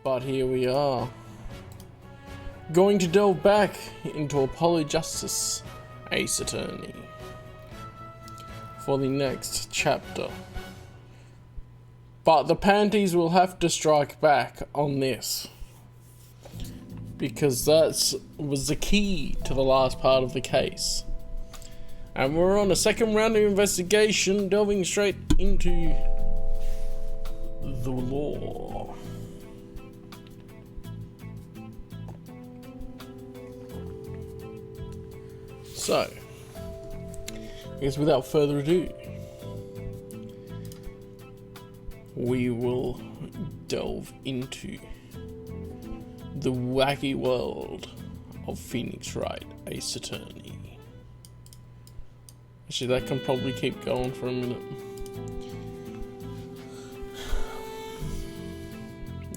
But here we are, going to delve back into Apollo Justice, Ace Attorney, for the next chapter. But the panties will have to strike back on this, because that was the key to the last part of the case. And we're on a second round of investigation, delving straight into the law. So, I guess without further ado, we will delve into the wacky world of Phoenix Wright, Ace Attorney. Actually, that can probably keep going for a minute.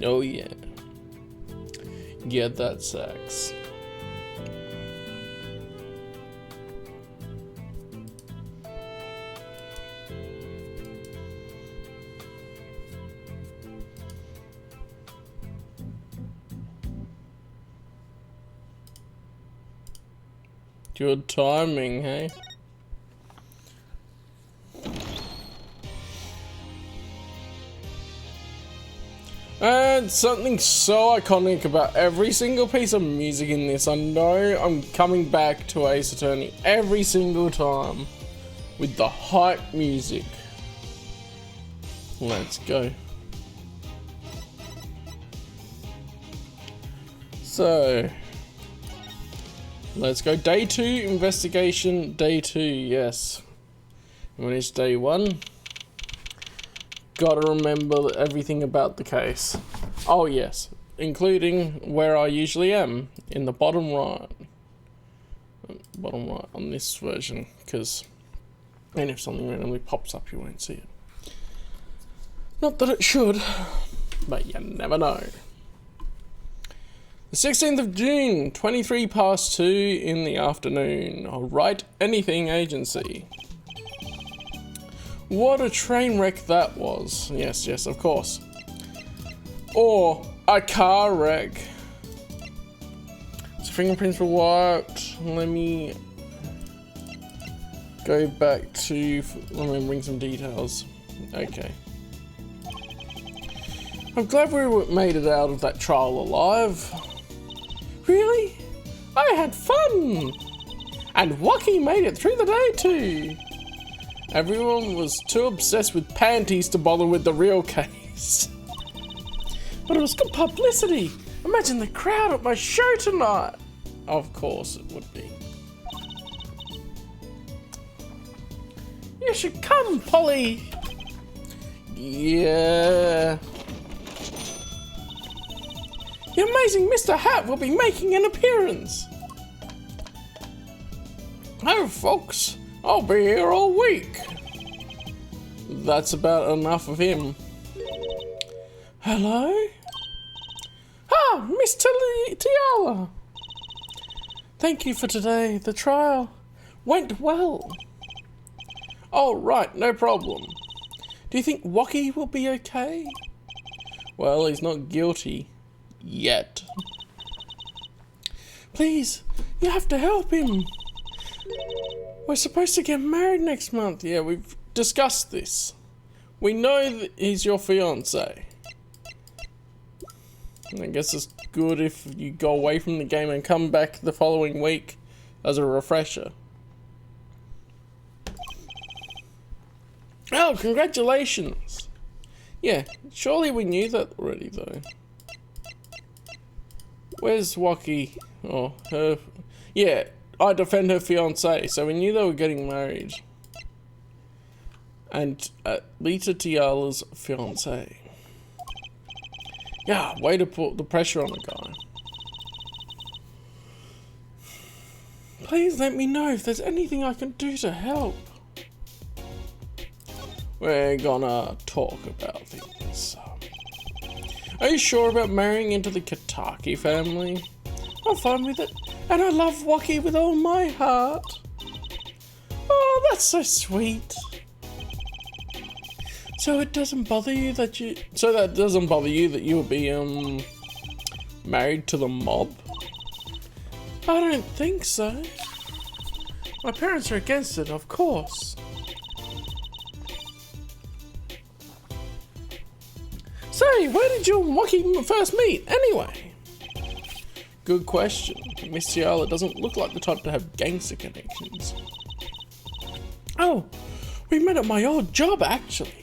Oh yeah. Get that sax. Good timing, hey? And something so iconic about every single piece of music in this. I know I'm coming back to Ace Attorney every single time with the hype music. Let's go. So, let's go. Day 2, investigation. Day 2, yes. When it's day 1, gotta remember everything about the case. Oh yes, including where I usually am, in the bottom right. Bottom right on this version, because and if something randomly pops up, you won't see it. Not that it should, but you never know. The 16th of June, 23 past 2 in the afternoon. I'll write anything agency. What a train wreck that was. Yes, yes, of course. Or a car wreck. So fingerprints were wiped. Let me go back to remembering some details. Okay. I'm glad we made it out of that trial alive. Really? I had fun! And Wocky made it through the day too. Everyone was too obsessed with panties to bother with the real case. But it was good publicity. Imagine the crowd at my show tonight. Of course it would be. You should come, Polly. Yeah. The amazing Mr. Hat will be making an appearance. Oh, folks, I'll be here all week. That's about enough of him. Hello? Ah, Miss Tiala. Thank you for today. The trial went well. Oh, right, no problem. Do you think Wocky will be okay? Well, he's not guilty. Yet. Please, you have to help him. We're supposed to get married next month. Yeah, we've discussed this. We know that he's your fiance. I guess it's good if you go away from the game and come back the following week as a refresher. Oh, congratulations. Yeah, surely we knew that already though. Where's Wocky? Oh, her. Yeah, I defend her fiance, so we knew they were getting married. And Lita Tiala's fiance. Yeah, way to put the pressure on the guy. Please let me know if there's anything I can do to help. We're gonna talk about things. Are you sure about marrying into the Kitaki family? I'm fine with it, and I love Wocky with all my heart. Oh, that's so sweet. So it doesn't bother you that you... So that doesn't bother you that you'll be, married to the mob? I don't think so. My parents are against it, of course. Say, where did you and Wocky first meet, anyway? Good question. Miss Ciala doesn't look like the type to have gangster connections. Oh, we met at my old job, actually.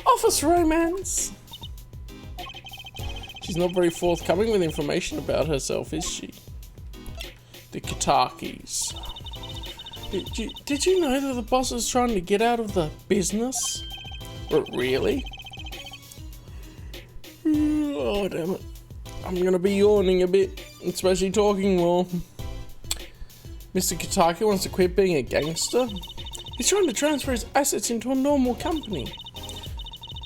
Office romance. She's not very forthcoming with information about herself, is she? The Katakis. Did you know that the boss is trying to get out of the business? Really? Oh, damn it. I'm gonna be yawning a bit, especially talking more. Mr. Kataki wants to quit being a gangster. He's trying to transfer his assets into a normal company.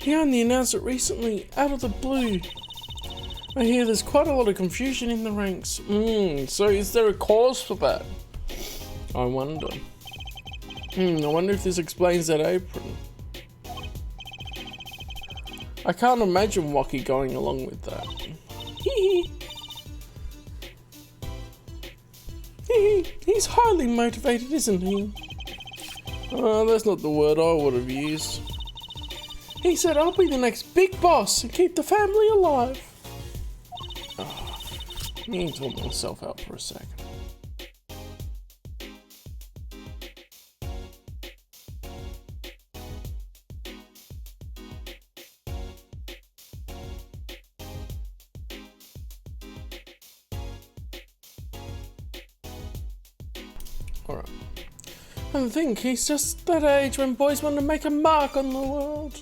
He only announced it recently, out of the blue. I hear there's quite a lot of confusion in the ranks. So is there a cause for that? I wonder. I wonder if this explains that apron. I can't imagine Wocky going along with that. He's highly motivated, isn't he? Oh, that's not the word I would have used. He said, I'll be the next big boss and keep the family alive. Oh, I need to sort myself out for a second. Alright. I think he's just that age when boys want to make a mark on the world.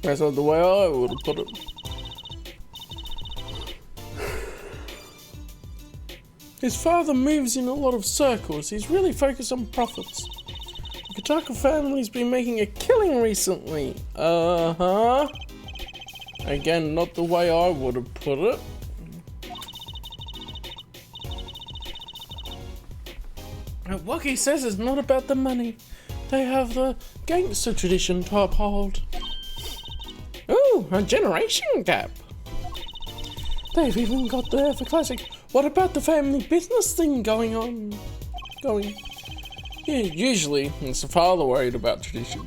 That's not the way I would have put it. His father moves in a lot of circles. He's really focused on profits. The Kataka family's been making a killing recently. Again, not the way I would have put it. Wocky says it's not about the money. They have the gangster tradition to uphold. Ooh, a generation gap. They've even got the classic, what about the family business thing going on? Yeah, usually it's the father worried about tradition.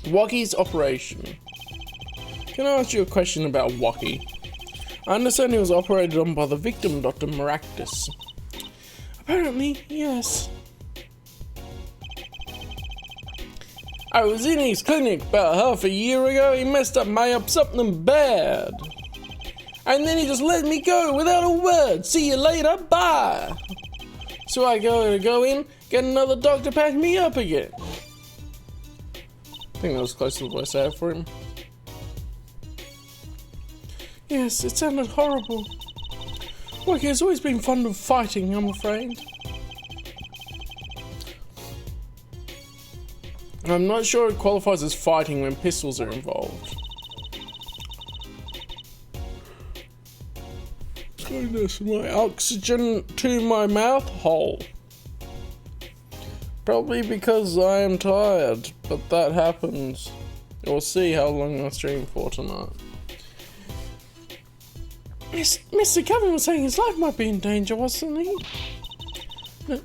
Wocky's operation. Can I ask you a question about Wocky? I understand he was operated on by the victim, Dr. Maractus. Apparently, yes. I was in his clinic about half a year ago. He messed up something bad. And then he just let me go without a word. See you later, bye. So I go in, get another doctor, patch me up again. I think that was close to the voice I have for him. Yes, it sounded horrible. Wocky has always been fond of fighting, I'm afraid. I'm not sure it qualifies as fighting when pistols are involved. Goodness, my oxygen to my mouth hole. Probably because I am tired, but that happens. We'll see how long I stream for tonight. Mr. Callum was saying his life might be in danger, wasn't he?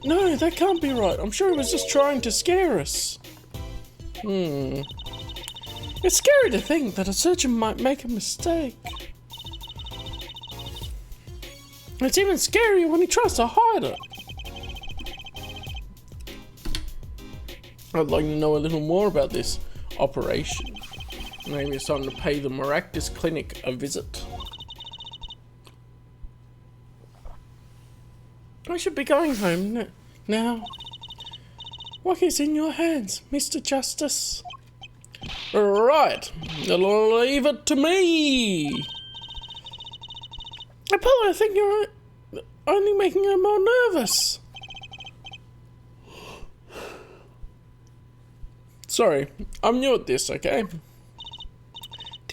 No, that can't be right. I'm sure he was just trying to scare us. It's scary to think that a surgeon might make a mistake. It's even scarier when he tries to hide it. I'd like to know a little more about this operation. Maybe it's time to pay the Maractus Clinic a visit. I should be going home now. Wocky's in your hands, Mr. Justice. Right, leave it to me. Apollo, I think you're only making her more nervous. Sorry, I'm new at this, okay?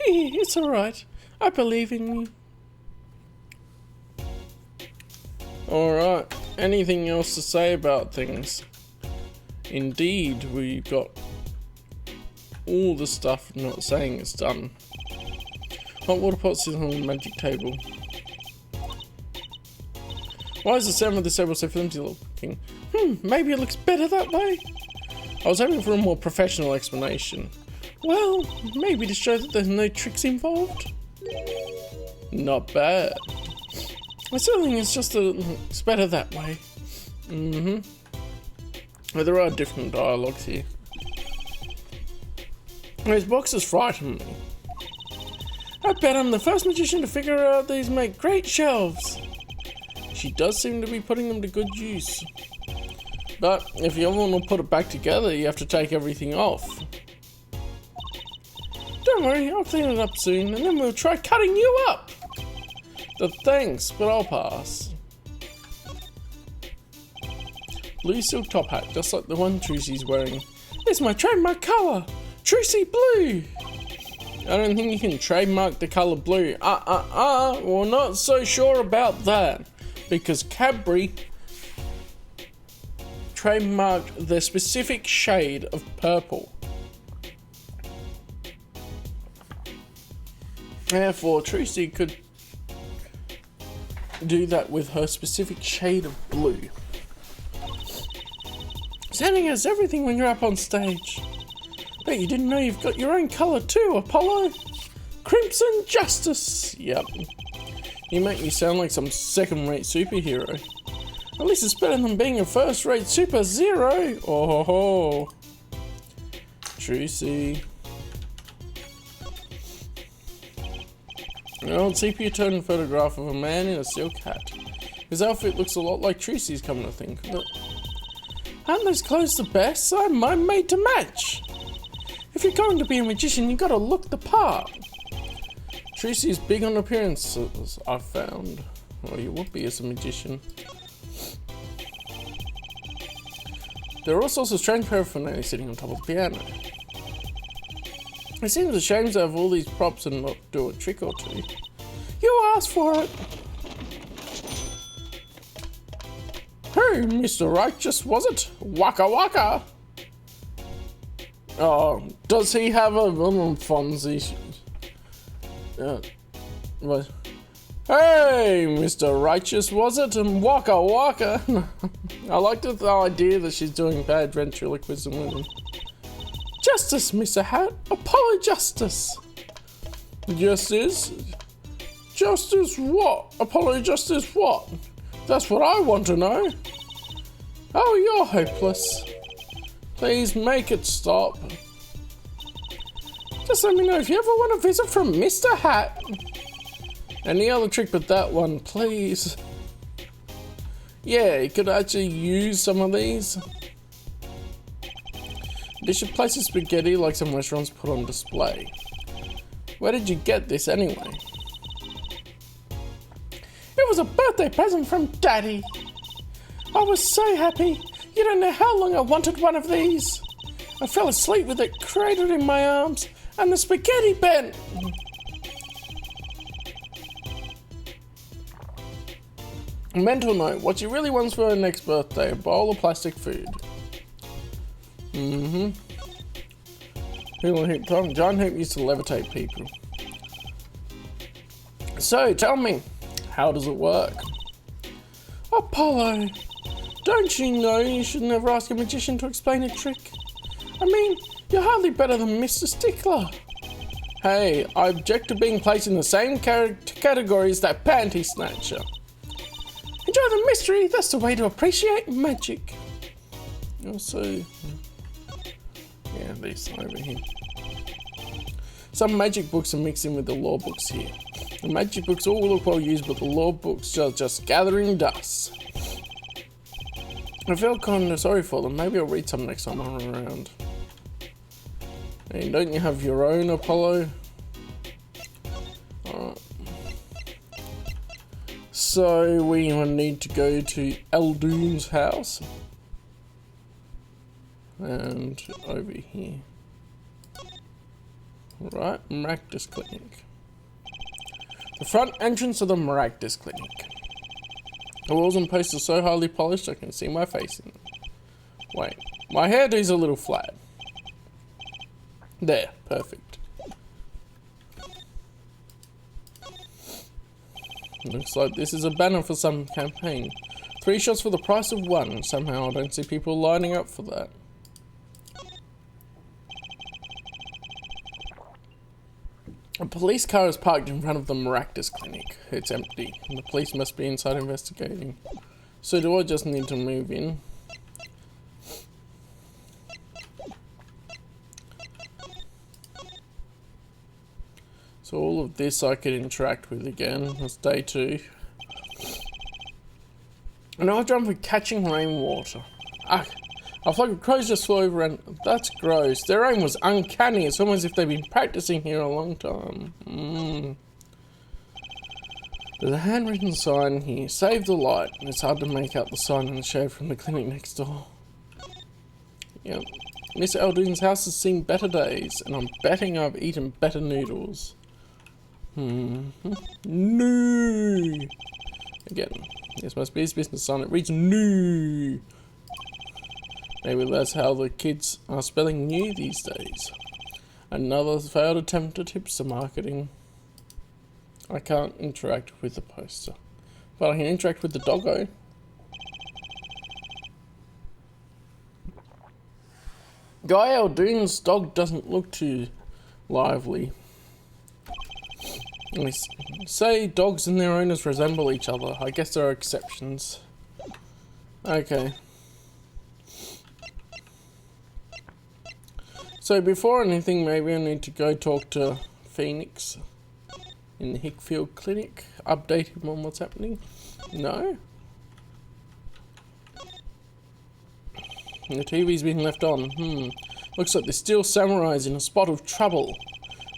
It's alright. I believe in you. Alright. anything else to say about things? Indeed, we've got all the stuff not saying it's done. Hot water pot sits on the magic table. Why is the sound of this table so flimsy looking? Maybe it looks better that way? I was hoping for a more professional explanation. Well, maybe to show that there's no tricks involved? Not bad. I still think it's just it's better that way. But there are different dialogues here. Those boxes frighten me. I bet I'm the first magician to figure out these make great shelves. She does seem to be putting them to good use. But if you ever want to put it back together, you have to take everything off. Don't worry, I'll clean it up soon, and then we'll try cutting you up. Thanks, but I'll pass. Blue silk top hat, just like the one Trucy's wearing. It's my trademark colour, Trucy Blue. I don't think you can trademark the colour blue. Well, not so sure about that, because Cadbury trademarked the specific shade of purple. Therefore, Trucy could do that with her specific shade of blue. Sending us everything when you're up on stage. Bet you didn't know you've got your own colour too, Apollo. Crimson Justice. Yep. You make me sound like some second-rate superhero. At least it's better than being a first-rate super zero. Oh ho ho. Trucy. An old sepia-toned photograph of a man in a silk hat. His outfit looks a lot like Trucy's, come to think. But aren't those clothes the best? I'm made to match. If you're going to be a magician, you gotta look the part. Trucy's big on appearances, I've found. Well, you would be as a magician. There are all sorts of strange paraphernalia sitting on top of the piano. It seems a shame to have all these props and not do a trick or two. You asked for it. Hey, Mr. Righteous, was it? Waka waka! Oh, does he have a Fonzie? What? Hey, Mr. Righteous, was it? And waka waka! I like the idea that she's doing bad ventriloquism with him. Justice, Mr. Hat. Apollo Justice. Justice? Justice what? Apollo Justice what? That's what I want to know. Oh, you're hopeless. Please make it stop. Just let me know if you ever want a visit from Mr. Hat. Any other trick but that one, please. Yeah, you could actually use some of these. They should place the spaghetti like some restaurants put on display. Where did you get this anyway? It was a birthday present from Daddy. I was so happy. You don't know how long I wanted one of these. I fell asleep with it cradled in my arms and the spaghetti bent. Mental note, what she really wants for her next birthday, a bowl of plastic food. John Hoop used to levitate people. So, tell me, how does it work? Apollo, don't you know you should never ask a magician to explain a trick? I mean, you're hardly better than Mr. Stickler. Hey, I object to being placed in the same category as that panty snatcher. Enjoy the mystery, that's the way to appreciate magic. Also, yeah, these over here. Some magic books are mixed in with the law books here. The magic books all look well used, but the law books are just gathering dust. I feel kind of sorry for them. Maybe I'll read some next time I'm around. Hey, don't you have your own, Apollo? Alright. So we need to go to Eldoon's house. And over here. Right, Maractus Clinic. The front entrance of the Maractus Clinic. The walls and posts are so highly polished I can see my face in them. Wait, my hairdo's a little flat. There, perfect. Looks like this is a banner for some campaign. 3 shots for the price of 1. Somehow I don't see people lining up for that. A police car is parked in front of the Maractus clinic. It's empty. The police must be inside investigating. So do I just need to move in? So all of this I could interact with again. That's day 2. And I've done for catching rainwater. Ah, a flock of crows just flew over and that's gross. Their aim was uncanny. It's almost as if they've been practicing here a long time. There's a handwritten sign here. Save the light. And it's hard to make out the sign in the shade from the clinic next door. Yep. Miss Aldoon's house has seen better days, and I'm betting I've eaten better noodles. No. Again, this must be his business sign. It reads new. Maybe that's how the kids are spelling new these days. Another failed attempt at hipster marketing. I can't interact with the poster, but I can interact with the doggo. Guy Aldoon's dog doesn't look too lively. They say dogs and their owners resemble each other. I guess there are exceptions. Okay. So before anything, maybe I need to go talk to Phoenix in the Hickfield Clinic. Update him on what's happening. No? The TV's been left on. Looks like there's still samurais in a spot of trouble.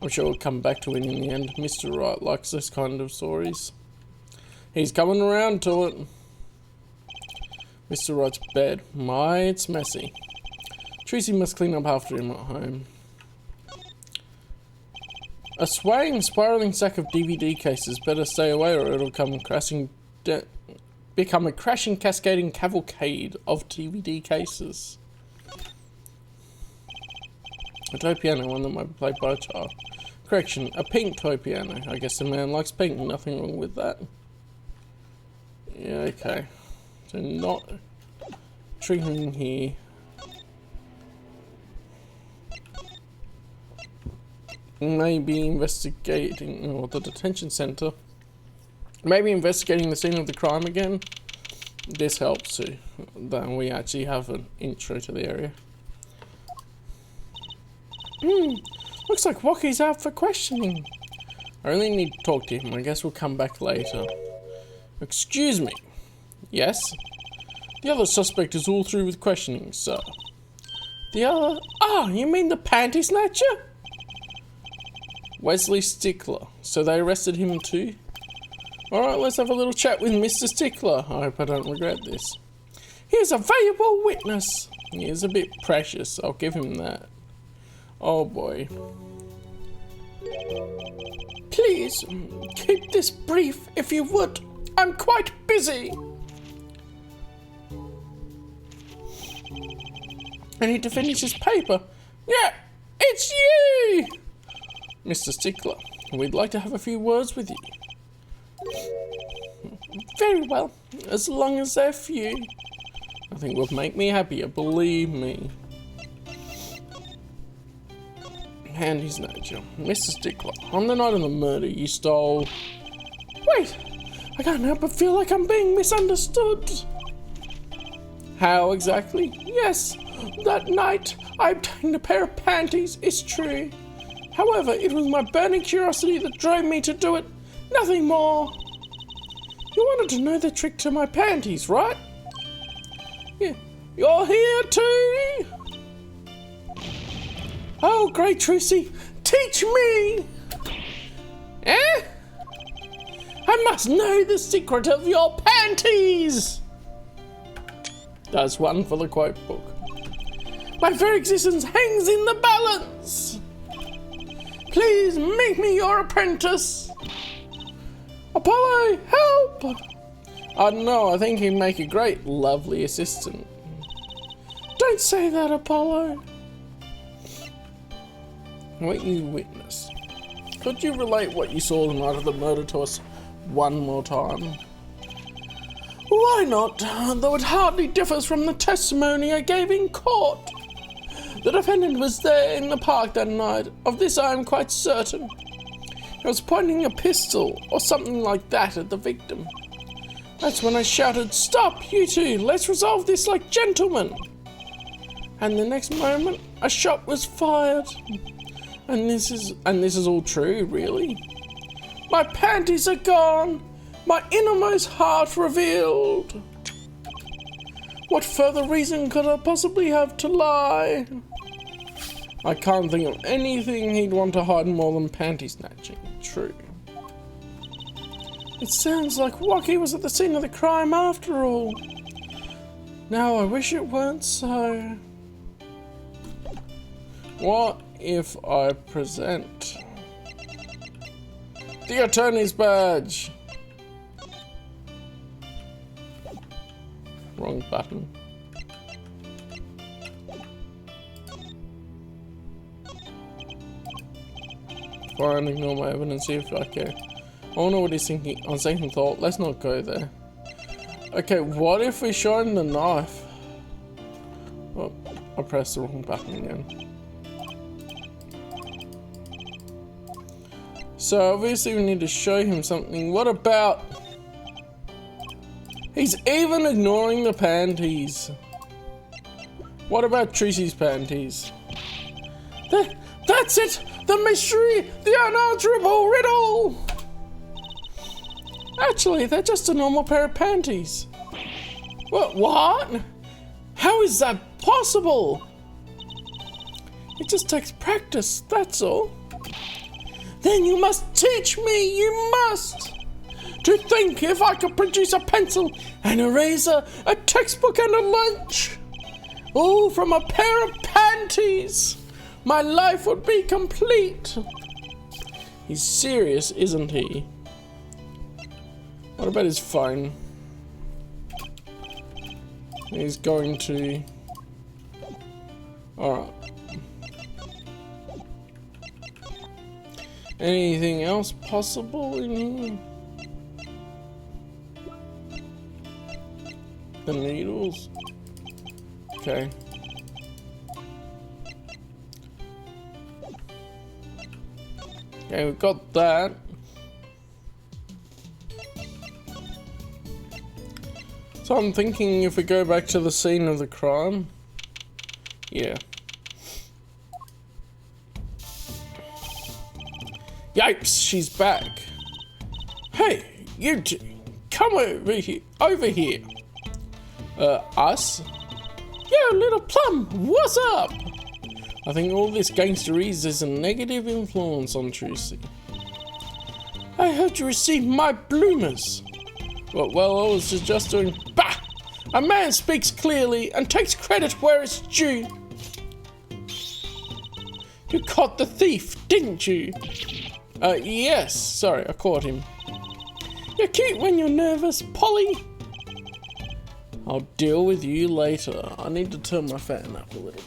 I'm sure we'll come back to it in the end. Mr. Wright likes this kind of stories. He's coming around to it. Mr. Wright's bed. My, it's messy. Tracy must clean up after him at home. A swaying, spiraling sack of DVD cases. Better stay away or it'll come become a crashing, cascading cavalcade of DVD cases. A toy piano, one that might be played by a child. Correction, a pink toy piano. I guess the man likes pink, nothing wrong with that. Yeah, okay. So not triggering here. Maybe investigating, or the detention centre. Maybe investigating the scene of the crime again. This helps too. Then we actually have an intro to the area. Looks like Wocky's out for questioning. I really need to talk to him. I guess we'll come back later. Excuse me. Yes? The other suspect is all through with questioning, sir. The other... Ah, you mean the panty snatcher? Wesley Stickler. So they arrested him too? Alright, let's have a little chat with Mr. Stickler. I hope I don't regret this. He's a valuable witness. He is a bit precious, I'll give him that. Oh boy. Please, keep this brief if you would. I'm quite busy. I need to finish this paper. Yeah, it's you! Mr. Stickler, we'd like to have a few words with you. Very well, as long as they're few. I think will make me happier, believe me. Handy snatcher. Mr. Stickler, on the night of the murder you stole... Wait! I can't help but feel like I'm being misunderstood. How exactly? Yes, that night I obtained a pair of panties, it's true. However, it was my burning curiosity that drove me to do it. Nothing more. You wanted to know the trick to my panties, right? Yeah. You're here too? Oh, great Tracy, teach me! Eh? I must know the secret of your panties! That's one for the quote book. My very existence hangs in the balance! Please make me your apprentice! Apollo, help! I don't know, I think he'd make a great, lovely assistant. Don't say that, Apollo. What you witnessed. Could you relate what you saw the night of the murder to us one more time? Why not? Though it hardly differs from the testimony I gave in court. The defendant was there in the park that night. Of this I am quite certain. He was pointing a pistol or something like that at the victim. That's when I shouted, "Stop, you two! Let's resolve this like gentlemen!" And the next moment, a shot was fired. And this is all true, really. My panties are gone. My innermost heart revealed. What further reason could I possibly have to lie? I can't think of anything he'd want to hide more than panty snatching. True. It sounds like Wocky was at the scene of the crime after all. Now I wish it weren't so. What if I present the attorney's badge? Wrong button. Fine, ignore my evidence, see if I care. I don't know what he's thinking. On second thought, let's not go there. Okay, what if we show him the knife? Oh, I pressed the wrong button again. So obviously we need to show him something. What about... He's even ignoring the panties. What about Tracy's panties? That's it! The mystery! The unanswerable riddle! Actually, they're just a normal pair of panties. What? How is that possible? It just takes practice, that's all. Then you must teach me, you must! To think if I could produce a pencil, an eraser, a textbook and a lunch, all from a pair of panties, my life would be complete. He's serious, isn't he? What about his phone? He's going to... Alright. Anything else possible in here? The needles? Okay. Okay, we've got that. So I'm thinking if we go back to the scene of the crime. Yeah. Yikes, she's back. Hey, you two, come over here. Us? Yo, little plum, what's up? I think all this gangsterese is a negative influence on Tracy. I heard you received my bloomers. Well, I was just doing... Bah! A man speaks clearly and takes credit where it's due. You caught the thief, didn't you? Yes. Sorry, I caught him. You're cute when you're nervous, Polly. I'll deal with you later. I need to turn my fan up a little bit.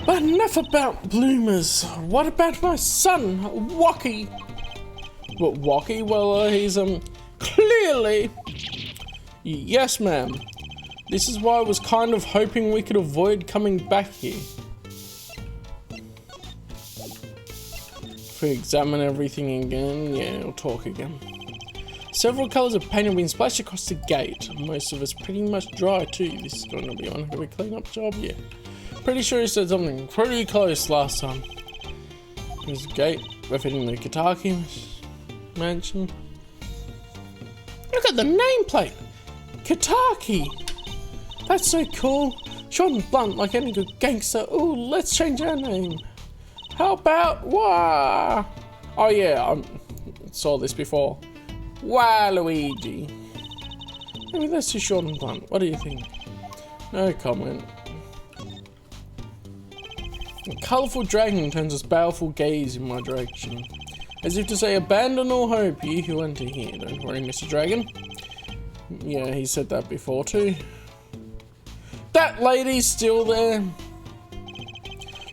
But enough about bloomers. What about my son, Wocky? What, Wocky? Well, he's, clearly... Yes, ma'am. This is why I was kind of hoping we could avoid coming back here. If we examine everything again, yeah, we'll talk again. Several colours of paint have been splashed across the gate. Most of it's pretty much dry too. This is going to be one heavy clean-up job, yeah. Pretty sure he said something pretty close last time. Here's the gate. We're fitting the Kitaki mansion. Look at the nameplate! Kitaki! That's so cool. Short and blunt like any good gangster. Ooh, let's change our name. How about Wah? Oh yeah, I saw this before. Waluigi. Maybe that's too short and blunt. What do you think? No comment. A colourful dragon turns its baleful gaze in my direction, as if to say, abandon all hope, you who enter here. Don't worry, Mr. Dragon. Yeah, he said that before too. That lady's still there.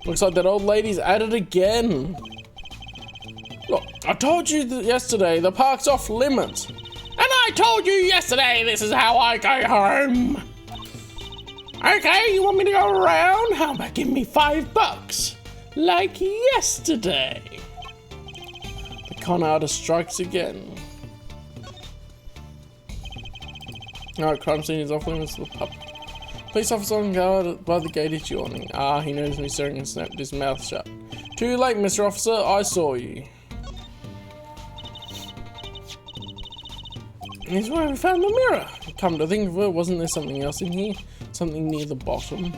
Looks like that old lady's at it again. Look, I told you yesterday the park's off limits. And I told you yesterday this is how I go home. Okay, you want me to go around? How about give me $5? Like yesterday. The con artist strikes again. Alright, crime scene is off limits to the pub. Police officer on guard by the gate is yawning. Ah, he noticed me staring and snapped his mouth shut. Too late, Mr. Officer, I saw you. Here's where we found the mirror. Come to think of it, wasn't there something else in here? Something near the bottom.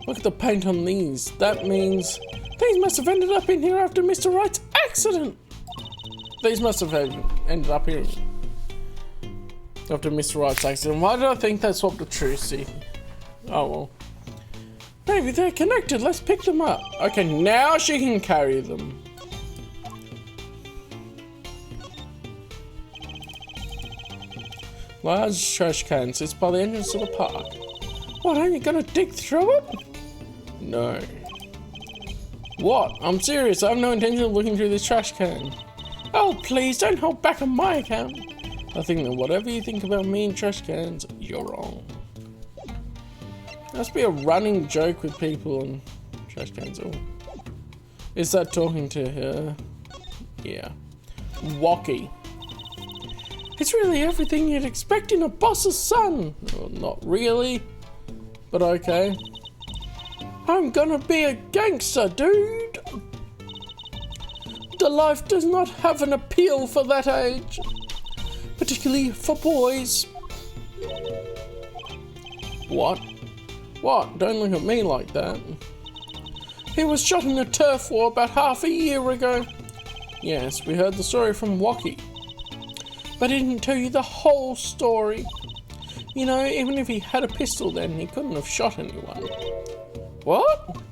Look at the paint on these. That means these must have ended up in here after Mr. Wright's accident. These must have ended up here after Mr. Wright's accident. Why did I think they swapped the Trucy? Oh well. Maybe they're connected. Let's pick them up. Okay, now she can carry them. Large trash can sits by the entrance to the park. What, aren't you gonna dig through it? No. What? I'm serious. I have no intention of looking through this trash can. Oh, please, don't hold back on my account. I think that whatever you think about me and trash cans, you're wrong. Must be a running joke with people on trash cans. Oh. Is that talking to her? Yeah. Wocky. It's really everything you'd expect in a boss's son. Well, not really, but okay. I'm gonna be a gangster, dude. The life does not have an appeal for that age, particularly for boys. What? What? Don't look at me like that. He was shot in a turf war about half a year ago. Yes, we heard the story from Wocky. But he didn't tell you the whole story. You know, even if he had a pistol then, he couldn't have shot anyone. What?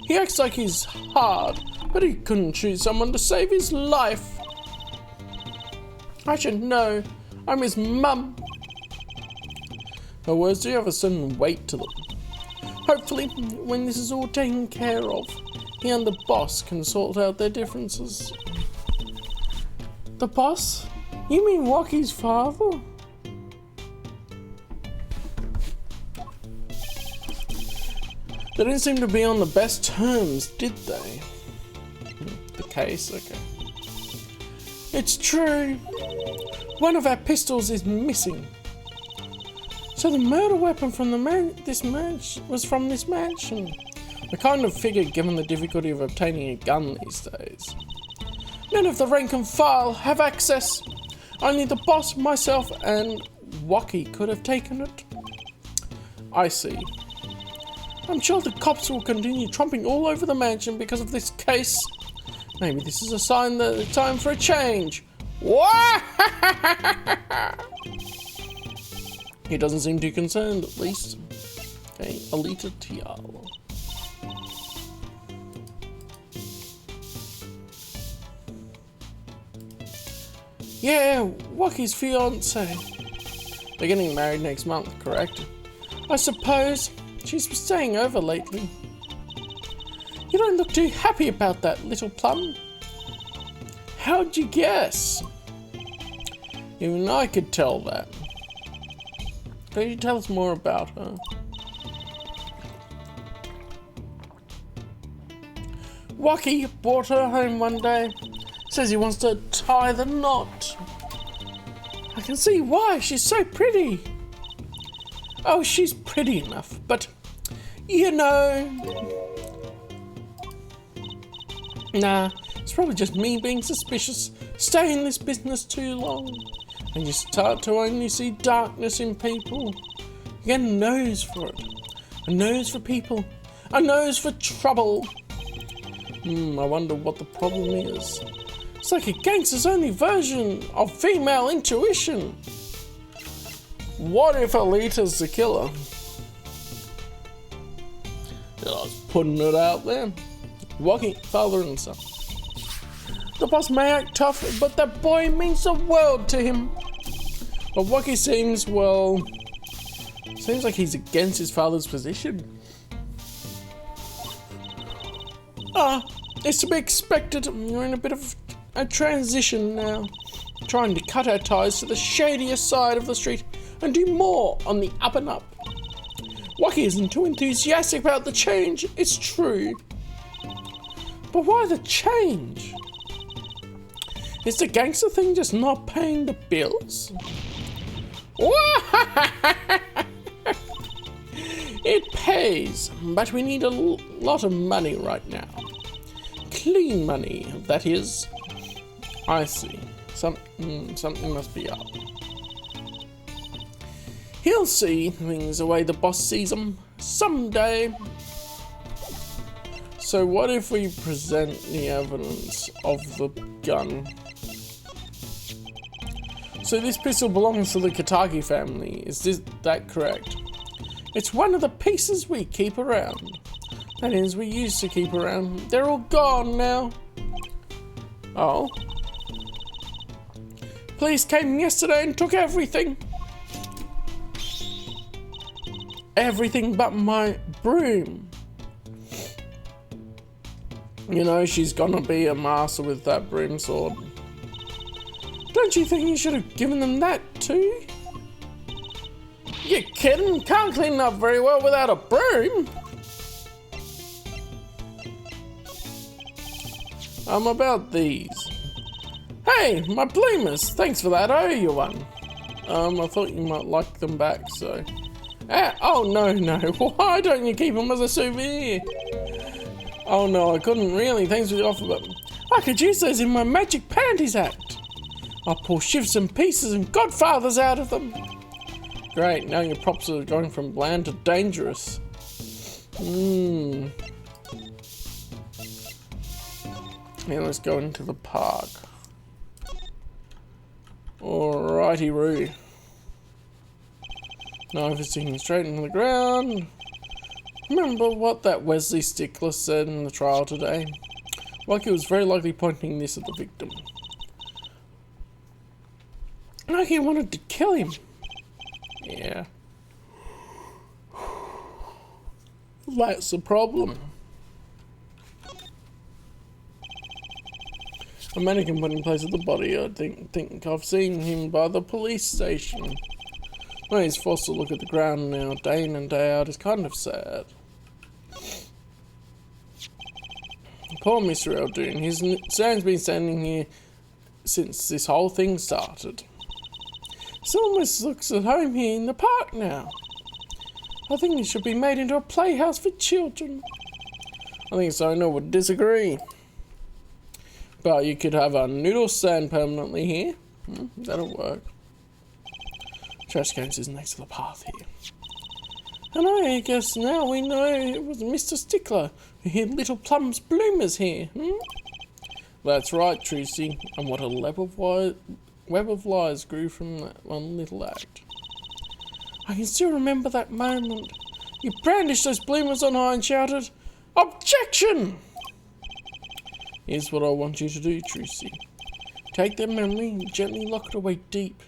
He acts like he's hard, but he couldn't shoot someone to save his life. I should know. I'm his mum. Her words do have a certain weight to them. Hopefully, when this is all taken care of, he and the boss can sort out their differences. The boss? You mean Wocky's father? They didn't seem to be on the best terms, did they? The case, okay. It's true. One of our pistols is missing. So the murder weapon from this mansion was from this mansion. I kind of figured, given the difficulty of obtaining a gun these days. None of the rank and file have access. Only the boss, myself, and Wocky could have taken it. I see. I'm sure the cops will continue tromping all over the mansion because of this case. Maybe this is a sign that it's time for a change. He doesn't seem too concerned, at least. Okay, Alita Tiala. Yeah, Wocky's fiance. They're getting married next month, correct? I suppose. She's been staying over lately. You don't look too happy about that, little plum. How'd you guess? Even I could tell that. Can you tell us more about her? Wocky brought her home one day. Says he wants to tie the knot. I can see why. She's so pretty. Oh, she's pretty enough, but you know. Nah, it's probably just me being suspicious. Stay in this business too long, and you start to only see darkness in people. You get a nose for it. A nose for people. A nose for trouble. I wonder what the problem is. It's like a gangster's only version of female intuition. What if Alita's the killer? I was putting it out there. Wocky, father and son. The boss may act tough, but that boy means the world to him. But Wocky seems like he's against his father's position. It's to be expected. We're in a bit of a transition now. Trying to cut our ties to the shadier side of the street and do more on the up and up. Wocky isn't too enthusiastic about the change, it's true. But why the change? Is the gangster thing just not paying the bills? It pays, but we need a lot of money right now. Clean money, that is. I see. Something must be up. He'll see things the way the boss sees them someday. So what if we present the evidence of the gun? So this pistol belongs to the Katagi family, is that correct? It's one of the pieces we keep around. That is, we used to keep around. They're all gone now. Oh. Police came yesterday and took everything. Everything but my broom. You know, she's gonna be a master with that broom sword. Don't you think you should have given them that too? You kidding? Can't clean up very well without a broom. About these. Hey, my bloomers. Thanks for that. I owe you one. I thought you might like them back, so. Oh, no. Why don't you keep them as a souvenir? Oh, no, I couldn't really. Thanks for the offer, but I could use those in my Magic Panties act. I'll pull shifts and pieces and godfathers out of them. Great, now your props are going from bland to dangerous. Now let's go into the park. Alrighty-roo. Now if it's sticking straight into the ground. Remember what that Wesley Stickler said in the trial today? Wocky was very likely pointing this at the victim. Like he wanted to kill him. Yeah. That's the problem. A mannequin put in place of the body. I think I've seen him by the police station. Well, he's forced to look at the ground now, day in and day out. It's kind of sad. Poor Mr. Eldoon. Sam's been standing here since this whole thing started. He almost looks at home here in the park now. I think it should be made into a playhouse for children. I think Sona would disagree. But you could have a noodle stand permanently here. That'll work. Trash cans is next to the path here. And I guess now we know it was Mr. Stickler who hid Little Plum's bloomers here. That's right, Tracy. And what a web of lies grew from that one little act. I can still remember that moment. You brandished those bloomers on high and shouted, "Objection!" Here's what I want you to do, Tracy. Take that memory and gently lock it away deep,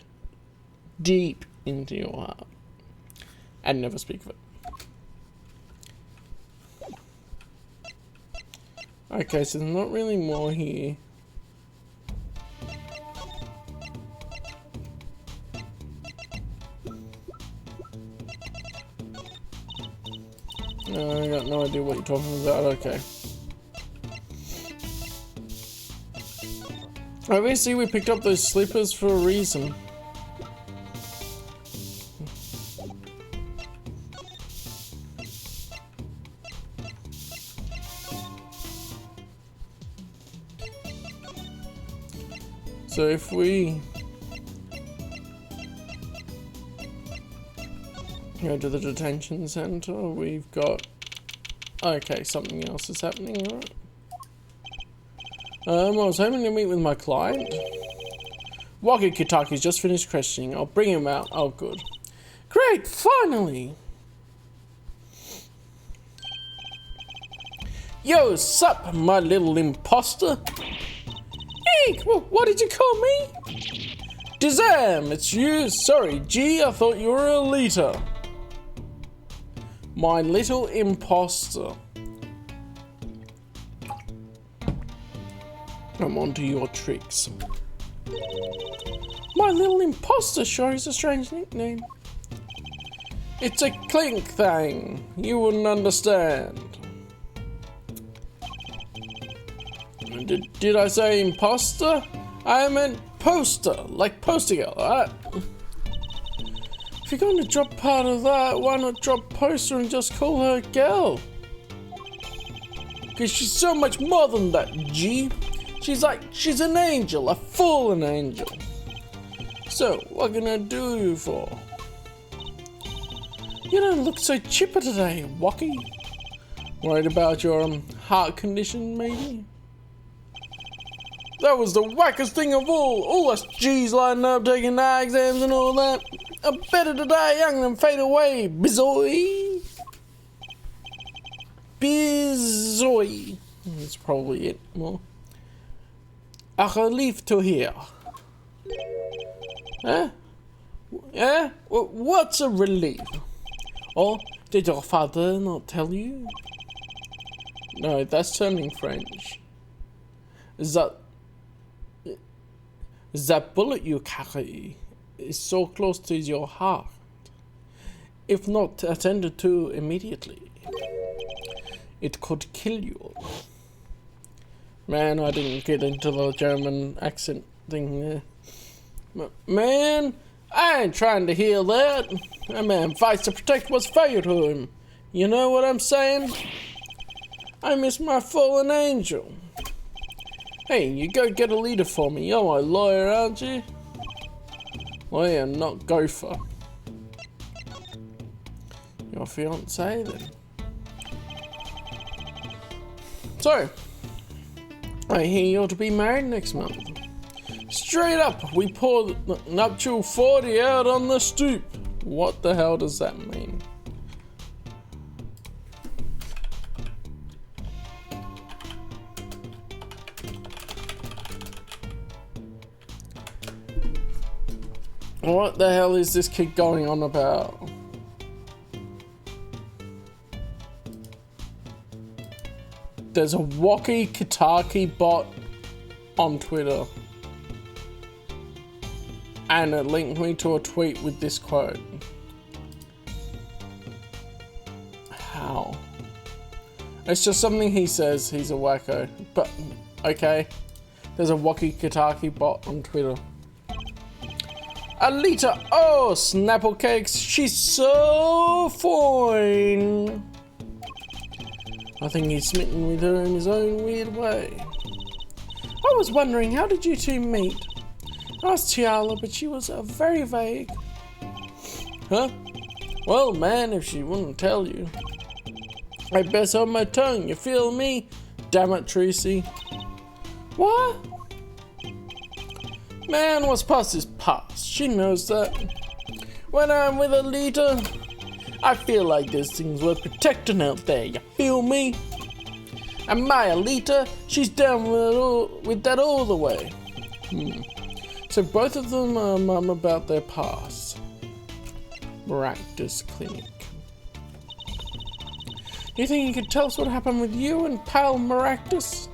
deep into your heart. And never speak of it. Okay, so there's not really more here. I got no idea what you're talking about, okay. Obviously we picked up those slippers for a reason. So if we... Go to the detention center. We've got... Okay, something else is happening, right? I was hoping to meet with my client. Wocky Kitaki's just finished questioning. I'll bring him out. Oh, good. Great, finally! Yo, sup, my little imposter? Hey, what did you call me? Dizam, it's you. Sorry, G, I thought you were a leader. My little imposter. I'm onto your tricks. My little imposter sure is a strange nickname. It's a clink thing. You wouldn't understand. Did I say imposter? I meant poster, like poster girl, alright? If you're going to drop part of that, why not drop poster and just call her girl? Because she's so much more than that, G. She's an angel, a fallen angel. So, what can I do you for? You don't look so chipper today, Wocky. Worried about your heart condition, maybe? That was the wackest thing of all us G's lining up, taking eye exams and all that. Better to die young than fade away, bizoy. Bizoy. That's probably it more. A relief to hear. Huh? Yeah? What's a relief? Or did your father not tell you? No, that's turning French. That bullet you carry is so close to your heart. If not attended to immediately, it could kill you. Man, I didn't get into the German accent thing there. Man, I ain't trying to hear that. A man fights to protect what's fair to him. You know what I'm saying? I miss my fallen angel. Hey, you go get a leader for me. You're a lawyer, aren't you? Lawyer, not gopher. Your fiancé, then. So, I hear you're to be married next month. Straight up, we pour the nuptial 40 out on the stoop. What the hell does that mean? What the hell is this kid going on about? There's a Wocky Kitaki bot on Twitter. And it linked me to a tweet with this quote. How? It's just something he says. He's a wacko. But, okay. There's a Wocky Kitaki bot on Twitter. Alita, oh, Snapple Cakes, she's so fine. I think he's smitten with her in his own weird way. I was wondering, how did you two meet? I asked Tiala, but she was very vague. Huh? Well, man, if she wouldn't tell you. I best hold my tongue, you feel me? Damn it, Tracy. What? Man, what's past is past. She knows that. When I'm with Alita, I feel like there's things worth protecting out there, you feel me? And my Alita, she's down with that all the way. So both of them are mum about their past. Maractus Clinic. Do you think you could tell us what happened with you and pal Maractus?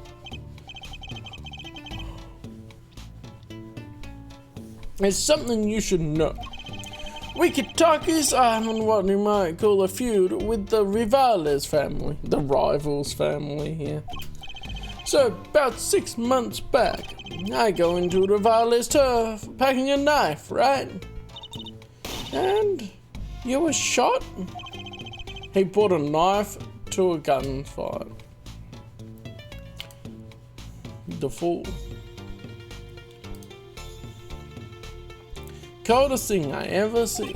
It's something you should know. We Kitakis are in what you might call a feud with the Rivales family. The Rivals family here. So, about 6 months back, I go into Rivales' turf, packing a knife, right? And you were shot? He brought a knife to a gunfight. The fool. Coldest thing I ever see.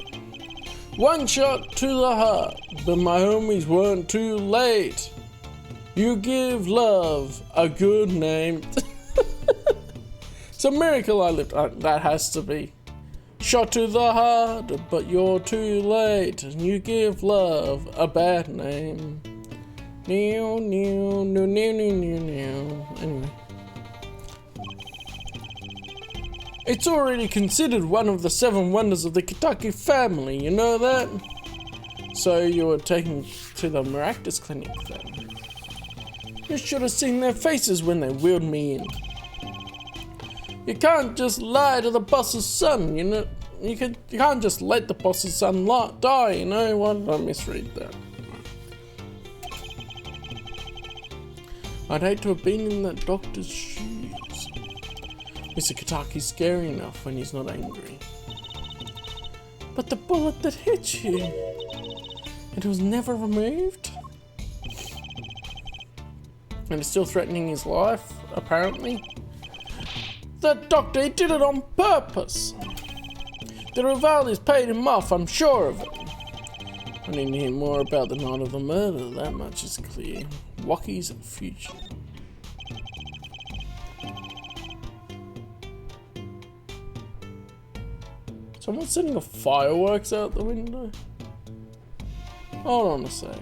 One shot to the heart, but my homies weren't too late. You give love a good name. It's a miracle I lived. That has to be. Shot to the heart, but you're too late. And you give love a bad name. New. Anyway. It's already considered one of the 7 wonders of the Kentucky family, you know that? So you were taken to the miraculous clinic then. You should have seen their faces when they wheeled me in. You can't just lie to the boss's son, you know? You can't just let the boss's son die, you know? Why did I misread that? I'd hate to have been in that doctor's shoes. Mr. Kataki's scary enough when he's not angry. But the bullet that hit you, it was never removed? And it's still threatening his life, apparently. That doctor, he did it on purpose. The Rivalis paid him off, I'm sure of it. I need to hear more about the night of the murder, that much is clear. Wocky's future. Someone's sending off fireworks out the window? Hold on a sec.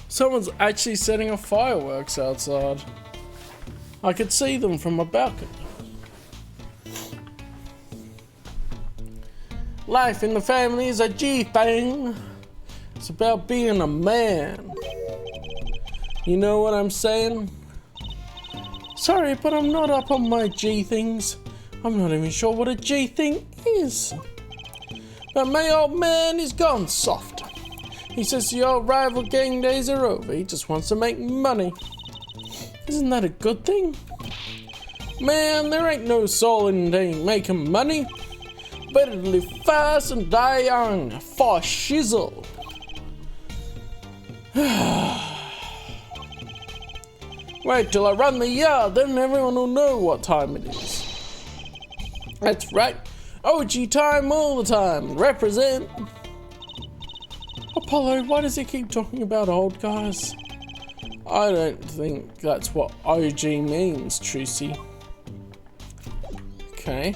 Someone's actually setting off fireworks outside. I could see them from my balcony. Life in the family is a G thing. It's about being a man. You know what I'm saying? Sorry, but I'm not up on my G things. I'm not even sure what a G thing is. But my old man is gone soft. He says the old rival gang days are over. He just wants to make money. Isn't that a good thing? Man, there ain't no soul in making money. Better to live fast and die young. For shizzle. Wait till I run the yard, then everyone will know what time it is. That's right. OG time all the time. Represent. Apollo, why does he keep talking about old guys? I don't think that's what OG means, Trucy. Okay.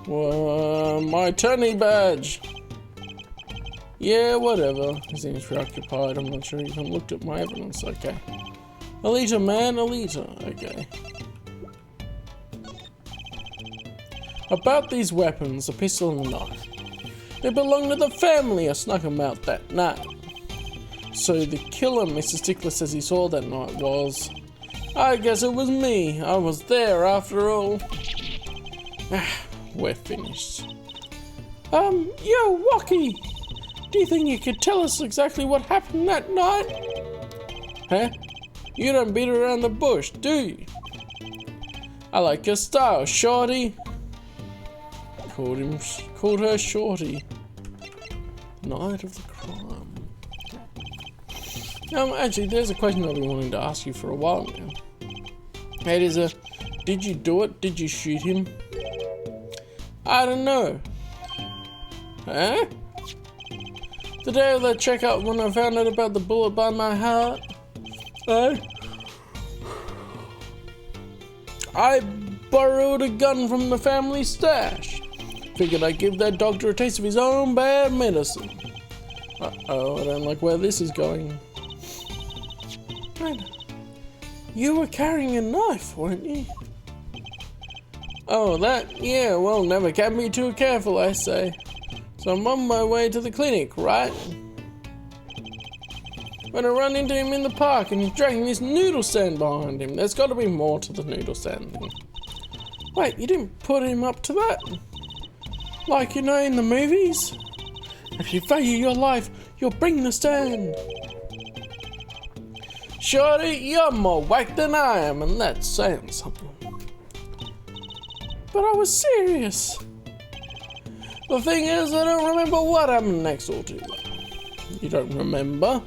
My attorney badge. Yeah, whatever. He seems preoccupied. I'm not sure he even looked at my evidence. Okay. Alita, man, Alita. Okay. About these weapons, a pistol and a knife. They belong to the family. I snuck them out that night. So the killer Mr. Stickler says he saw that night was... I guess it was me. I was there after all. We're finished. Yo, Wocky! Do you think you could tell us exactly what happened that night? Huh? You don't beat around the bush, do you? I like your style, shorty. Called her shorty. Night of the crime. Actually, there's a question I've been wanting to ask you for a while now. It is did you do it? Did you shoot him? I don't know. Huh? The day of that checkup when I found out about the bullet by my heart, I borrowed a gun from the family stash. Figured I'd give that doctor a taste of his own bad medicine. Uh-oh, I don't like where this is going. You were carrying a knife, weren't you? Oh, that? Yeah, well, never can be too careful, I say. So I'm on my way to the clinic, right? When I run into him in the park and he's dragging this noodle stand behind him. There's got to be more to the noodle stand thing. Wait, you didn't put him up to that? Like, you know, in the movies? If you value your life, you'll bring the stand. Shorty, you're more whack than I am, and that's saying something. But I was serious. The thing is, I don't remember what happened next door to you. You don't remember?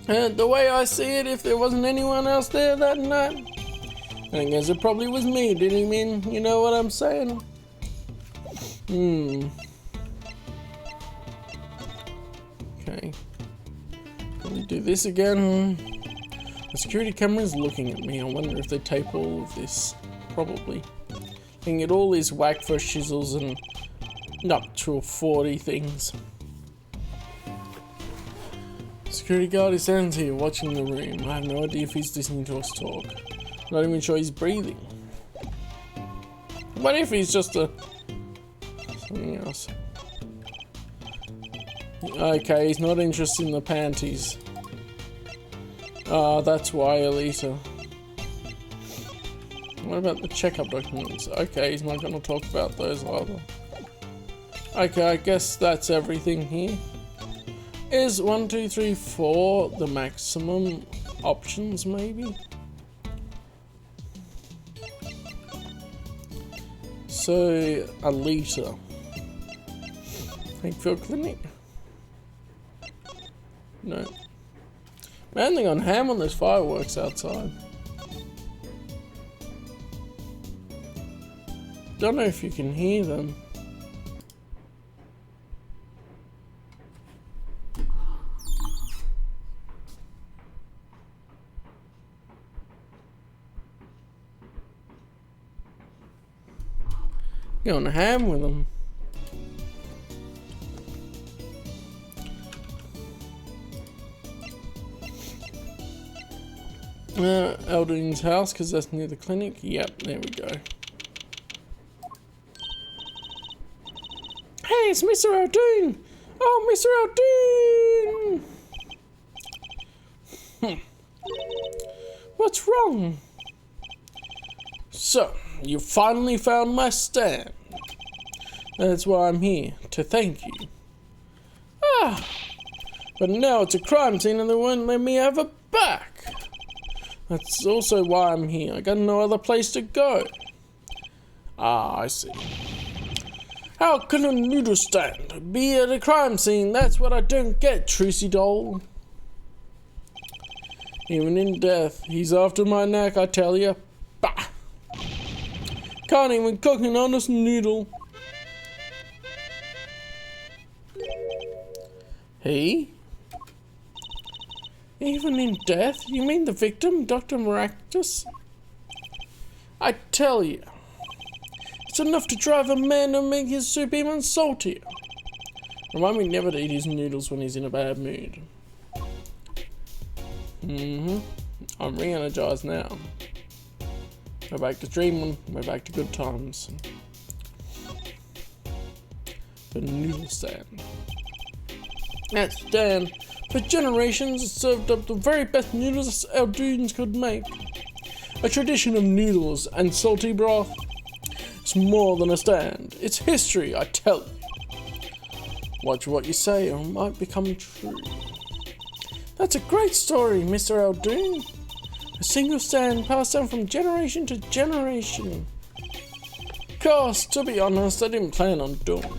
And the way I see it, if there wasn't anyone else there that night, I guess it probably was me, didn't you mean? You know what I'm saying? Okay. Let me do this again. The security camera is looking at me. I wonder if they tape all of this. Probably. Looking at all these whack for shizzles and up to 40 things. Security guard is stands here watching the room. I have no idea if he's listening to us talk. I'm not even sure he's breathing. What if he's just something else? Okay, he's not interested in the panties. That's why, Alita. What about the checkup documents? Okay, he's not going to talk about those either. Okay, I guess that's everything here. Is 1, 2, 3, 4 the maximum options, maybe? So, Alita. Wakefield Clinic? No. Man, they're on ham when there's fireworks outside. Don't know if you can hear them. Going ham with them. Aldine's house, because that's near the clinic. Yep, there we go. Hey, it's Mr. Aldine! Oh, Mr. Aldine! What's wrong? So, you finally found my stand. That's why I'm here, to thank you. But now it's a crime scene and they won't let me have it back. That's also why I'm here. I got no other place to go. I see. How can a noodle stand be at a crime scene? That's what I don't get, Trucy doll. Even in death, he's after my neck, I tell ya. Bah! Can't even cook an honest noodle. He? Even in death? You mean the victim, Dr. Maractus? I tell you, it's enough to drive a man and make his soup even saltier. Remind me never to eat his noodles when he's in a bad mood. I'm re-energized now. We're back to dreaming, we're back to good times. The noodle stand. That stand, for generations, it served up the very best noodles Aldunes could make. A tradition of noodles and salty broth. It's more than a stand. It's history, I tell you. Watch what you say or it might become true. That's a great story, Mr. Aldune. A single stand passed down from generation to generation. Of course, to be honest, I didn't plan on doing it.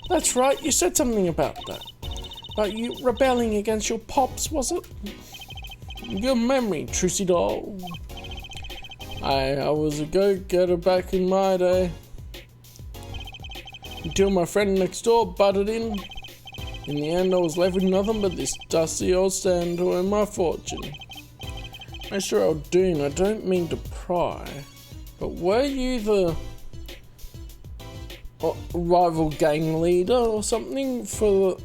That's right, you said something about that. About you rebelling against your pops, was it? Good memory, Trucy doll. I was a go-getter back in my day. Until my friend next door butted in. In the end, I was left with nothing but this dusty old stand to earn my fortune. Mr. Aldune, I don't mean to pry, but were you the rival gang leader or something for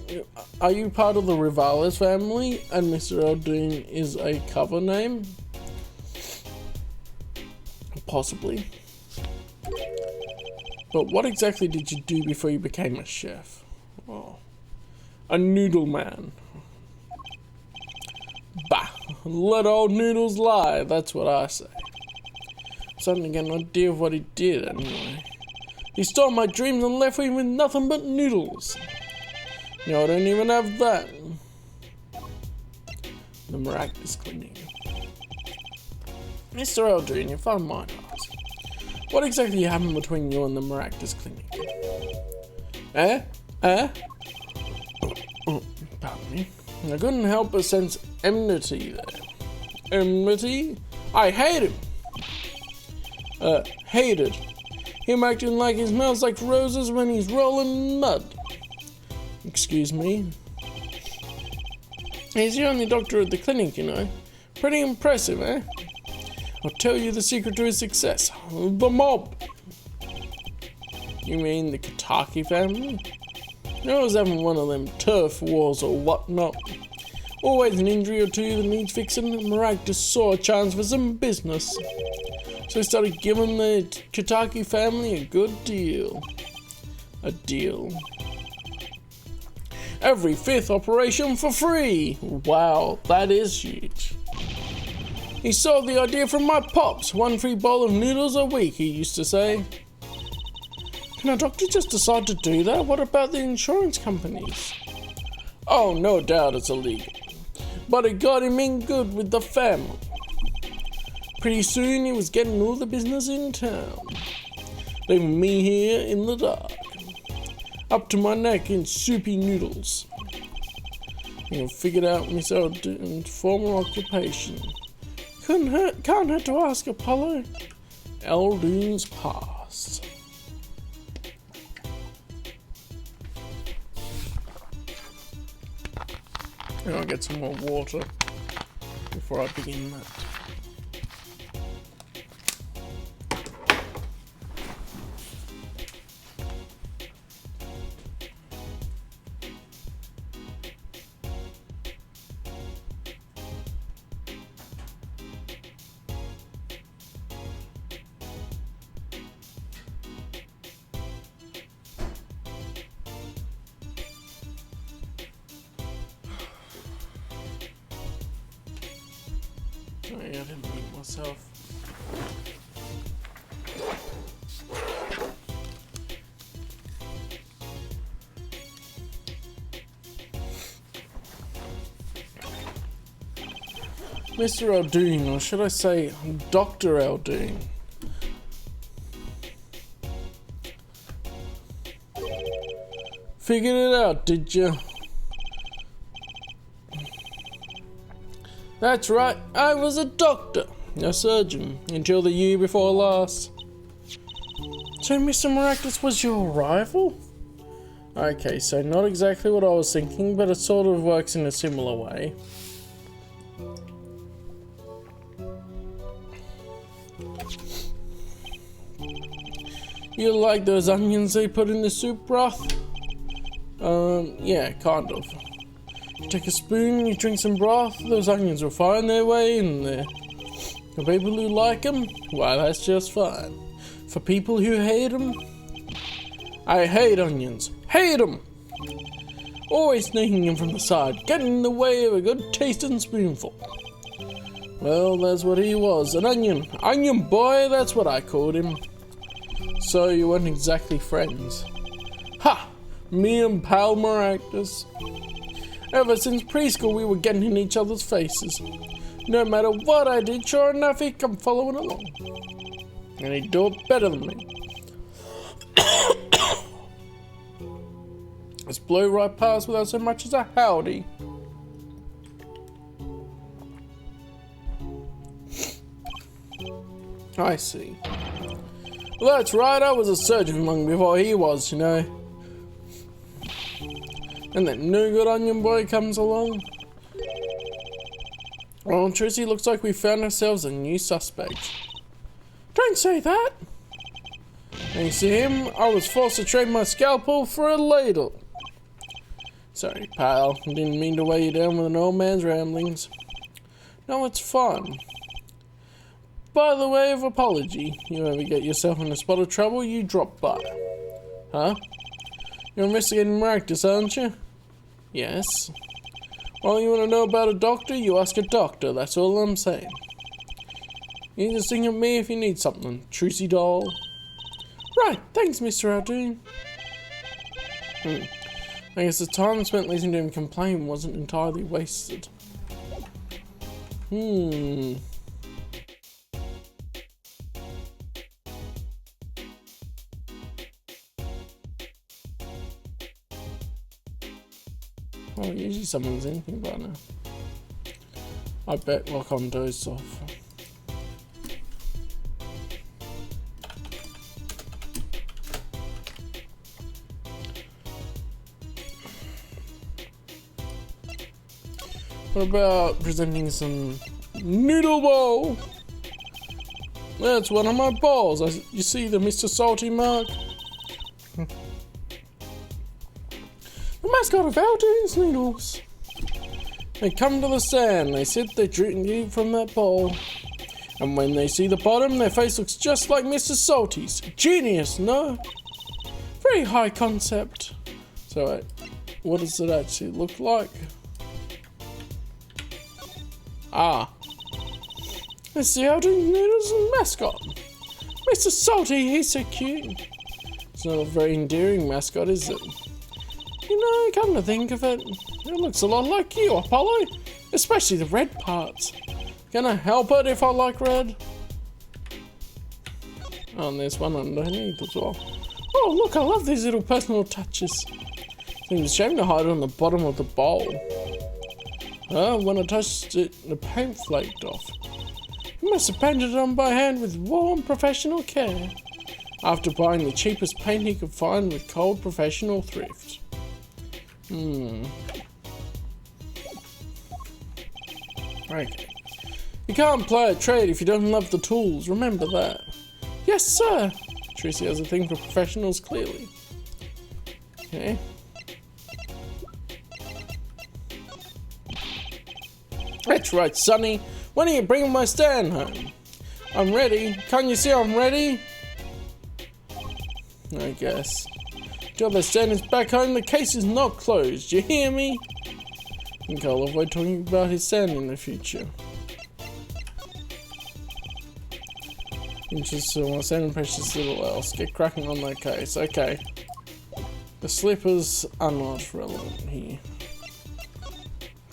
are you part of the Rivales family and Mr. Aldune is a cover name? Possibly. But what exactly did you do before you became a chef? Oh, a noodle man. Bah, let old noodles lie, that's what I say. starting to get an idea of what he did anyway. He stole my dreams and left me with nothing but noodles. No, I don't even have that. The miraculous clinic. Mr. Eldrin, if I might ask, what exactly happened between you and the miraculous clinic? Pardon me. I couldn't help but sense enmity there. Enmity? I hate him. Hated. Him acting like he smells like roses when he's rolling mud. Excuse me. He's the only doctor at the clinic, you know. Pretty impressive, eh? I'll tell you the secret to his success. The mob. You mean the Kataki family? I was having one of them turf wars or whatnot. Always an injury or two that needs fixing, and Miraculous saw a chance for some business. So he started giving the Kataki family a good deal. A deal. Every 5th operation for free. Wow, that is huge. He sold the idea from my pops. 1 free bowl of noodles a week, he used to say. Can a doctor just decide to do that? What about the insurance companies? Oh, no doubt it's illegal. But it got him in good with the family. Pretty soon he was getting all the business in town. Leaving me here in the dark. Up to my neck in soupy noodles. I figured out myself doing former occupation. Can't hurt to ask Apollo. Eldrin's past. I'll get some more water before I begin that. Oh yeah, I didn't mute myself. Mr. Eldrin, or should I say Dr. Eldrin? Figured it out, did you? That's right, I was a doctor, a surgeon, until the year before last. So Mr. Miraculous was your rival? Okay, so not exactly what I was thinking, but it sort of works in a similar way. You like those onions they put in the soup broth? Yeah, kind of. You take a spoon, you drink some broth, those onions will find their way in there. For people who like them, why that's just fine. For people who hate them, I hate onions. Hate them! Always sneaking in from the side, getting in the way of a good tasting spoonful. Well, that's what he was, an onion. Onion boy, that's what I called him. So you weren't exactly friends. Ha! Me and pal Miraculous. Ever since preschool we were getting in each other's faces. No matter what I did, sure enough he'd come following along. And he'd do it better than me. Just blew right past without so much as a howdy. I see. Well, that's right, I was a surgeon long before he was, you know. And that no good onion boy comes along. Well, Tracy, looks like we found ourselves a new suspect. Don't say that! And you see him? I was forced to trade my scalpel for a ladle. Sorry, pal. Didn't mean to weigh you down with an old man's ramblings. No, it's fun. By the way of apology, you ever get yourself in a spot of trouble, you drop by. Huh? You're investigating Miraculous, aren't you? Yes. Well, you want to know about a doctor, you ask a doctor, that's all I'm saying. You can just think of me if you need something. Trucy doll. Right, thanks, Mr. Aldoon. I guess the time spent listening to him complain wasn't entirely wasted. Well, usually someone's anything by now. I bet Lock-on dozed off. What about presenting some noodle bowl? That's one of my balls. You see the Mr. Salty mark? The mascot of Aldoon's Noodles. They come to the stand, they sit, they drink and eat from that bowl. And when they see the bottom, their face looks just like Mr. Salty's. Genius, no? Very high concept. So, what does it actually look like? Ah. It's the Aldoon Noodles mascot. Mr. Salty, he's so cute. It's not a very endearing mascot, is it? You know, come to think of it, it looks a lot like you, Apollo. Especially the red parts. Can I help it if I like red? Oh, and there's one underneath as well. Oh, look, I love these little personal touches. Seems a shame to hide it on the bottom of the bowl. When I touched it, the paint flaked off. You must have painted it on by hand with warm, professional care. After buying the cheapest paint he could find with cold, professional thrift. Okay. You can't play a trade if you don't love the tools, remember that. Yes, sir! Tracy has a thing for professionals, clearly. Okay. That's right, Sonny. When are you bringing my stand home? I'm ready. Can't you see I'm ready? I guess. Till the stand is back home, the case is not closed. You hear me? I think I'll avoid talking about his stand in the future. Interesting. Well, stand precious little else. Get cracking on that case. Okay. The slippers are not relevant here.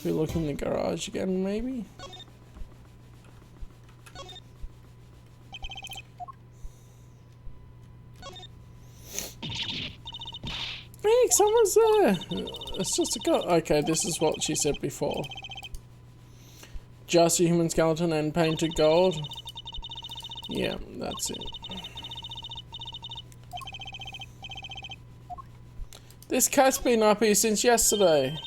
We look in the garage again, maybe? Hey, someone's there! It's just a girl. Okay, this is what she said before. Just a human skeleton and painted gold. Yeah, that's it. This cat's been up here since yesterday.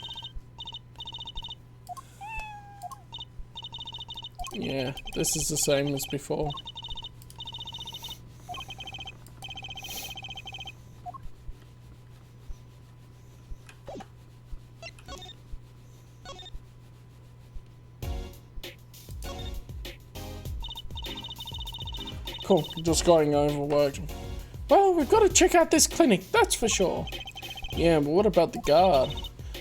Yeah, this is the same as before. Cool, just going overworked. Well, we've got to check out this clinic, that's for sure. Yeah, but what about the guard?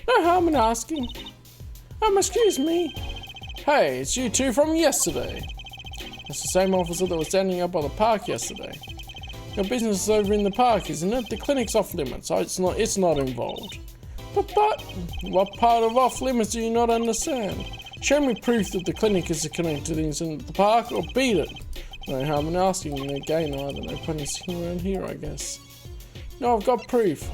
No harm in asking. Excuse me. Hey, it's you two from yesterday. It's the same officer that was standing up by the park yesterday. Your business is over in the park, isn't it? The clinic's off limits, so it's not involved. But, what part of off limits do you not understand? Show me proof that the clinic is connected to the incident at the park, or beat it. No harm in asking again either. No point in sitting around here, I guess. No, I've got proof.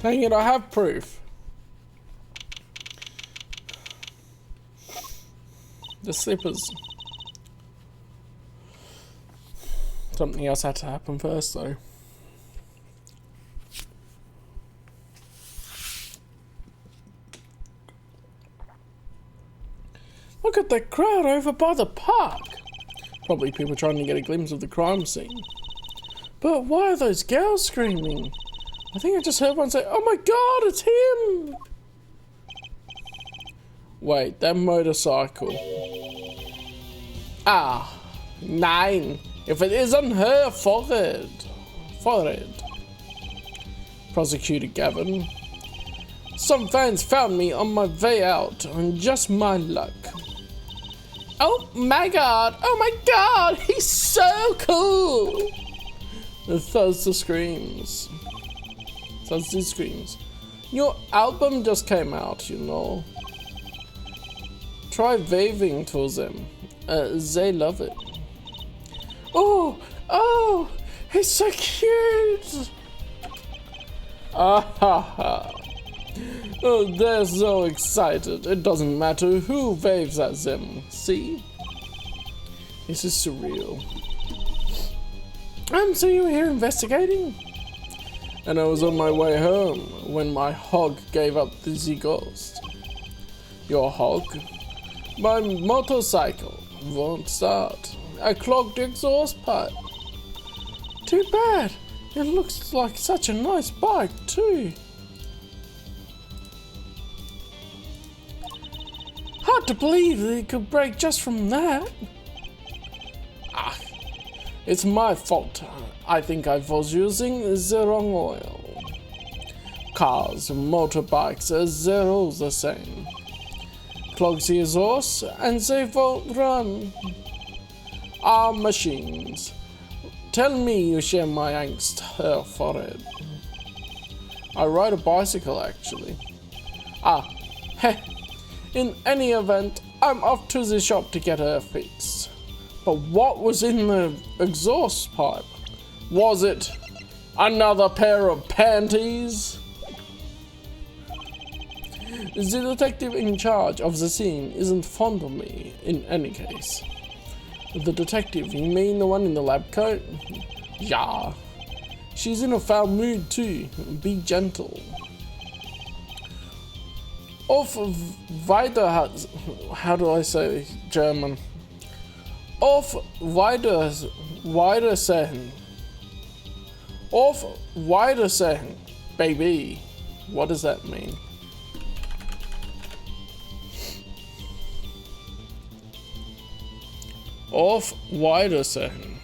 Dang it, I have proof. The slippers. Something else had to happen first, though. Look at the crowd over by the park. Probably people trying to get a glimpse of the crime scene. But why are those girls screaming? I think I just heard one say, "Oh my god, it's him!" Wait, that motorcycle. Ah, nein. if it isn't her forehead. Prosecutor Gavin. Some fans found me on my way out, and just my luck. Oh my god! Oh my god! He's so cool! Thursday screams. Thursday screams. Your album just came out, you know. Try waving towards them. They love it. Oh, he's so cute. Ah ha ha. Oh, they're so excited. It doesn't matter who waves at them. See? This is surreal. So you were here investigating? And I was on my way home when my hog gave up the ghost. Your hog? My motorcycle won't start. I clogged the exhaust pipe. Too bad. It looks like such a nice bike too. Hard to believe that it could break just from that. It's my fault. I think I was using the wrong oil. Cars and motorbikes they're all the same. Clogs the exhaust and they won't run. Our machines. Tell me you share my angst for it. I ride a bicycle actually. Heh. In any event, I'm off to the shop to get her fixed. But what was in the exhaust pipe? Was it another pair of panties? The detective in charge of the scene isn't fond of me in any case. The detective, you mean the one in the lab coat? Yeah. She's in a foul mood too. Be gentle. Auf how do I say German? Auf Wiedersehen. Auf Wiedersehen, baby. What does that mean? Auf Wiedersehen.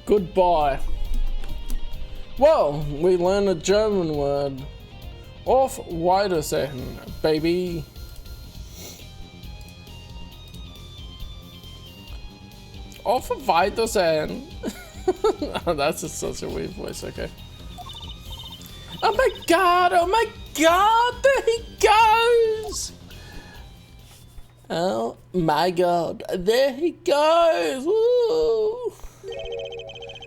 Goodbye. Well, we learned a German word. Auf Wiedersehen, baby. Auf Wiedersehen. That's just such a weird voice, okay. Oh my god, there he goes! Oh my god, there he goes! Woo.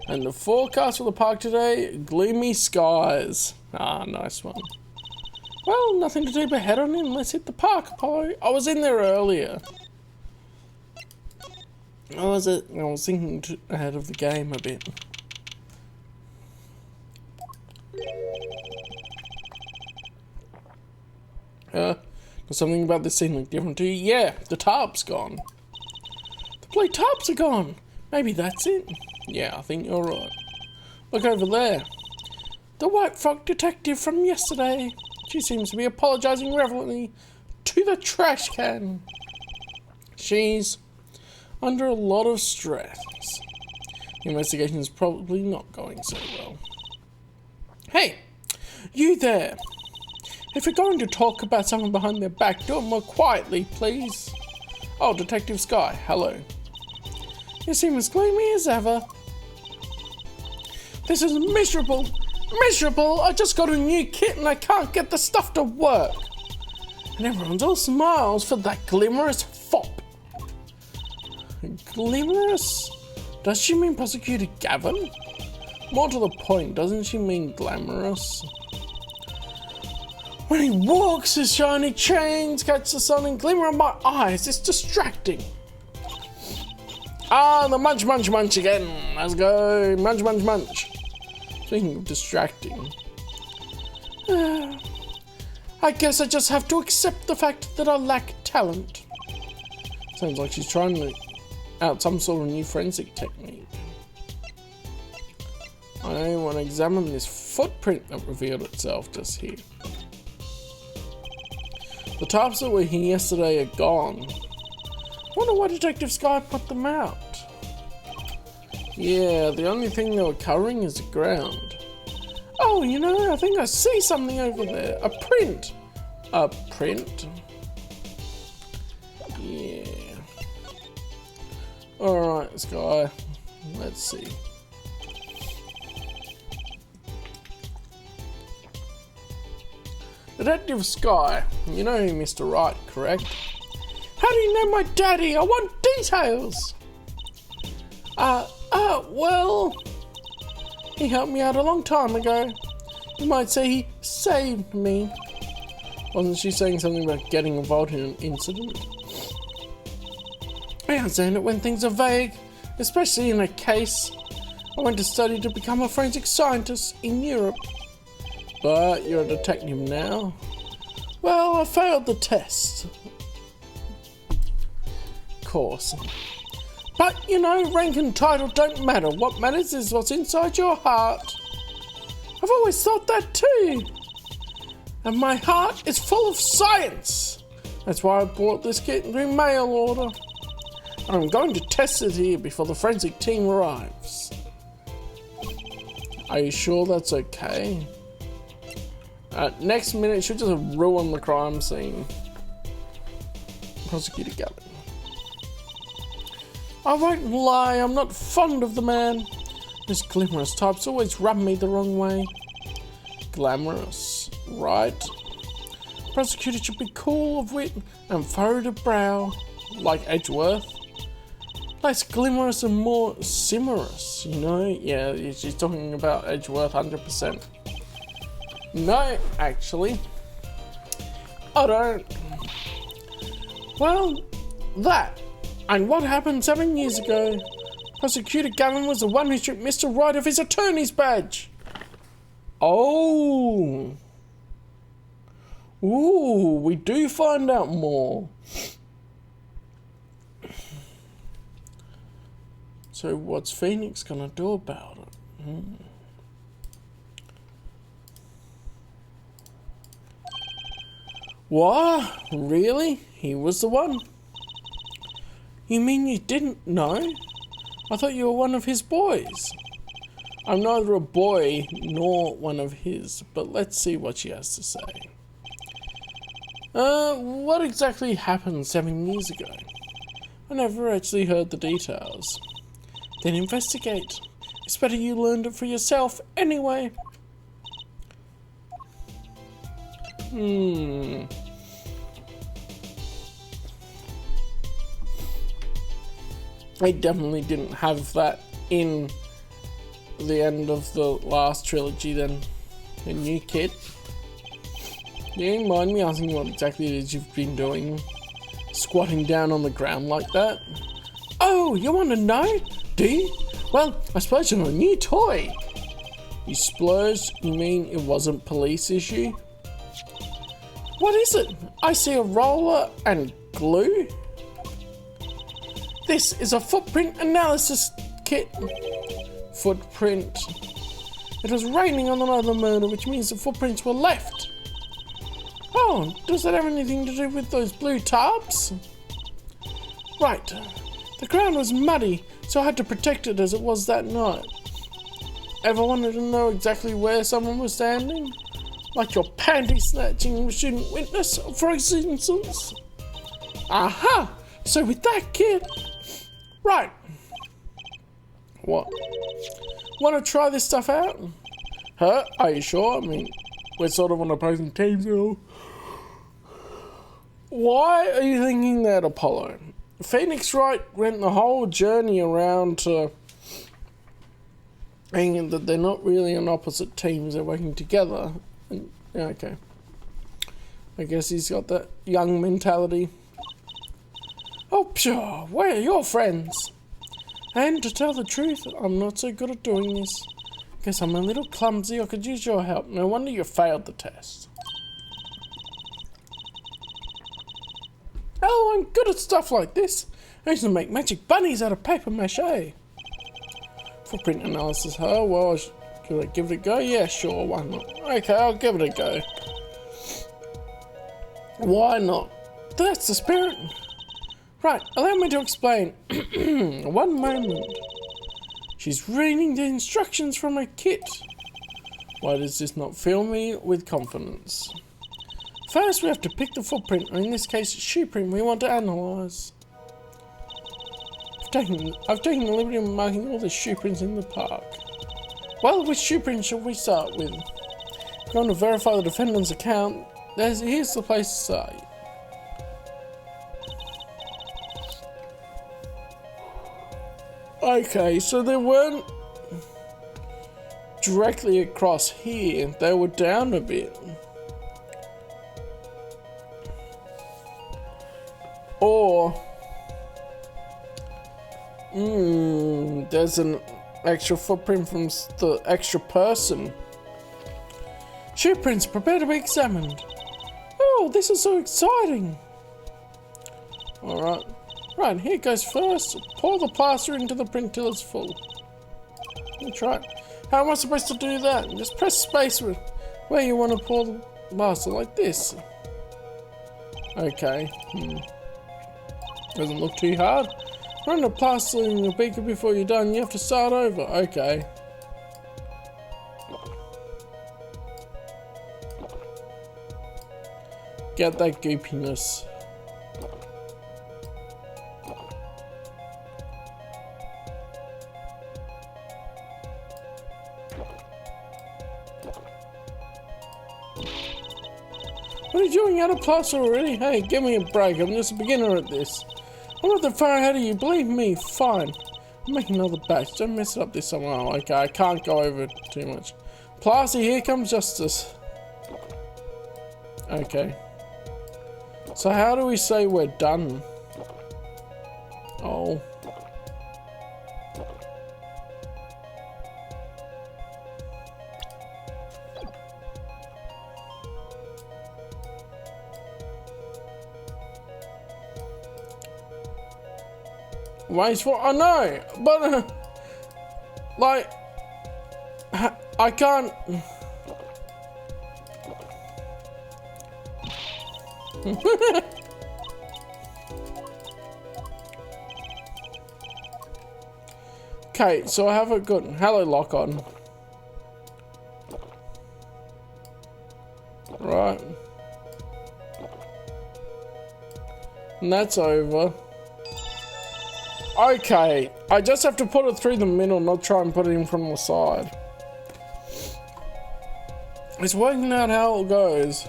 And the forecast for the park today, gloomy skies. Ah, nice one. Well, nothing to do but head on in. Let's hit the park, Apollo. I was in there earlier. I was thinking ahead of the game a bit. Does something about this scene look different to you? Yeah, the tarp's gone. The play tarps are gone. Maybe that's it. Yeah, I think you're right. Look over there. The white frock detective from yesterday. She seems to be apologising reverently to the trash can. She's under a lot of stress. The investigation is probably not going so well. Hey, you there. If you're going to talk about someone behind their back, do it more quietly, please. Oh, Detective Sky, hello. You seem as gloomy as ever. This is miserable. Miserable! I just got a new kit and I can't get the stuff to work. And everyone's all smiles for that glamorous fop. Glamorous? Does she mean Prosecutor Gavin? More to the point, doesn't she mean glamorous? When he walks, his shiny chains catch the sun and glimmer in my eyes. It's distracting. Ah, the munch, munch, munch again. Let's go. Munch, munch, munch. Speaking of distracting. I guess I just have to accept the fact that I lack talent. Sounds like she's trying out some sort of new forensic technique. I want to examine this footprint that revealed itself just here. The tarps that were here yesterday are gone. Wonder why Detective Sky put them out. Yeah, the only thing they were covering is the ground. Oh, you know, I think I see something over there. A print. A print? Yeah. Alright, Sky. Let's see. Detective Sky. You know Mr. Wright, correct? How do you know my daddy? I want details! Well... He helped me out a long time ago. You might say he saved me. Wasn't she saying something about getting involved in an incident? I understand it when things are vague, especially in a case. I went to study to become a forensic scientist in Europe. But you're a detective now. Well, I failed the test. Of course. But, you know, rank and title don't matter. What matters is what's inside your heart. I've always thought that too. And my heart is full of science. That's why I bought this kit through mail order. I'm going to test it here before the forensic team arrives. Are you sure that's okay? Next minute, she'll just ruin the crime scene. Prosecutor Callum. I won't lie, I'm not fond of the man. Those glamorous types always rub me the wrong way. Glamorous, right? Prosecutor should be cool of wit and furrowed of brow, like Edgeworth. Less glamorous and more simorous, you know? Yeah, she's talking about Edgeworth 100%. No, actually. I don't. Well, that. And what happened 7 years ago? Prosecutor Callum was the one who stripped Mr. Wright of his attorney's badge. Oh. Ooh, we do find out more. So what's Phoenix gonna do about it? What? Really? He was the one? You mean you didn't know? I thought you were one of his boys. I'm neither a boy nor one of his, but let's see what she has to say. What exactly happened 7 years ago? I never actually heard the details. Then investigate. It's better you learned it for yourself anyway. I definitely didn't have that in the end of the last trilogy then. A new kid. Do you mind me asking what exactly it is you've been doing? Squatting down on the ground like that? Oh, you want to know? Do you? Well, I splurged on a new toy. You splurged? You mean it wasn't police issue? What is it? I see a roller and glue. This is a footprint analysis kit. Footprint. It was raining on another murder, which means the footprints were left. Oh, does that have anything to do with those blue tarps? Right. The ground was muddy, so I had to protect it as it was that night. Ever wanted to know exactly where someone was standing? Like your panty snatching student witness, for instance? Aha! So with that kid... Right. What? Want to try this stuff out? Huh? Are you sure? I mean, we're sort of on opposing teams and all. Why are you thinking that, Apollo? Phoenix Wright went the whole journey around to saying that they're not really on opposite teams, they're working together. And, yeah, okay. I guess he's got that young mentality. Oh, pshaw, we're your friends. And to tell the truth, I'm not so good at doing this. Guess I'm a little clumsy, I could use your help. No wonder you failed the test. Oh, I'm good at stuff like this. I used to make magic bunnies out of paper mache. Footprint analysis, huh? Well, should I give it a go? Yeah, sure, why not? Okay, I'll give it a go. Why not? That's the spirit. Right, allow me to explain. One moment. She's reading the instructions from her kit. Why does this not fill me with confidence? First, we have to pick the footprint, or in this case, shoe print we want to analyse. I've taken the liberty of marking all the shoe prints in the park. Well, which shoe print shall we start with? If we're going to verify the defendant's account, here's the place to start. Okay, so they weren't directly across here, they were down a bit. Or there's an extra footprint from the extra person. Shoe prints, prepare to be examined. Oh, this is so exciting. Alright. Right, here goes first. Pour the plaster into the print till it's full. That's right. How am I supposed to do that? Just press space where you want to pour the plaster, like this. Okay. Doesn't look too hard. Run the plaster in your beaker before you're done. You have to start over. Okay. Get that goopiness. What are you doing out of plaster already? Hey, give me a break. I'm just a beginner at this. I'm not that far ahead of you. Believe me. Fine. I'll make another batch. Don't mess it up this time. Oh, okay. I can't go over too much. Plaster, here comes justice. Okay. So how do we say we're done? Oh. Wait for I know, but like I can't. Okay, so I have a good hello lock on. Right. And that's over. Okay, I just have to put it through the middle, not try and put it in from the side. It's working out how it goes.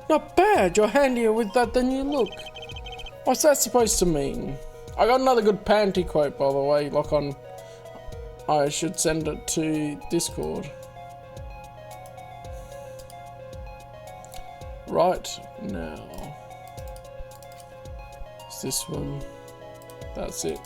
Not bad, you're handier with that than you look. What's that supposed to mean? I got another good panty quote, by the way, lock on. I should send it to Discord. Right now. It's this one. That's it.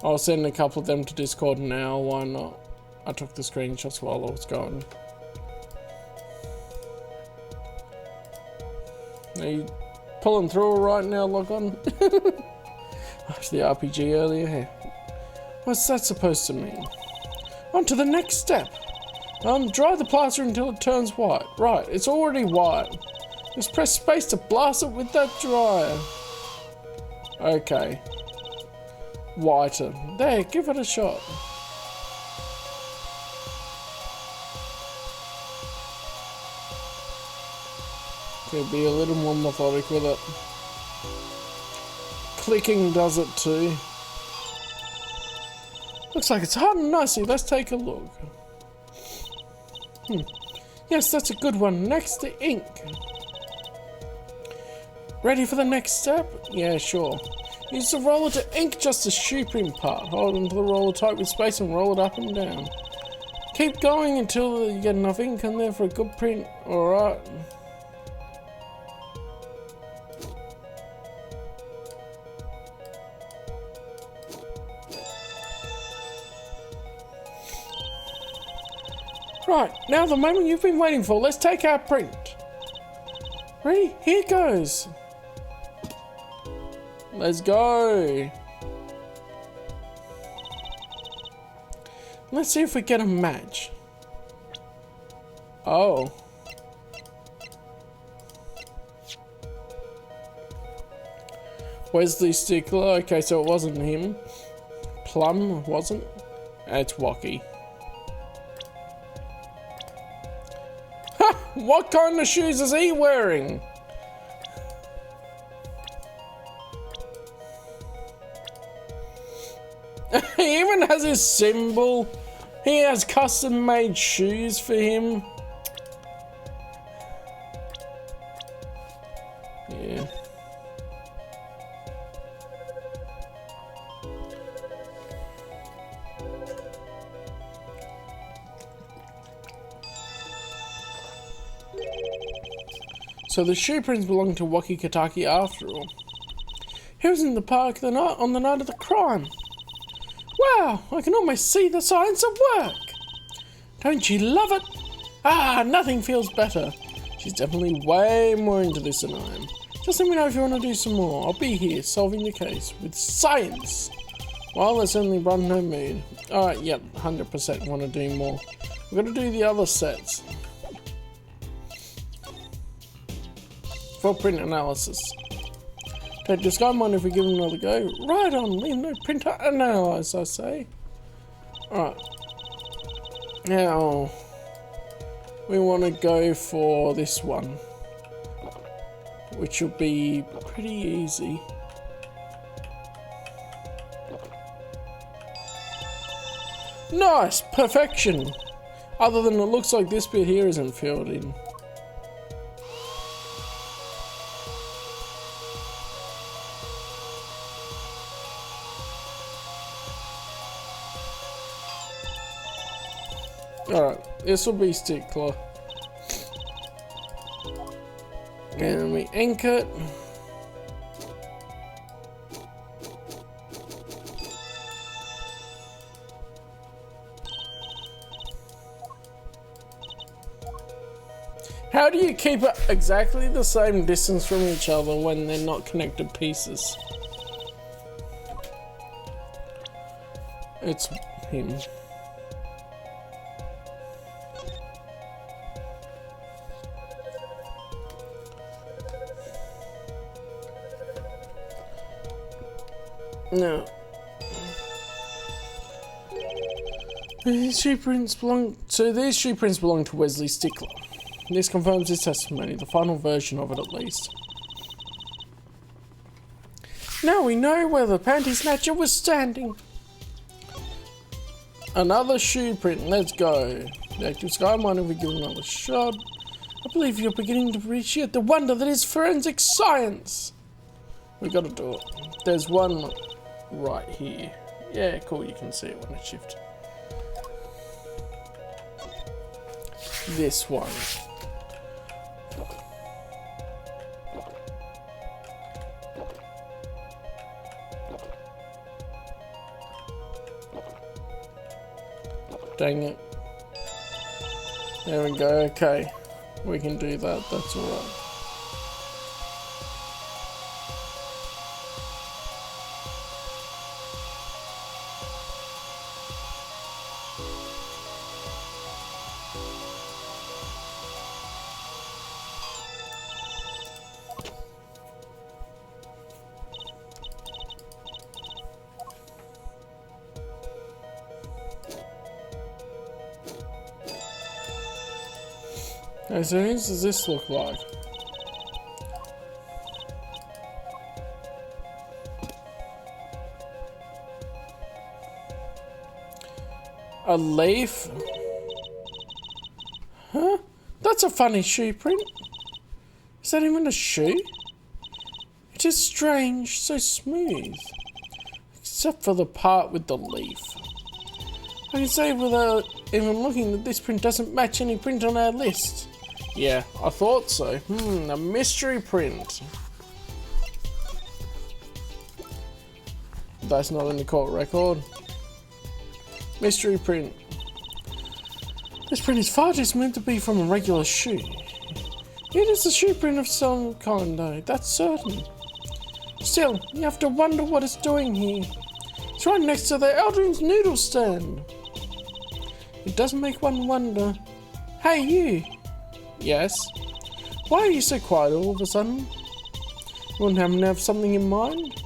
I'll send a couple of them to Discord now, why not? I took the screenshots while I was going. Are you pulling through right now, log on? After the RPG earlier. What's that supposed to mean? On to the next step. Dry the plaster until it turns white. Right, it's already white. Just press space to blast it with that dryer. Okay. Whiter. There, give it a shot. Could be a little more methodic with it. Clicking does it too. Looks like it's hardened nicely. Let's take a look. Yes, that's a good one. Next, the ink. Ready for the next step? Yeah, sure. Use the roller to ink just the shoe print part. Hold onto the roller tight with space and roll it up and down. Keep going until you get enough ink in there for a good print. Alright. Right, now the moment you've been waiting for. Let's take our print. Ready? Here goes. Let's go. Let's see if we get a match. Oh. Wesley Stickler. Okay, so it wasn't him. Plum wasn't. It's Wocky. Ha! What kind of shoes is he wearing? He even has his symbol. He has custom made shoes for him. Yeah. So the shoe prints belong to Wocky Kataki after all. He was in the park on the night of the crime. Wow, I can almost see the signs of work. Don't you love it? Ah, nothing feels better. She's definitely way more into this than I am. Just let me know if you want to do some more. I'll be here solving the case with science. Well, there's only one no mood. Alright, yep, 100% want to do more. We're going to do the other sets. Footprint analysis. Okay, does Guy mind if we give him another go? Right on, leave no printer analyze, I say. Alright. Now, we want to go for this one, which will be pretty easy. Nice! Perfection! Other than it looks like this bit here isn't filled in. Alright, this will be Stickler. And we ink it. How do you keep it exactly the same distance from each other when they're not connected pieces? It's him. No. These shoe prints belong to Wesley Stickler. This confirms his testimony, the final version of it at least. Now we know where the panty snatcher was standing. Another shoe print, let's go. The active sky mine if we give another shot. I believe you're beginning to appreciate the wonder that is forensic science. We gotta do it. There's one right here. Yeah, cool, you can see it when I shift. This one. Dang it. There we go, okay. We can do that, that's alright. Okay, so what does this look like? A leaf? Huh? That's a funny shoe print. Is that even a shoe? It is strange, so smooth. Except for the part with the leaf. I can say without even looking that this print doesn't match any print on our list. Yeah, I thought so. A mystery print. That's not in the court record. Mystery print. This print is far too smooth to be from a regular shoe. It is a shoe print of some kind though, that's certain. Still, you have to wonder what it's doing here. It's right next to the Eldrin's noodle stand. It does make one wonder. Hey, you! Yes? Why are you so quiet all of a sudden? You wouldn't happen to have something in mind?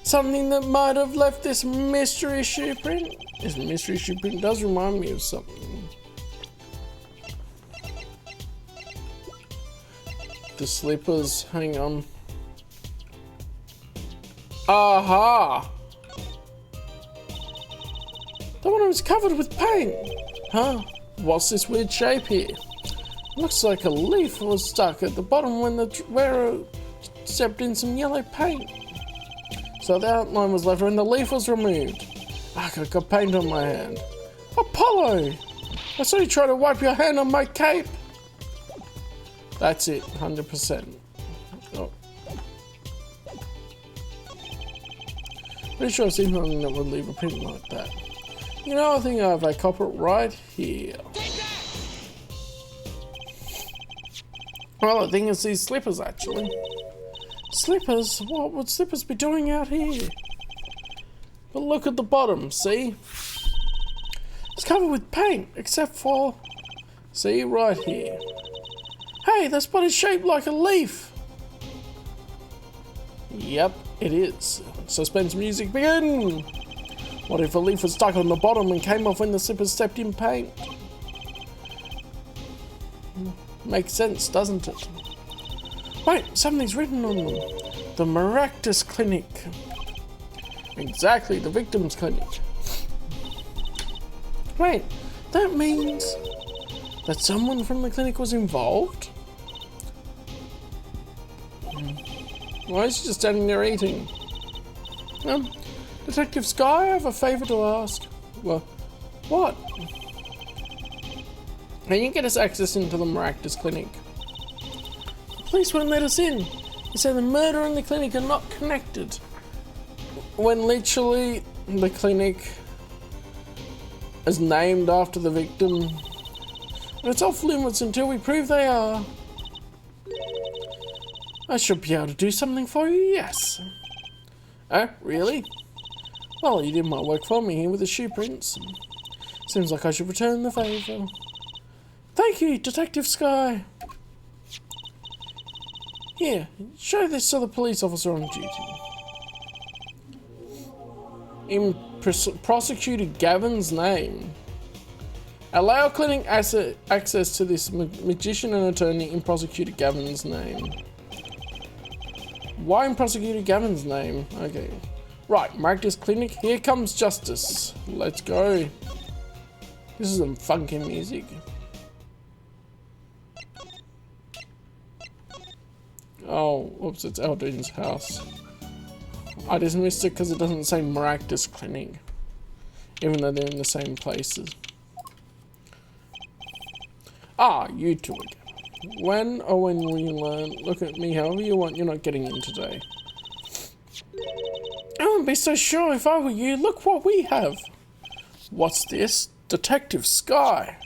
Something that might have left this mystery shoe print? This mystery shoe print does remind me of something. The slippers, hang on. Aha! The one was covered with paint. Huh? What's this weird shape here? Looks like a leaf was stuck at the bottom when the wearer stepped in some yellow paint. So the outline was left and the leaf was removed. I got paint on my hand. Apollo! I saw you try to wipe your hand on my cape. That's it, 100%. Oh. Pretty sure I've seen something that would leave a print like that. You know, I think I have a culprit right here. Well, I think it's these slippers, actually. Slippers? What would slippers be doing out here? But look at the bottom, see? It's covered with paint, except for... See, right here. Hey, that spot is shaped like a leaf! Yep, it is. Suspense music begin! What if a leaf was stuck on the bottom and came off when the slippers stepped in paint? Makes sense, doesn't it? Wait, something's written on them. The Maractus Clinic. Exactly, the victim's clinic. Wait, that means that someone from the clinic was involved? Why is she just standing there eating? Detective Sky, I have a favour to ask. Well, what? Can you get us access into the Maractus Clinic? The police won't let us in. They say the murder and the clinic are not connected. When literally the clinic is named after the victim. And it's off limits until we prove they are. I should be able to do something for you, yes. Oh, really? Well, you did my work for me here with the shoe prints. Seems like I should return the favour. Thank you, Detective Sky. Here, show this to the police officer on duty. In Prosecutor Gavin's name. Allow clinic access to this magician and attorney in Prosecutor Gavin's name. Why in Prosecutor Gavin's name? Okay. Right, Maractus Clinic, here comes justice. Let's go. This is some funky music. Oh, whoops, it's Aldine's house. I just missed it because it doesn't say Maractus Clinic. Even though they're in the same places. Ah, you two again. When will you learn? Look at me however you want, you're not getting in today. I wouldn't be so sure if I were you. Look what we have. What's this? Detective Sky.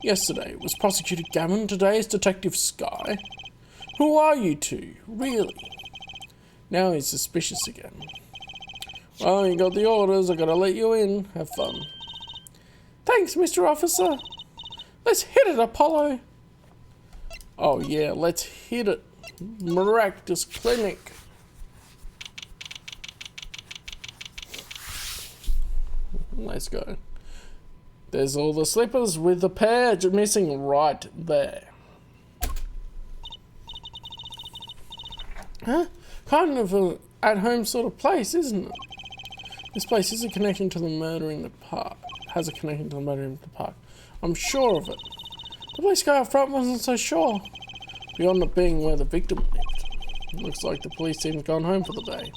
Yesterday was Prosecutor Gavin, today is Detective Sky. Who are you two? Really? Now he's suspicious again. Well, you got the orders, I gotta let you in. Have fun. Thanks, Mr. Officer. Let's hit it, Apollo. Oh yeah, let's hit it. Maractus Clinic. Let's go. There's all the slippers with the pair missing right there. Huh? Kind of an at-home sort of place, isn't it? This place is a connection to the murder in the park. Has a connection to the murder in the park. I'm sure of it. The police guy up front wasn't so sure. Beyond it being where the victim lived. Looks like the police team's gone home for the day.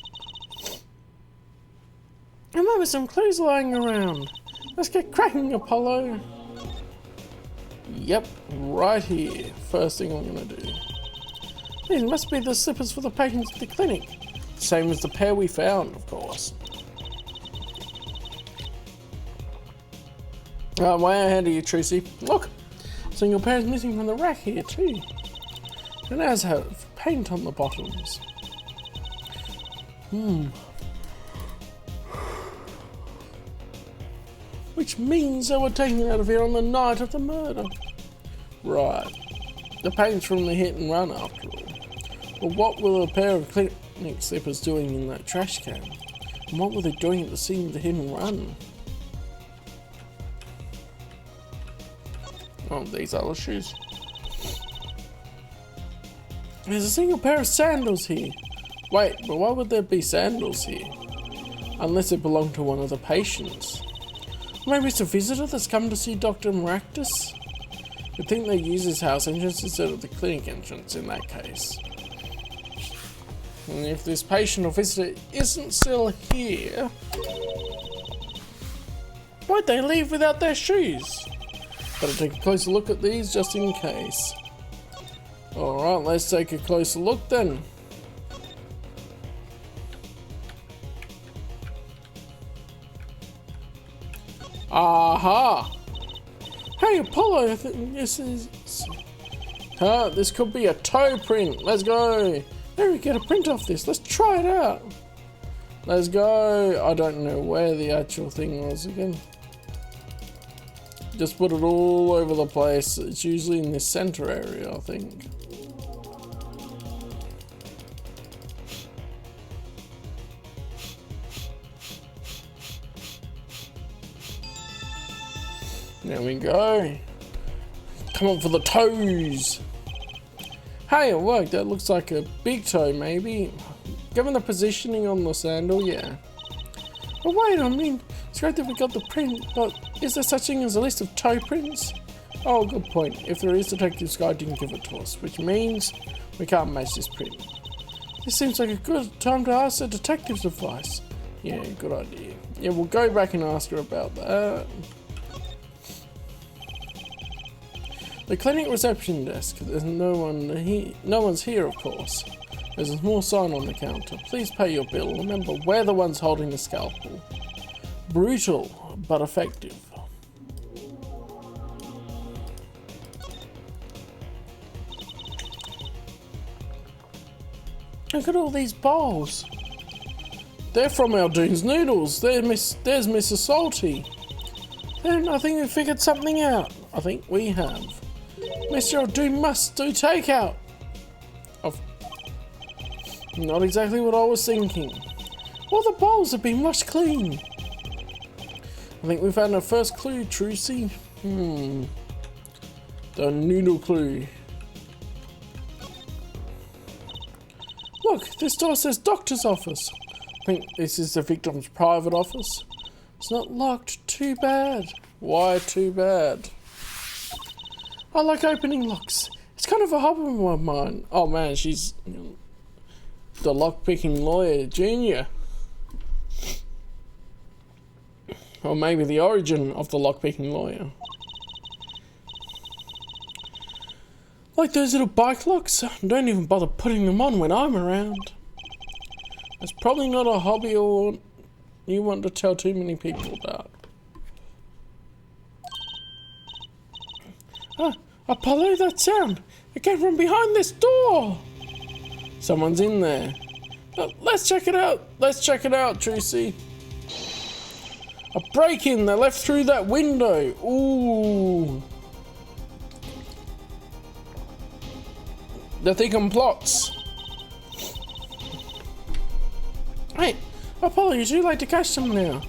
There might be some clues lying around. Let's get cracking, Apollo. Yep, right here. First thing I'm gonna do. These must be the slippers for the patients at the clinic. Same as the pair we found, of course. Way ahead of you, Tracy. Look! Single pair's missing from the rack here too. And as have paint on the bottoms. which means they were taken out of here on the night of the murder. Right. The paint's from the hit and run after all. But what were a pair of clinic slippers doing in that trash can? And what were they doing at the scene of the hit and run? Oh, these are the shoes. There's a single pair of sandals here. Wait, but why would there be sandals here? Unless it belonged to one of the patients. Maybe it's a visitor that's come to see Dr. Maractus? You'd think they use his house entrance instead of the clinic entrance in that case. And if this patient or visitor isn't still here, why'd they leave without their shoes? Better take a closer look at these just in case. Alright, let's take a closer look then. Aha! Hey Apollo, I think this is... this could be a toe print. Let's go. There we get a print off this. Let's try it out. Let's go. I don't know where the actual thing was again. Just put it all over the place. It's usually in this center area, I think. There we go. Come on for the toes. Hey, it worked. That looks like a big toe, maybe. Given the positioning on the sandal, yeah. But wait, I mean, it's great that we got the print, but is there such thing as a list of toe prints? Oh, good point. If there is, Detective Sky didn't give it to us, which means we can't match this print. This seems like a good time to ask the detective's advice. Yeah, good idea. Yeah, we'll go back and ask her about that. The clinic reception desk. There's no one's here, of course. There's a small sign on the counter. Please pay your bill. Remember, we're the ones holding the scalpel. Brutal, but effective. Look at all these bowls. They're from Aldoon's Noodles. There's Mrs. Salty. Then I think we figured something out. I think we have. Mr. Aldoon must do takeout. Not exactly what I was thinking. All the bowls have been washed clean. I think we found our first clue, Trucy. The noodle clue. Look, this door says doctor's office. I think this is the victim's private office. It's not locked. Too bad. Why too bad? I like opening locks. It's kind of a hobby of mine. Oh man, she's the lockpicking lawyer junior. Or maybe the origin of the lockpicking lawyer. Like those little bike locks, don't even bother putting them on when I'm around. It's probably not a hobby or you want to tell too many people about. Ah, Apollo, that sound! It came from behind this door! Someone's in there. Let's check it out. Let's check it out, Trucy. A break-in. They left through that window. Ooh. They're thinking plots. Hey, Apollo, you're too late to catch them now.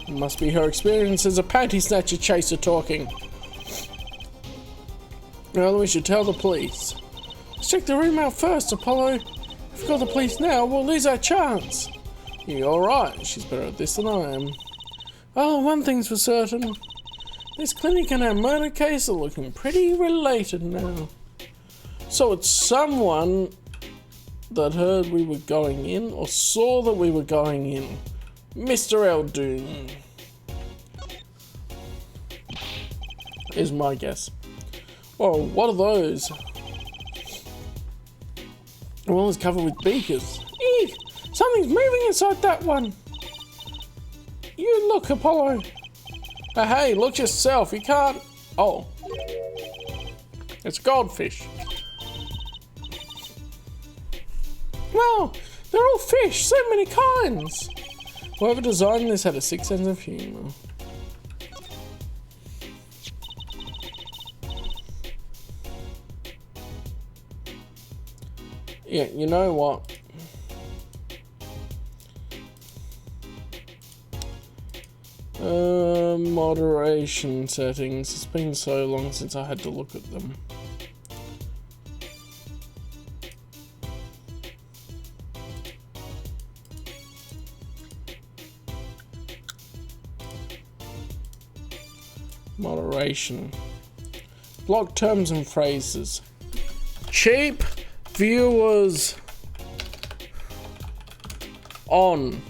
It must be her experience as a panty snatcher chaser talking. Well, we should tell the police. Let's check the room out first, Apollo. If we call the police now, we'll lose our chance. You're right. She's better at this than I am. Oh, one thing's for certain. This clinic and our murder case are looking pretty related now. So it's someone that heard we were going in or saw that we were going in. Mr. Aldoon is my guess. Whoa, what are those? Well, it's covered with beakers. Eek! Something's moving inside that one. You look, Apollo. Hey, look yourself. You can't... Oh. It's goldfish. Wow, they're all fish. So many kinds. Whoever designed this had a sick sense of humour. Yeah, you know what? Moderation settings. It's been so long since I had to look at them. Moderation. Block terms and phrases. Cheap viewers on.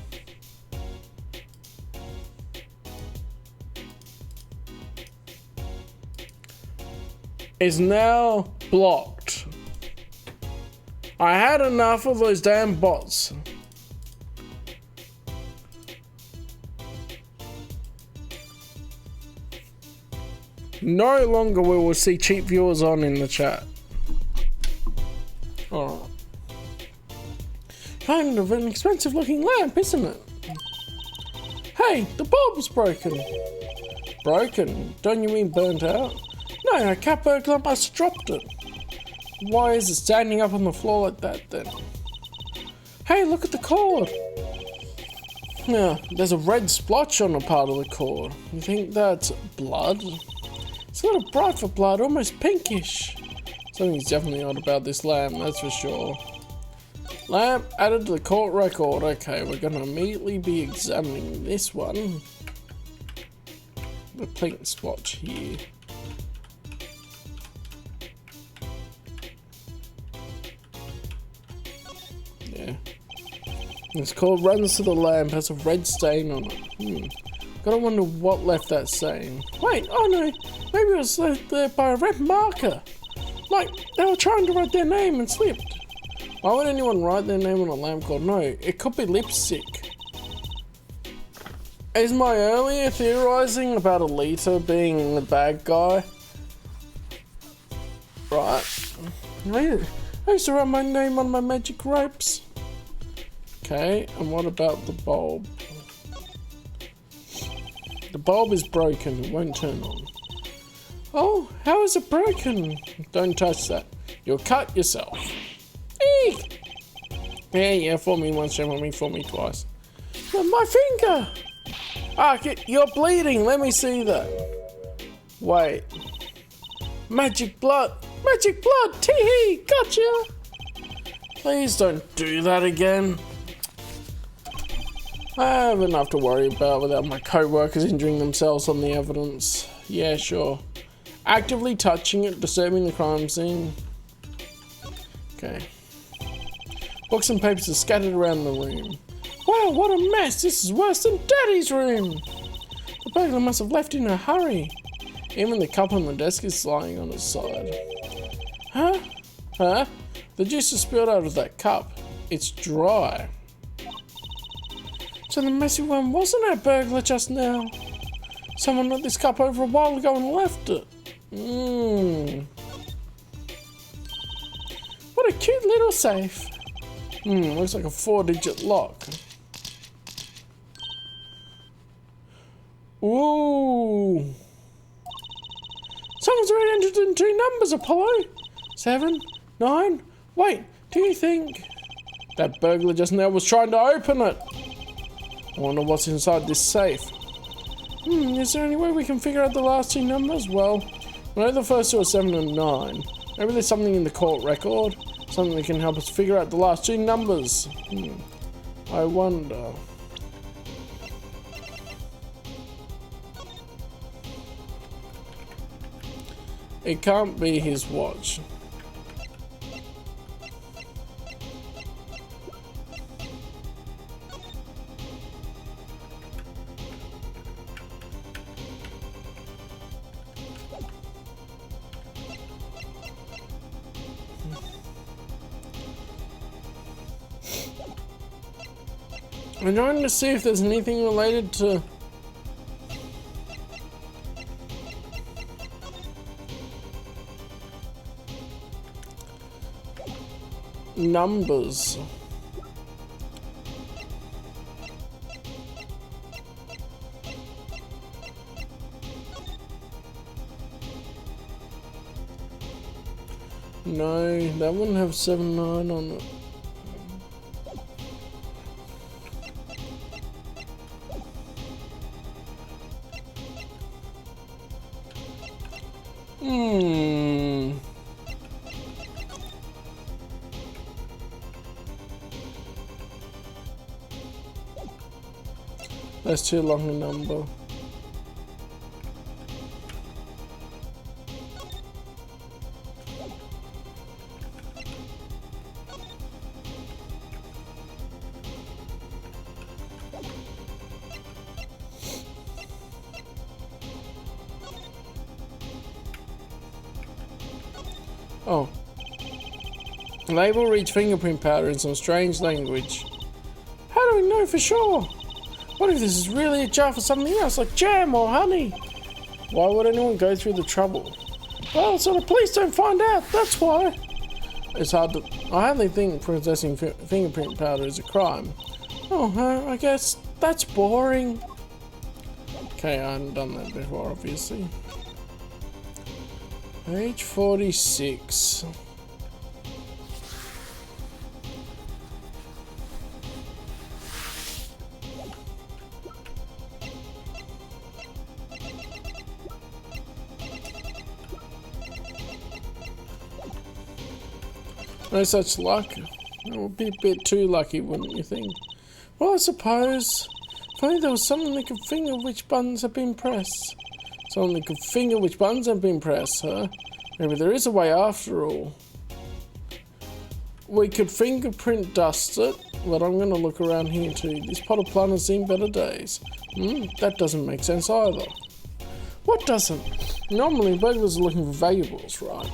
Is now blocked. I had enough of those damn bots. No longer we will see cheap viewers on in the chat. Alright. Kind of an expensive looking lamp, isn't it? Hey, the bulb's broken. Broken? Don't you mean burnt out? No, a cat burglar must have dropped it. Why is it standing up on the floor like that then? Hey, look at the cord. Yeah, there's a red splotch on a part of the cord. You think that's blood? It's a little bright for blood, almost pinkish. Something's definitely odd about this lamp, that's for sure. Lamp added to the court record. Okay, we're gonna immediately be examining this one. The pink splotch here. Yeah. This cord runs to the lamp, has a red stain on it. Gotta wonder what left that stain. Wait, oh no, maybe it was left there by a red marker. Like, they were trying to write their name and slipped. Why would anyone write their name on a lamp cord? No, it could be lipstick. Is my earlier theorizing about Alita being the bad guy? Right. I used to write my name on my magic ropes. Okay, and what about the bulb? The bulb is broken, it won't turn on. Oh, how is it broken? Don't touch that. You'll cut yourself. Eek! Yeah, fool me once, shame on me, fool me twice. My finger! Ah, you're bleeding, let me see that. Wait. Magic blood! Magic blood! Tee-hee! Gotcha! Please don't do that again. I have enough to worry about without my co-workers injuring themselves on the evidence. Yeah, sure. Actively touching it, disturbing the crime scene. Okay. Books and papers are scattered around the room. Wow, what a mess! This is worse than Daddy's room! The burglar must have left in a hurry. Even the cup on the desk is lying on its side. Huh? Huh? The juice is spilled out of that cup. It's dry. So the messy one wasn't our burglar just now. Someone knocked this cup over a while ago and left it. What a cute little safe. Looks like a 4-digit lock. Ooh. Someone's already entered in 2 numbers, Apollo. 7, 9. Wait, do you think that burglar just now was trying to open it? I wonder what's inside this safe. Is there any way we can figure out the last 2 numbers? Well, I know the first 2 are 7 and 9. Maybe there's something in the court record. Something that can help us figure out the last 2 numbers. I wonder. It can't be his watch. I'm trying to see if there's anything related to numbers. No, that wouldn't have 79 on it. That's too long a number. Oh. Label reads fingerprint powder in some strange language. How do we know for sure? What if this is really a jar for something else, like jam or honey? Why would anyone go through the trouble? Well, so the police don't find out, that's why. It's hard to... I hardly think possessing fingerprint powder is a crime. Oh, I guess that's boring. Okay, I haven't done that before, obviously. Page 46. No such luck. It would be a bit too lucky, wouldn't you think? Well, I suppose. If only there was something that could finger which buttons have been pressed. Someone that could finger which buttons have been pressed, huh? Maybe there is a way after all. We could fingerprint dust it, but I'm going to look around here too. This pot of plant has seen better days. That doesn't make sense either. What doesn't? Normally burglars are looking for valuables, right?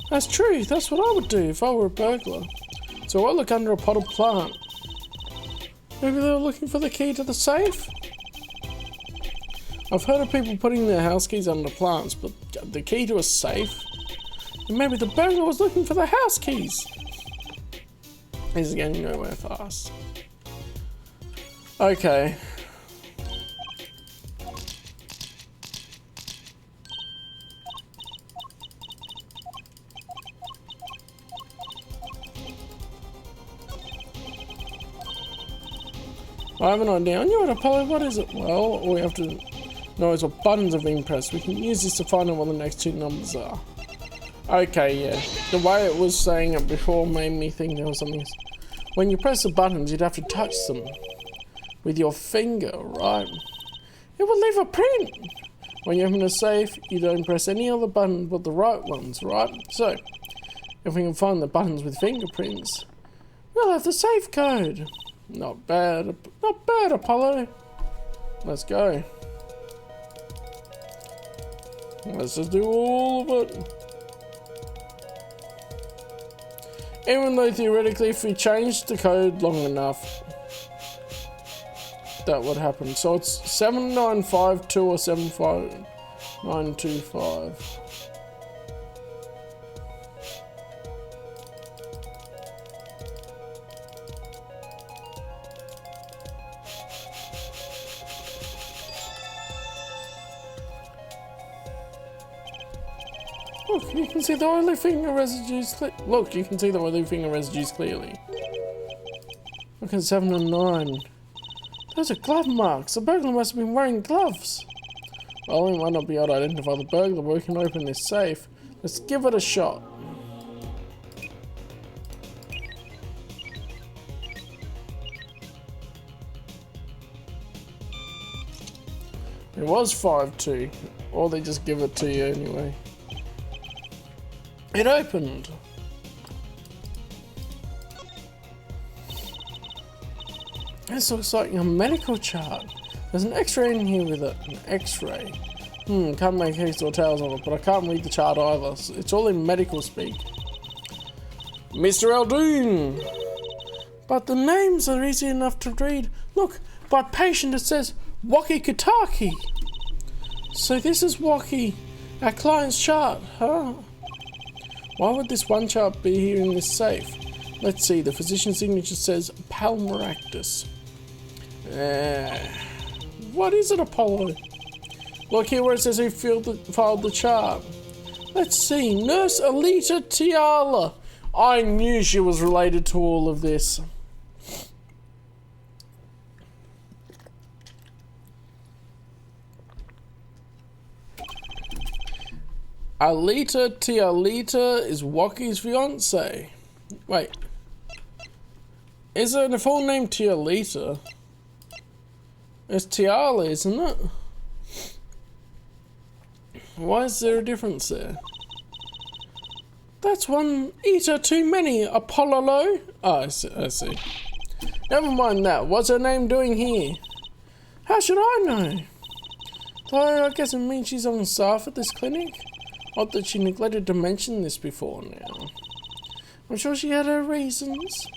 That's true, that's what I would do if I were a burglar. So I look under a pot of plant. Maybe they were looking for the key to the safe? I've heard of people putting their house keys under plants, but the key to a safe? And maybe the burglar was looking for the house keys. This is getting nowhere fast. Okay. I have an idea. On your Apollo, what is it? Well, all we have to know is what buttons have been pressed. We can use this to find out what the next two numbers are. Okay, yeah. The way it was saying it before made me think there was something. When you press the buttons, you'd have to touch them with your finger, right? It would leave a print. When you open a safe, you don't press any other button but the right ones, right? So, if we can find the buttons with fingerprints, we'll have the safe code. Not bad, Apollo. Let's go. Let's just do all of it. Even though theoretically if we changed the code long enough, that would happen. So it's 7952 or 75925. Look, you can see the oily finger residues. Look, you can see the oily finger residues clearly. Look at 7 and 9. Those are glove marks. The burglar must have been wearing gloves. Well, we might not be able to identify the burglar, but we can open this safe. Let's give it a shot. It was 5-2, or they just give it to you anyway. It opened. This looks like a medical chart. There's an x-ray in here with it. An x-ray. Can't make heads or tails of it, but I can't read the chart either. It's all in medical speak. Mr. Aldoon! But the names are easy enough to read. Look, by patient it says Wocky Kataki. So this is Wocky, our client's chart, huh? Why would this one chart be here in this safe? Let's see, the physician's signature says Palmaractus. What is it, Apollo? Look here where it says who filed the chart. Let's see, Nurse Alita Tiala. I knew she was related to all of this. Alita Tialita is Wocky's fiance. Wait. Is her full name Tialita? It's Tiala, isn't it? Why is there a difference there? That's one eater too many, Apollo. Oh, I see. Never mind that. What's her name doing here? How should I know? Though I guess it means she's on staff at this clinic. Odd that she neglected to mention this before now. I'm sure she had her reasons.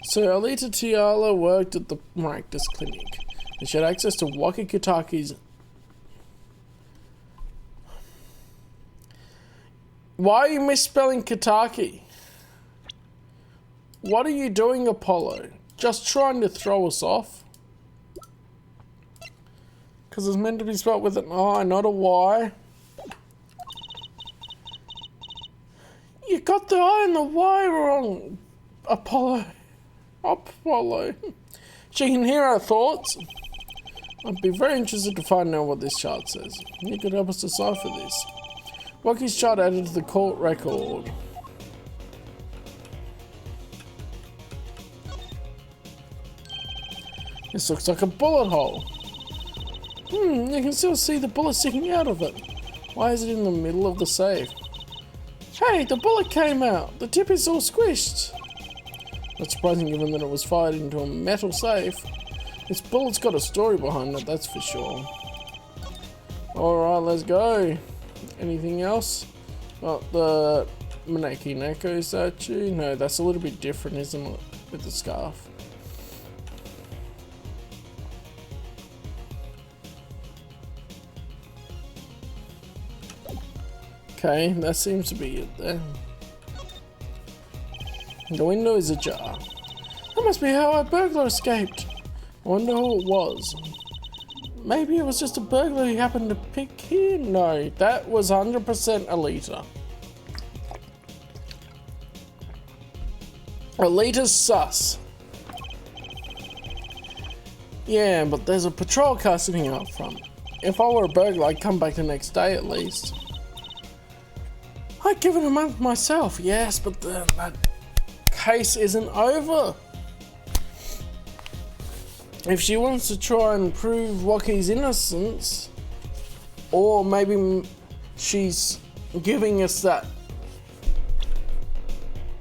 So Alita Tiala worked at the Maractus Clinic, and she had access to Wocky Kataki's. Why are you misspelling Kataki? What are you doing, Apollo? Just trying to throw us off? Because it's meant to be spelled with an I, not a Y. You got the I and the Y wrong, Apollo. She can hear our thoughts. I'd be very interested to find out what this chart says. You could help us decipher this. Wocky's chart added to the court record. This looks like a bullet hole. You can still see the bullet sticking out of it. Why is it in the middle of the safe? Hey, the bullet came out. The tip is all squished. Not surprising given that it was fired into a metal safe. This bullet's got a story behind it, that's for sure. Alright, let's go. Anything else? Got the Maneki Neko statue. No, that's a little bit different, isn't it? With the scarf. Okay, that seems to be it there. The window is ajar. That must be how our burglar escaped. I wonder who it was. Maybe it was just a burglar who happened to pick here? No, that was 100% Alita. Alita's sus. Yeah, but there's a patrol car sitting out front. If I were a burglar, I'd come back the next day at least. I'd give it a month myself, yes, but that case isn't over. If she wants to try and prove Wocky's innocence, or maybe she's giving us that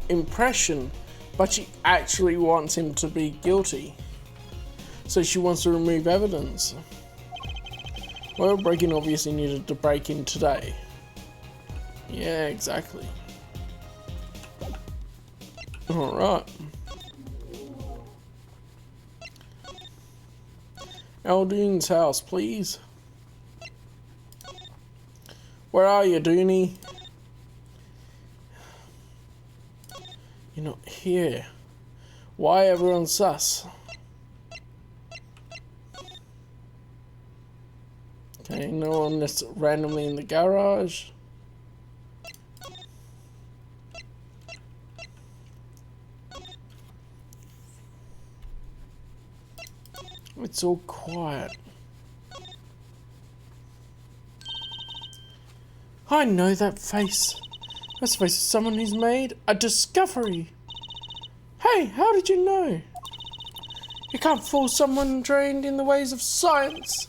impression, but she actually wants him to be guilty. So she wants to remove evidence. Well, break-in obviously needed to break in today. Yeah, exactly. Alright. Aldune's house, please. Where are you, Dooney? You're not here. Why everyone sus? Okay, no one that's randomly in the garage. It's all quiet. I know that face. That's the face of someone who's made a discovery. Hey, how did you know? You can't fool someone trained in the ways of science.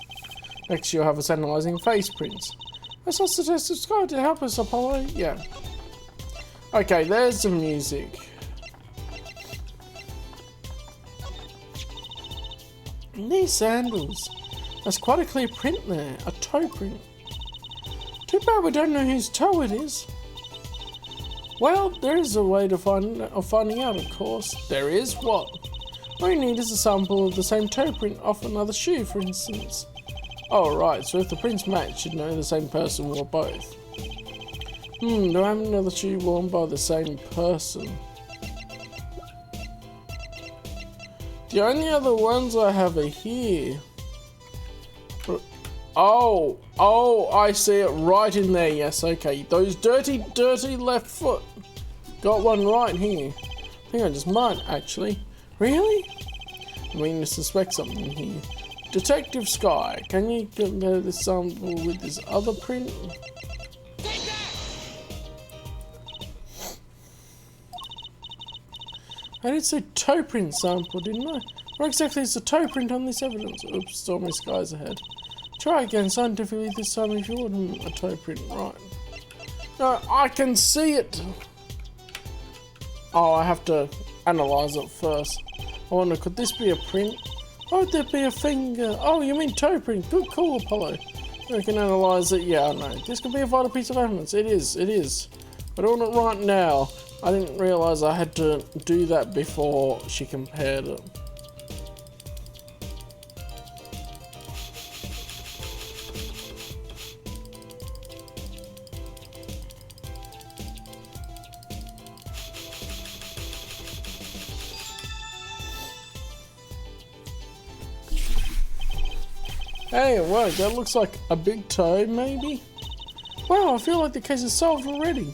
Next you'll have us analysing face prints. Let's also test the sky to help us, Apollo. Yeah. Okay, there's the music. And these sandals. That's quite a clear print there. A toe print. Too bad we don't know whose toe it is. Well, there is a way of finding out, of course. There is? What? All you need is a sample of the same toe print off another shoe, for instance. Oh, right, so if the prints match, you'd know the same person wore both. Do I have another shoe worn by the same person? The only other ones I have are here. Oh, I see it right in there. Yes, okay. Those dirty left foot. Got one right here. I think I just might, actually. Really? I mean to suspect something here. Detective Sky, can you compare this sample with this other print? I did say toe print sample, didn't I? Where exactly is the toe print on this evidence? Oops, stormy skies ahead. Try again scientifically this time if you want a toe print, right? No, I can see it! Oh, I have to analyse it first. I wonder, could this be a print? Why would there be a finger? Oh, you mean toe print? Good call, Apollo. We can analyse it. Yeah, I know. This could be a vital piece of evidence. It is. But on it right now. I didn't realise I had to do that before she compared it. Hey, wait, that looks like a big toe, maybe? Wow, I feel like the case is solved already.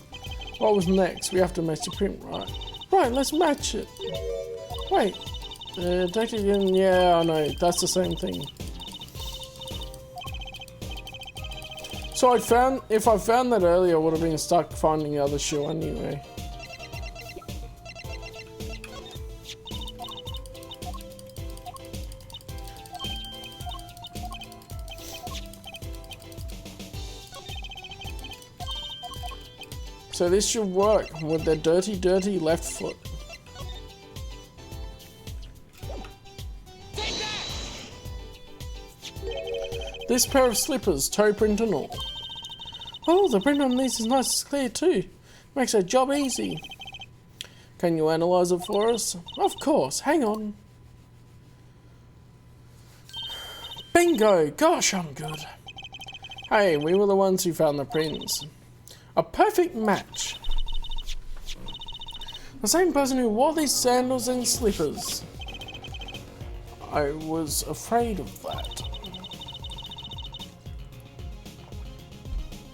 What was next? We have to match the print, right? Right, let's match it. Wait, detective, yeah, I know, that's the same thing. So if I found that earlier, I would have been stuck finding the other shoe anyway. So this should work with their dirty left foot. This pair of slippers, toe print and all. Oh, the print on these is nice and clear too. Makes our job easy. Can you analyse it for us? Of course, hang on. Bingo! Gosh, I'm good. Hey, we were the ones who found the prints. A perfect match. The same person who wore these sandals and slippers. I was afraid of that.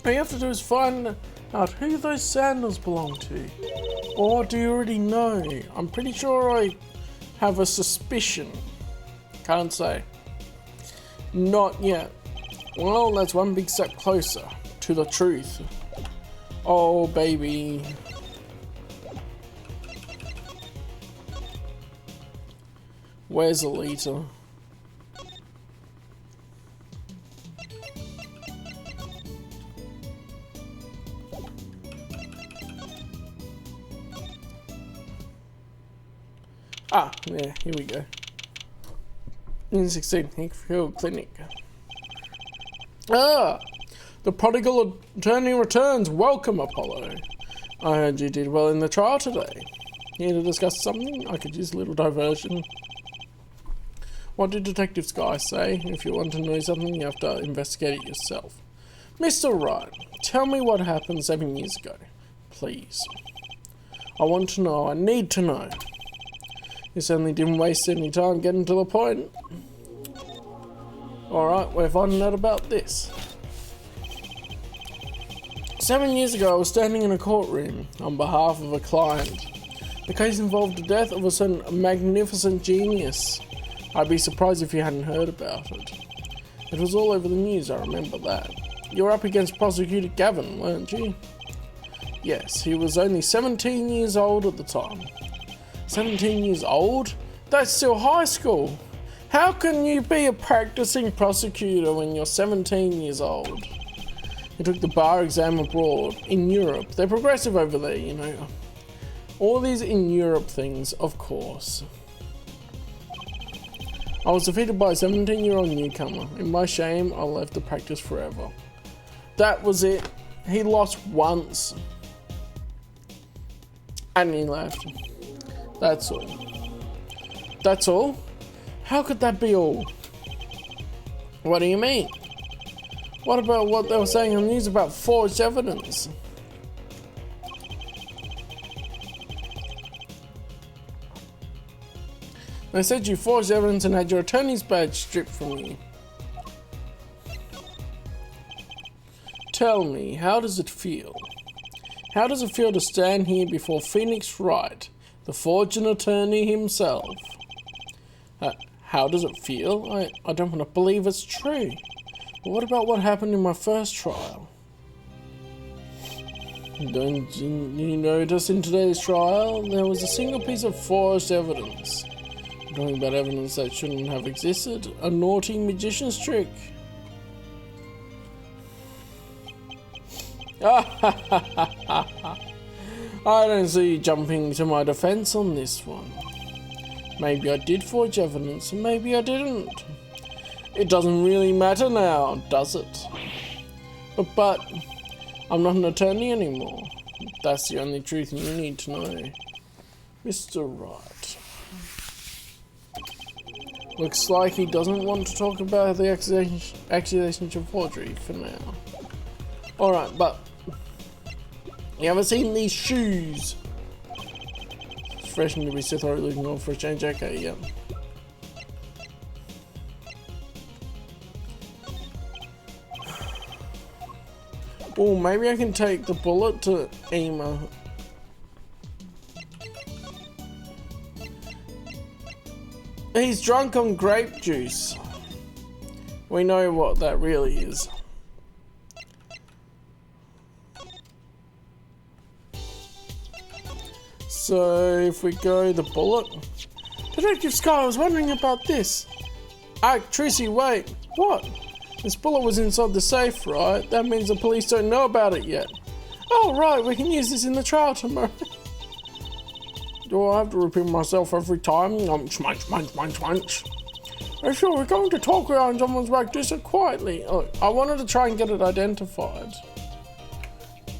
All you have to do is find out who those sandals belong to. Or do you already know? I'm pretty sure I have a suspicion. Can't say. Not yet. Well, that's one big step closer to the truth. Oh, baby. Where's Alita? Ah, yeah, here we go. In 16, Hickfield Clinic. Ah! The prodigal attorney returns. Welcome, Apollo. I heard you did well in the trial today. Here to discuss something? I could use a little diversion. What did Detective Sky say? If you want to know something, you have to investigate it yourself. Mr. Wright, tell me what happened 7 years ago. Please. I want to know. I need to know. You certainly didn't waste any time getting to the point. Alright, we're finding out about this. 7 years ago, I was standing in a courtroom on behalf of a client. The case involved the death of a certain magnificent genius. I'd be surprised if you hadn't heard about it. It was all over the news, I remember that. You were up against Prosecutor Gavin, weren't you? Yes, he was only 17 years old at the time. 17 years old? That's still high school. How can you be a practicing prosecutor when you're 17 years old? He took the bar exam abroad, in Europe. They're progressive over there, you know. All these in Europe things, of course. I was defeated by a 17-year-old newcomer. In my shame, I left the practice forever. That was it. He lost once. And he left. That's all. That's all? How could that be all? What do you mean? What about what they were saying on the news about forged evidence? They said you forged evidence and had your attorney's badge stripped from you. Tell me, how does it feel? How does it feel to stand here before Phoenix Wright, the fortune attorney himself? How does it feel? I don't want to believe it's true. But what about what happened in my first trial? Don't you notice in today's trial, there was a single piece of forged evidence. I'm talking about evidence that shouldn't have existed. A naughty magician's trick. I don't see you jumping to my defense on this one. Maybe I did forge evidence, and maybe I didn't. It doesn't really matter now, does it? But I'm not an attorney anymore. That's the only truth you need to know. Mr. Wright. Looks like he doesn't want to talk about the accusations of forgery for now. Alright, but you haven't seen these shoes? It's refreshing to be so thoroughly looking on for a change. Okay, yeah. Oh, maybe I can take the bullet to Ema. He's drunk on grape juice. We know what that really is. So if we go the bullet. Detective Sky, I was wondering about this. Tracy, wait. What? This bullet was inside the safe, right? That means the police don't know about it yet. Oh, right, we can use this in the trial tomorrow. Do I have to repeat myself every time? Munch. Oh, sure, we're going to talk around someone's back. Do so quietly. Oh, I wanted to try and get it identified.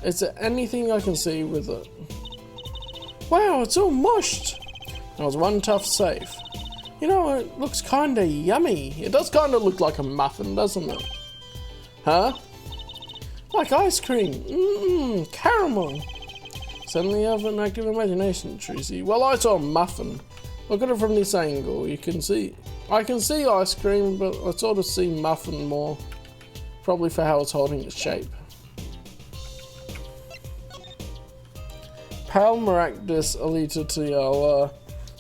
Is there anything I can see with it? Wow, it's all mushed. That was one tough safe. You know, it looks kinda yummy. It does kinda look like a muffin, doesn't it? Huh? Like ice cream. Mmm, caramel. Suddenly you have an active imagination, Tracy. Well, I saw a muffin. Look at it from this angle. You can see... I can see ice cream, but I sort of see muffin more. Probably for how it's holding its shape. Palmaractus Alita Tiala.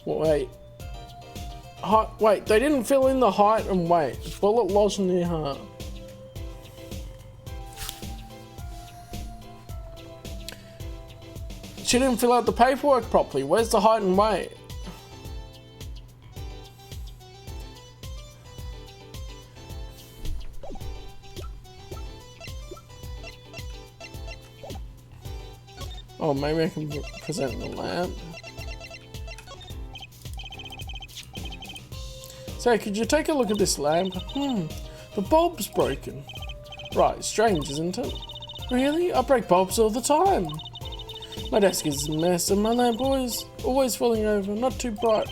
Wait. Wait, they didn't fill in the height and weight. Bullet lodged near her. She didn't fill out the paperwork properly. Where's the height and weight? Oh, maybe I can present the lamp. So, could you take a look at this lamp? The bulb's broken. Right, strange, isn't it? Really? I break bulbs all the time. My desk is a mess and my lamp always falling over, not too bright.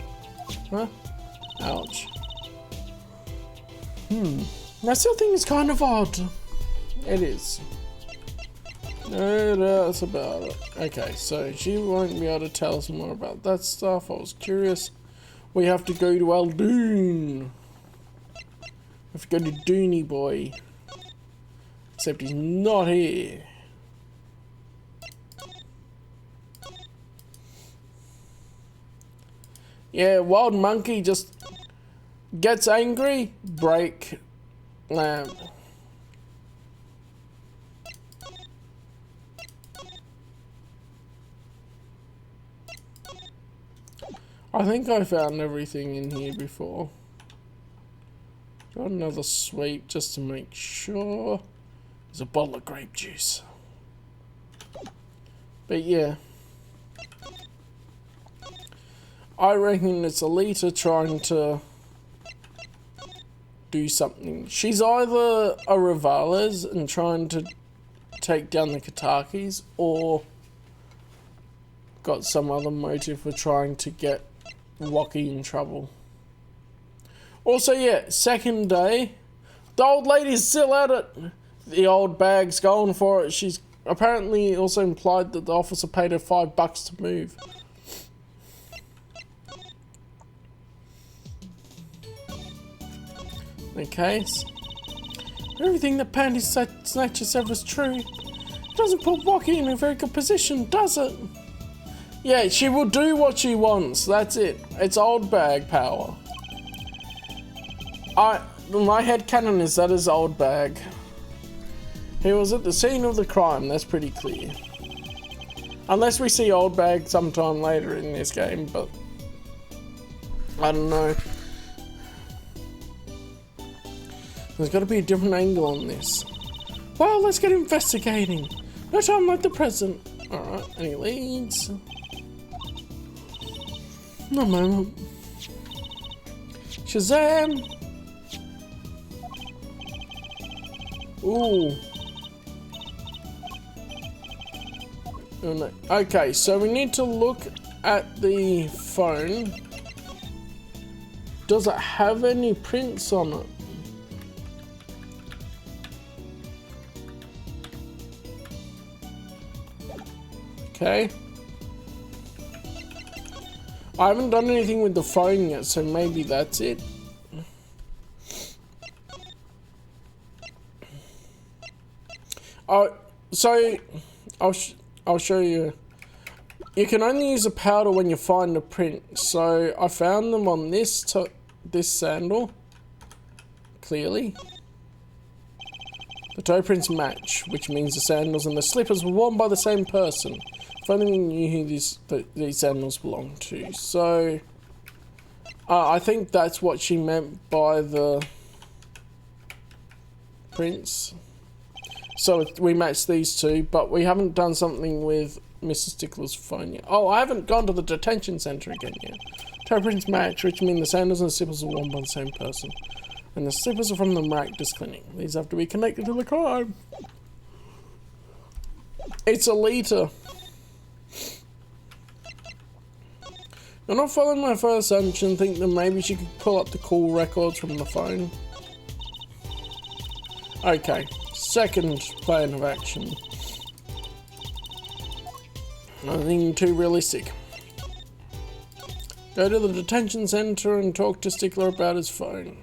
Huh? Ouch. I still think it's kind of odd. It is. No doubts about it. Okay, so she won't be able to tell us more about that stuff. I was curious. We have to go to Aldoon. We have to go to Dooney Boy. Except he's not here. Yeah, Wild Monkey just gets angry, break lamp. I think I found everything in here before. Got another sweep just to make sure. There's a bottle of grape juice. But yeah. I reckon it's Alita trying to do something. She's either a Rivales and trying to take down the Katakis, or got some other motive for trying to get Wocky in trouble. Also, yeah, second day. The old lady's still at it. The old bag's going for it. She's apparently also implied that the officer paid her $5 to move. Okay. Everything that Pandy Snatcher said was true. It doesn't put Wocky in a very good position, does it? Yeah, she will do what she wants. That's it. It's old bag power. My headcanon is that is old bag. He was at the scene of the crime, that's pretty clear. Unless we see old bag sometime later in this game, but I don't know. There's got to be a different angle on this. Well, let's get investigating. No time like the present. Alright, any leads? No moment. Shazam! Ooh. Okay, so we need to look at the phone. Does it have any prints on it? Okay. I haven't done anything with the phone yet, so maybe that's it. So I'll show you. You can only use a powder when you find a print. So I found them on this sandal. Clearly. The toe prints match, which means the sandals and the slippers were worn by the same person. If only we knew who these sandals belong to. So I think that's what she meant by the prints. So we matched these two, but we haven't done something with Mr. Stickler's phone yet. Oh, I haven't gone to the detention center again yet. Toe prints match, which mean the sandals and the slippers are worn by the same person. And the slippers are from the Maractus Clinic. These have to be connected to the crime. It's a liter. I'm not following my first assumption, think that maybe she could pull up the call records from the phone. Okay, second plan of action. Nothing too realistic. Go to the detention center and talk to Stickler about his phone.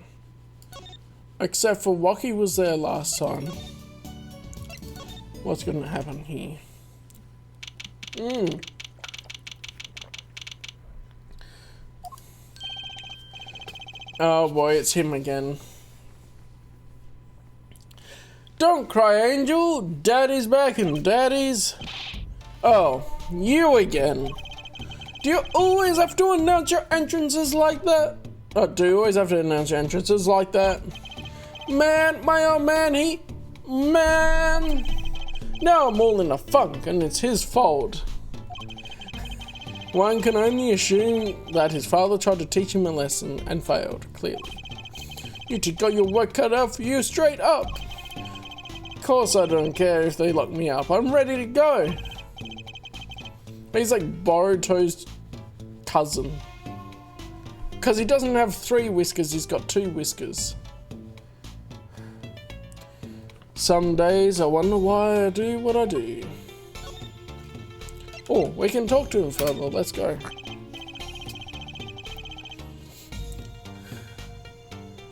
Except for Wocky was there last time. What's going to happen here? Oh boy, it's him again. Don't cry, Angel. Daddy's back and Daddy's... Oh, you again. Do you always have to announce your entrances like that? Do you always have to announce your entrances like that? Man, my old man, Man! Now I'm all in a funk and it's his fault. One can only assume that his father tried to teach him a lesson and failed, clearly. You two got your work cut out for you straight up. Of course I don't care if they lock me up, I'm ready to go. He's like Boruto's cousin. Because he doesn't have 3 whiskers, he's got 2 whiskers. Some days I wonder why I do what I do. Oh, we can talk to him further, let's go.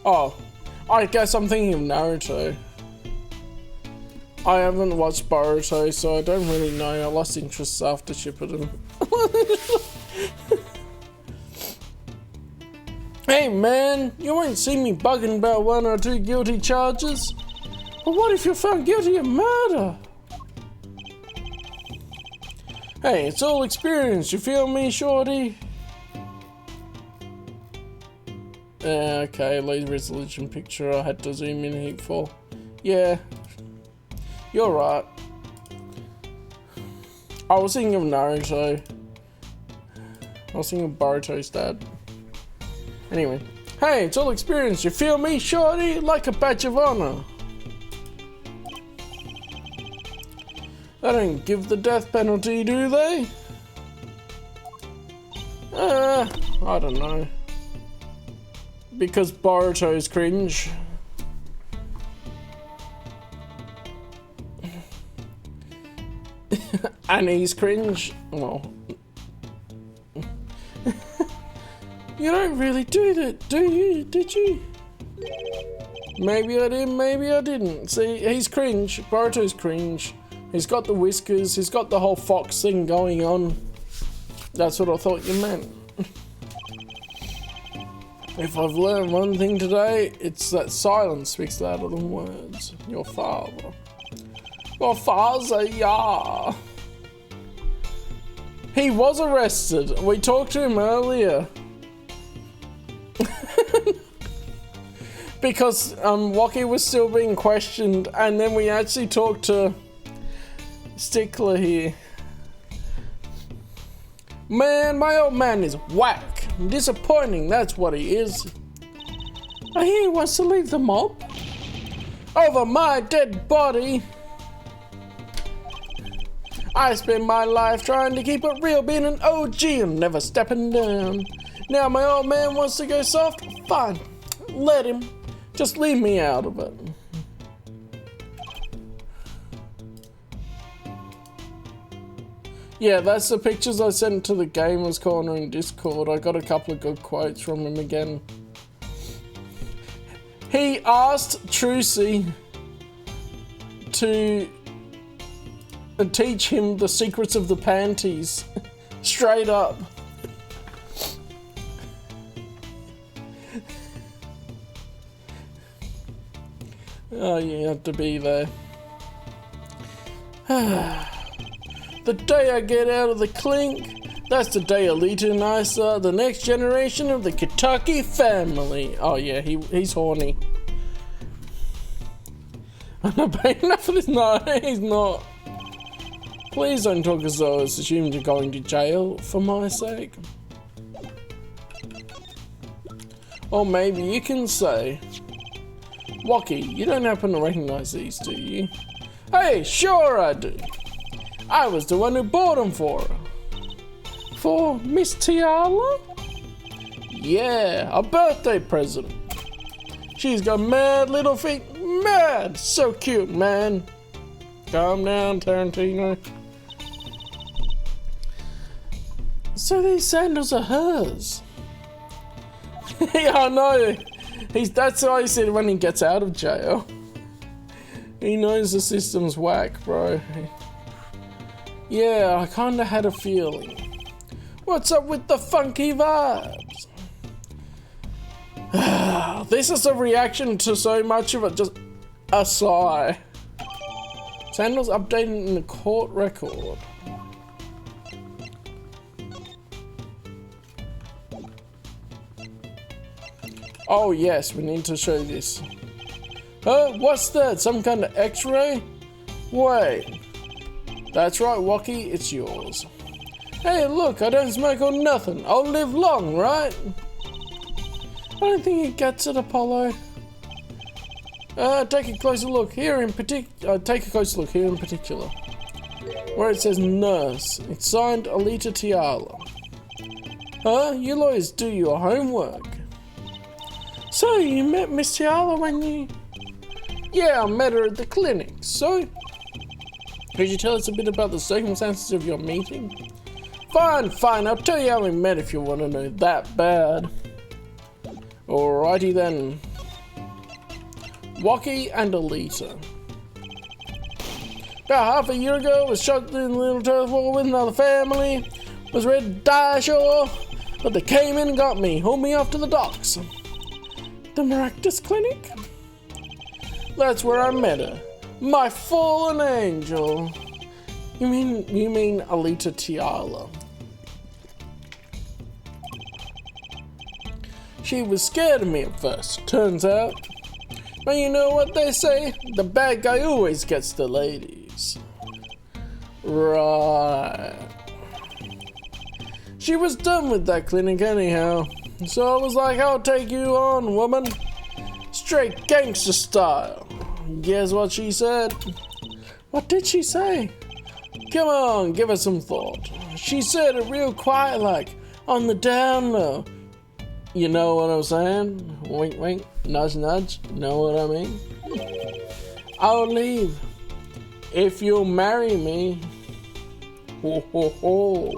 Oh, I guess I'm thinking of Naruto. I haven't watched Boruto, so I don't really know. I lost interest after Shippuden. Hey man, you won't see me bugging about 1 or 2 guilty charges. But what if you're found guilty of murder? Hey, it's all experience, you feel me, shorty? Okay, low resolution picture, I had to zoom in a heap for. Yeah, you're right. I was thinking of Naruto. I was thinking of Boruto's dad. Anyway, hey, it's all experience, you feel me, shorty? Like a badge of honor. They don't give the death penalty, do they? I don't know. Because Boruto's cringe. And he's cringe. Well. You don't really do that, do you? Did you? Maybe I did, maybe I didn't. See, he's cringe. Boruto's cringe. He's got the whiskers. He's got the whole fox thing going on. That's what I thought you meant. If I've learned one thing today, it's that silence speaks louder than words. Your father. Your father, yeah. He was arrested. We talked to him earlier. Because Wocky was still being questioned, and then we actually talked to Stickler here. Man, my old man is whack. Disappointing, that's what he is. I hear he wants to leave the mob. Over my dead body. I spent my life trying to keep it real, being an OG and never stepping down. Now my old man wants to go soft. Fine, let him. Just leave me out of it. Yeah, that's the pictures I sent to the Gamers Corner in Discord. I got a couple of good quotes from him again. He asked Trucy to teach him the secrets of the panties. Straight up. Oh, you have to be there. The day I get out of the clink, that's the day Alita and I saw the next generation of the Kentucky family. Oh yeah, he's horny. I'm not paying enough for this. No, he's not. Please don't talk as though it's assumed you're going to jail for my sake. Or maybe you can say, Wocky, you don't happen to recognize these, do you? Hey, sure I do. I was the one who bought them for her. For Miss Tiala? Yeah, a birthday present. She's got mad little feet. Mad! So cute, man. Calm down, Tarantino. So these sandals are hers. Yeah, I know. That's what he said when he gets out of jail. He knows the system's whack, bro. Yeah, I kinda had a feeling. What's up with the funky vibes? This is a reaction to so much of it, just a sigh. Sandals updated in the court record. Oh yes, we need to show this. Huh? What's that? Some kind of x-ray? Wait. That's right, Wocky, it's yours. Hey, look, I don't smoke or nothing. I'll live long, right? I don't think he gets it, Apollo. Take a closer look here in particular. Where it says nurse. It's signed Alita Tiala. Huh? You lawyers do your homework. So, you met Miss Tiala when you... Yeah, I met her at the clinic. So, could you tell us a bit about the circumstances of your meeting? Fine, I'll tell you how we met if you want to know that bad. Alrighty then. Wocky and Alita. About half a year ago, I was shot in a little turf war with another family. Was ready to die, sure, but they came in and got me, hauled me off to the docks. The Maractus Clinic? That's where I met her. My fallen angel. You mean Alita Tiala. She was scared of me at first, turns out. But you know what they say? The bad guy always gets the ladies. Right. She was done with that clinic anyhow. So I was like, I'll take you on, woman. Straight gangster style. Guess what she said? What did she say? Come on, give her some thought. She said it real quiet, like, on the down low. You know what I'm saying? Wink, wink, nudge, nudge. Know what I mean? I'll leave if you'll marry me. Ho, ho, ho.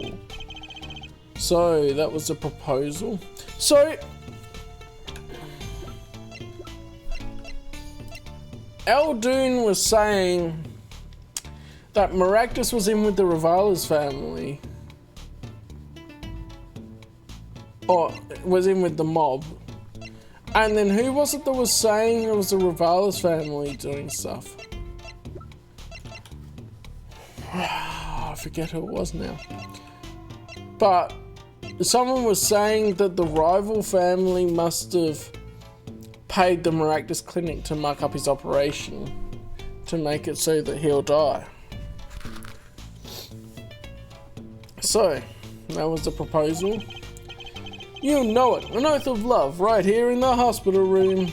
So, that was a proposal. So, Eldoon was saying that Maractus was in with the Rivala's family. Or was in with the mob. And then who was it that was saying it was the Rivala's family doing stuff? I forget who it was now. But someone was saying that the rival family must have paid the Maractus clinic to muck up his operation to make it so that he'll die. So, that was the proposal. You know it, an oath of love right here in the hospital room.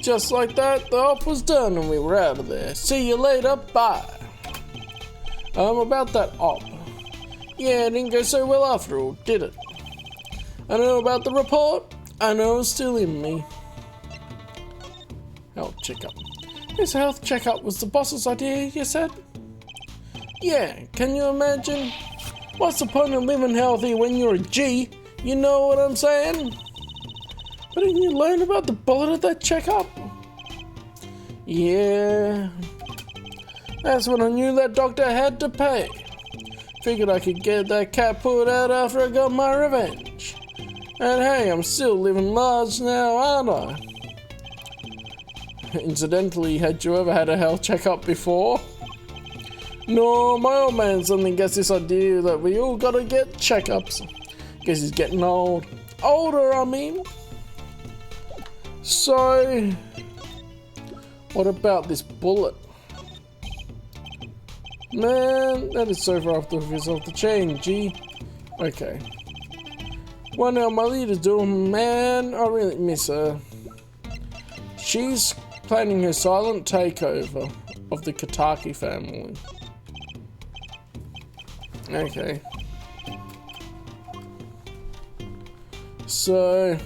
Just like that, the op was done and we were out of there. See you later, bye. About that op. Yeah, it didn't go so well after all, did it? I know about the report. I know it's still in me. Health checkup. This health checkup was the boss's idea, you said? Yeah, can you imagine? What's the point of living healthy when you're a G? You know what I'm saying? But didn't you learn about the bullet at that checkup? Yeah. That's when I knew that doctor had to pay. Figured I could get that cat pulled out after I got my revenge. And hey, I'm still living large now, aren't I? Incidentally, had you ever had a health checkup before? No, my old man suddenly gets this idea that we all gotta get checkups. Guess he's getting old. Older, I mean. So, what about this bullet? Man, that is so far off the chain, G. Okay. Well, now my leader's doing, man, I really miss her. She's planning her silent takeover of the Kataki family. Okay. So,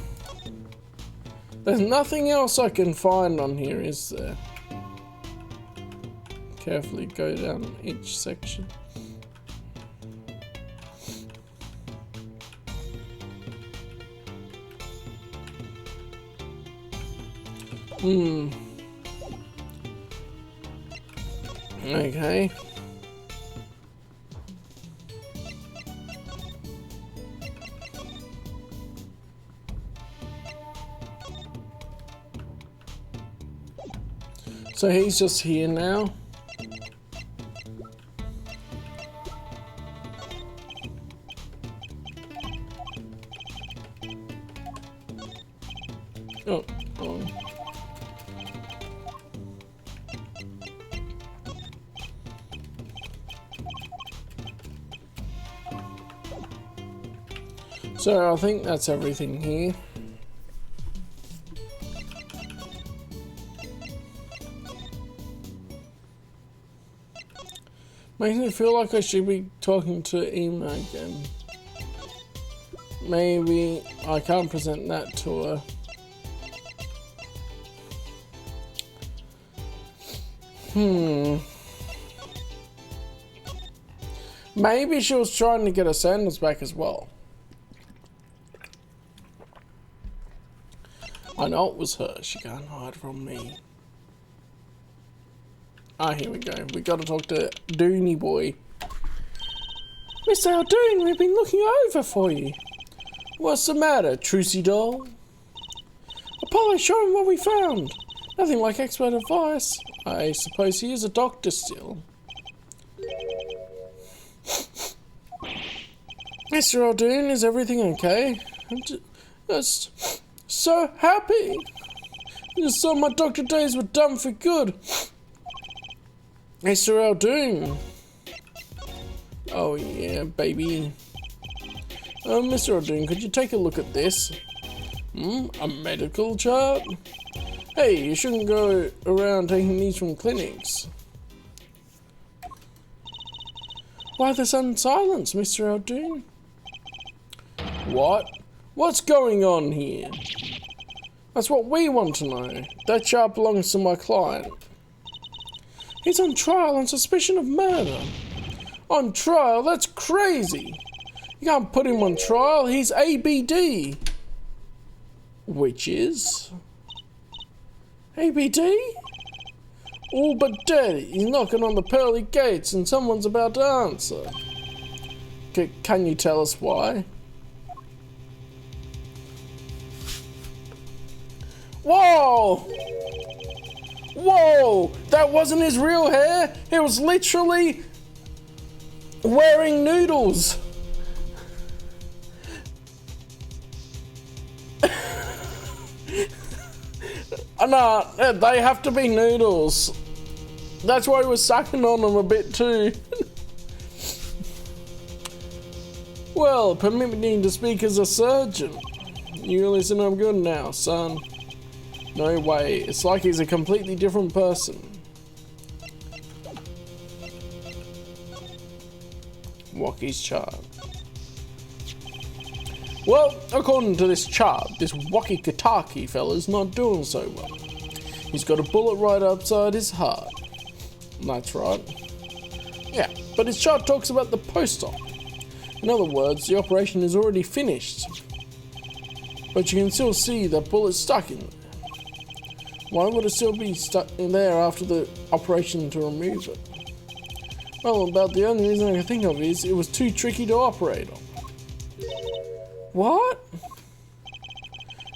there's nothing else I can find on here, is there? Carefully go down each section. Okay. So he's just here now. Oh. So I think that's everything here. Makes me feel like I should be talking to Ema again. Maybe I can't present that to her. Maybe she was trying to get her sandals back as well. I know it was her. She can't hide from me. Ah, here we go. We gotta talk to Dooney boy. Mr. Aldoon, we've been looking over for you. What's the matter, Trucy doll? Apollo, show him what we found. Nothing like expert advice. I suppose he is a doctor still. Mr. Aldoon, is everything okay? I'm just so happy. I just thought my doctor days were done for good. Mr. Aldoon. Oh yeah, baby. Mr. Aldoon, could you take a look at this? A medical chart? Hey, you shouldn't go around taking these from clinics. Why the sudden silence, Mr. Aldoon? What? What's going on here? That's what we want to know. That chart belongs to my client. He's on trial on suspicion of murder. On trial? That's crazy. You can't put him on trial. He's ABD. Which is? ABD? All but dead. He's knocking on the pearly gates and someone's about to answer. Can you tell us why? Whoa! Whoa! That wasn't his real hair! He was literally wearing noodles! Nah, they have to be noodles. That's why he was sucking on them a bit too. Well, permit me to speak as a surgeon. You listen, I'm good now, son. No way, it's like he's a completely different person. Wocky's chart. Well, according to this chart, this Wocky Kataki fella's not doing so well. He's got a bullet right outside his heart. That's right. Yeah, but his chart talks about the post-op. In other words, the operation is already finished. But you can still see that bullet stuck in there. Why would it still be stuck in there after the operation to remove it? Well, about the only reason I can think of is it was too tricky to operate on. What?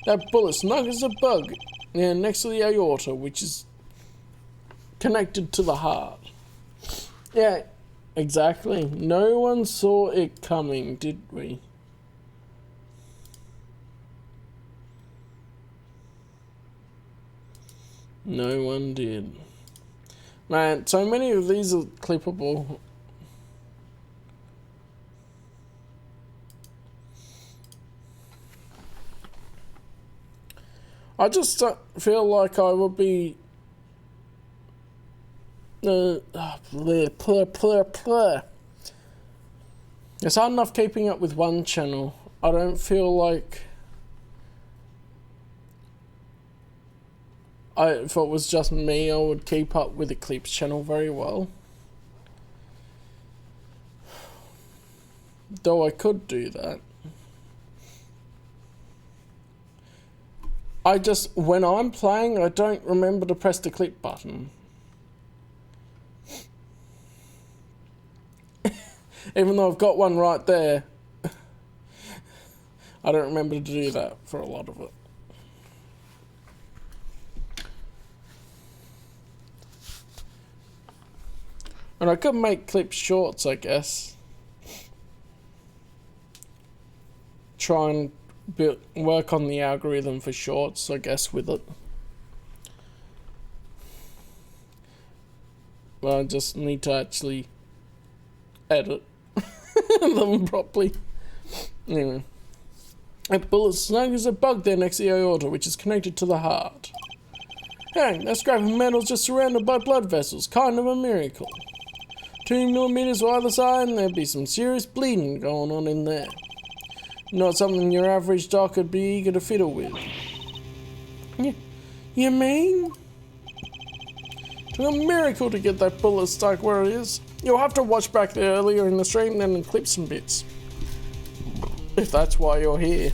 That bullet snug as a bug, yeah, next to the aorta, which is connected to the heart. Yeah, exactly. No one saw it coming, did we? No one did. Man, so many of these are clippable. I just feel like I would be... It's hard enough keeping up with one channel. I don't feel like... if it was just me, I would keep up with the Clips channel very well. Though I could do that. I just, when I'm playing, I don't remember to press the clip button. Even though I've got one right there, I don't remember to do that for a lot of it. And I could make clips shorts, I guess. Try and work on the algorithm for shorts, I guess, with it. But I just need to actually edit them properly. Anyway. A bullet snug as a bug there next to the aorta, which is connected to the heart. Hey, that scrap of metal just surrounded by blood vessels. Kind of a miracle. 2 millimeters either side, and there'd be some serious bleeding going on in there. Not something your average doc would be eager to fiddle with. You mean? It's a miracle to get that bullet stuck where it is. You'll have to watch back there earlier in the stream then and clip some bits. If that's why you're here.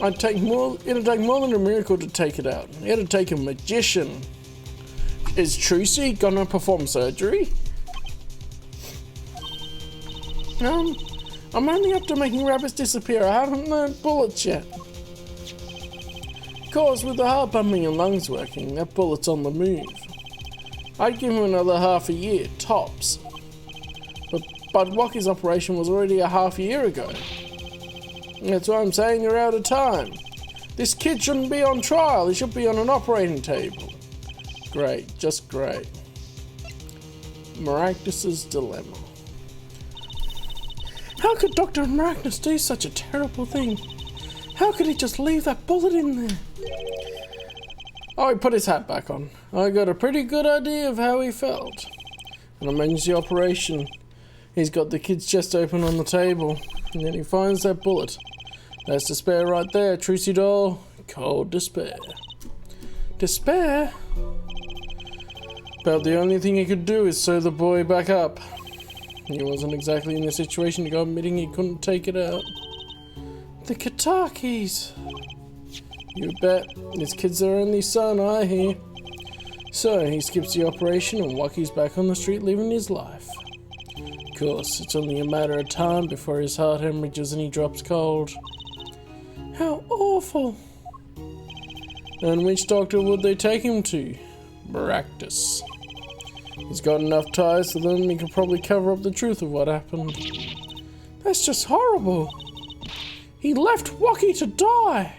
It'd take more than a miracle to take it out. It'd take a magician. Is Trucy gonna perform surgery? I'm only up to making rabbits disappear. I haven't learned bullets yet. Of course, with the heart pumping and lungs working, that bullet's on the move. I'd give him another half a year, tops. But Wocky's operation was already a half year ago. That's why I'm saying you're out of time. This kid shouldn't be on trial. He should be on an operating table. Great, just great. Maragdas's dilemma. How could Dr. Maragdas do such a terrible thing? How could he just leave that bullet in there? Oh, he put his hat back on. I got a pretty good idea of how he felt. An emergency operation. He's got the kid's chest open on the table, and then he finds that bullet. That's despair right there, Trucy doll. Cold despair. Despair? About the only thing he could do is sew the boy back up. He wasn't exactly in the situation to go admitting he couldn't take it out. The Katakis! You bet. This kid's their only son, I hear. So, he skips the operation and Wocky's back on the street living his life. Of course, it's only a matter of time before his heart hemorrhages and he drops cold. How awful! And which doctor would they take him to? Maractus. He's got enough ties to them, he could probably cover up the truth of what happened. That's just horrible. He left Wocky to die.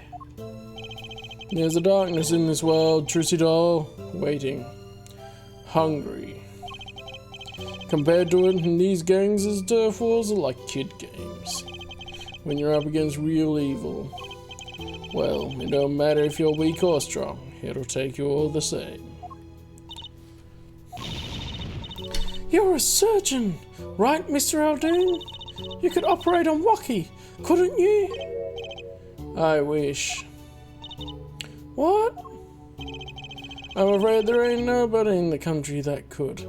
There's a darkness in this world, Trucy doll, waiting, hungry. Compared to it, these gangs as turf wars are like kid games. When you're up against real evil, well, it don't matter if you're weak or strong, it'll take you all the same. You're a surgeon, right, Mr. Aldoon? You could operate on Wocky, couldn't you? I wish. What? I'm afraid there ain't nobody in the country that could.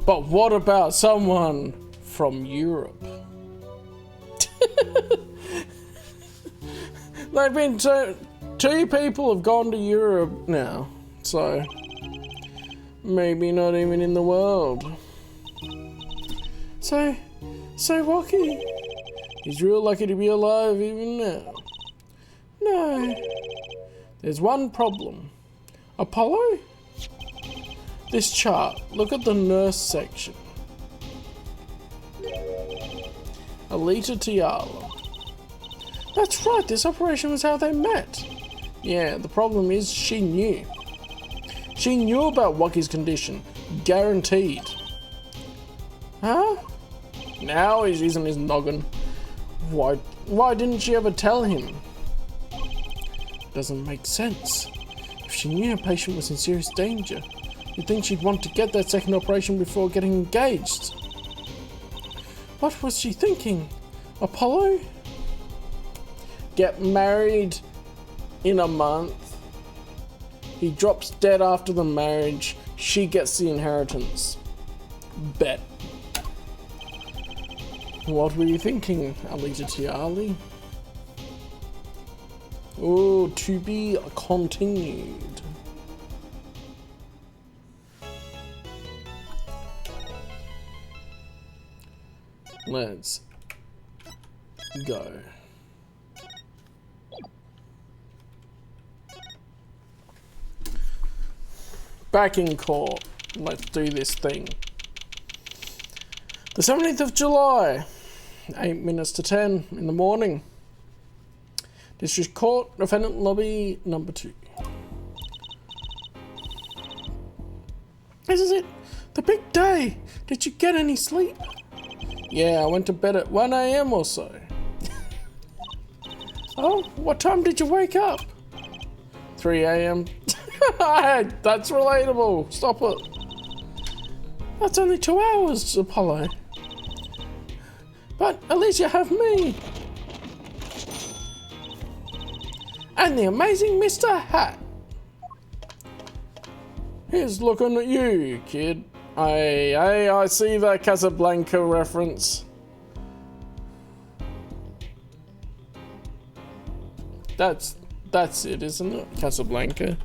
But what about someone from Europe? They've been two people have gone to Europe now, so maybe not even in the world. So Wocky, he's real lucky to be alive even now. No, there's one problem. Apollo? This chart, look at the nurse section. Alita Tiala. That's right, this operation was how they met. Yeah, the problem is she knew. She knew about Wocky's condition. Guaranteed. Huh? Now he's using his noggin. Why didn't she ever tell him? Doesn't make sense. If she knew her patient was in serious danger, you'd think she'd want to get that second operation before getting engaged. What was she thinking? Apollo? Get married in a month. He drops dead after the marriage. She gets the inheritance. Bet. What were you thinking, Alita Tiali? Oh, to be continued. Let's go. Back in court. Let's do this thing. The 17th of July, 8 minutes to 10 in the morning. District Court, Defendant Lobby number 2. This is it. The big day. Did you get any sleep? Yeah, I went to bed at 1 AM or so. Oh, what time did you wake up? 3 AM. That's relatable. Stop it. That's only 2 hours, Apollo. But at least you have me. And the amazing Mr. Hat. Here's looking at you, kid. I see that Casablanca reference. That's it, isn't it? Casablanca.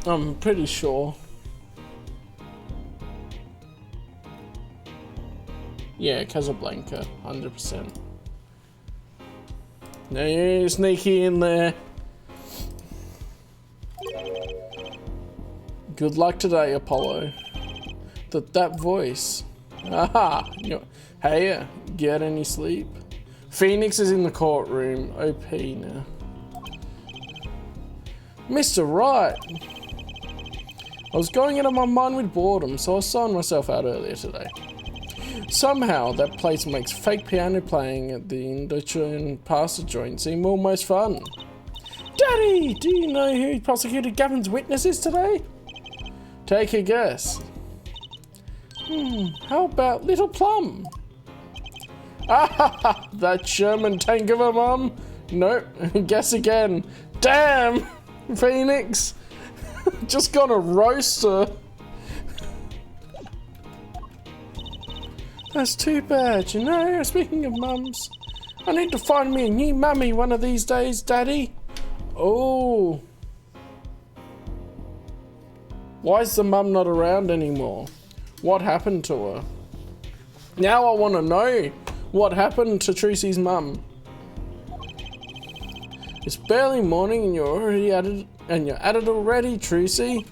I'm pretty sure. Yeah, Casablanca, 100%. Now you're sneaky in there. Good luck today, Apollo. That voice. Aha! Hey, get any sleep? Phoenix is in the courtroom. OP now. Mr. Wright. I was going out of my mind with boredom, so I signed myself out earlier today. Somehow, that place makes fake piano playing at the Indochine pasta joint seem almost fun. Daddy, do you know who prosecuted Gavin's witnesses today? Take a guess. How about Little Plum? Ah, that Sherman tank of a mum? Nope, guess again. Damn, Phoenix. Just gonna roast her. That's too bad, you know. Speaking of mums, I need to find me a new mummy one of these days, Daddy. Oh. Why is the mum not around anymore? What happened to her? Now I want to know what happened to Tracy's mum. It's barely morning and you're already at it, and you're at it already, Tracy.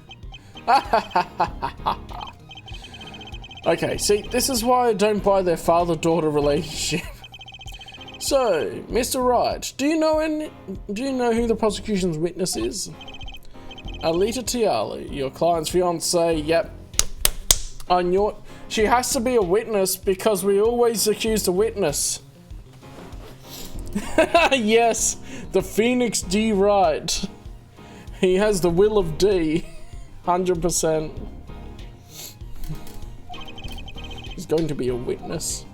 Okay, see, this is why I don't buy their father-daughter relationship. So, Mr. Wright, do you know who the prosecution's witness is? Alita Tiala, your client's fiance. Yep. I knew it. She has to be a witness because we always accuse the witness. Yes, the Phoenix D. Wright. He has the will of D. 100%. He's going to be a witness.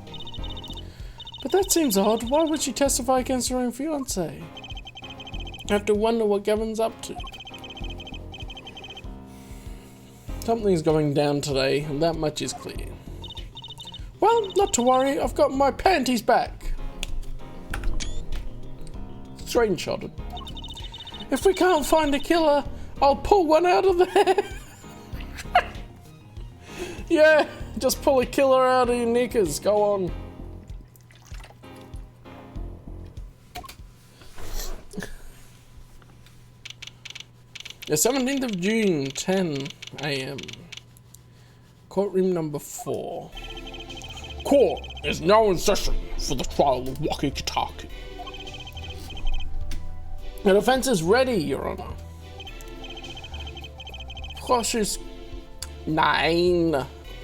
But that seems odd. Why would she testify against her own fiance? I have to wonder what Gavin's up to. Something's going down today, and that much is clear. Well, not to worry. I've got my panties back. Screenshotted. If we can't find a killer, I'll pull one out of there. Yeah, just pull a killer out of your knickers. Go on. The 17th of June, 10 AM. Courtroom number 4. Court is now in session for the trial of Wocky. The defense is ready, Your Honor.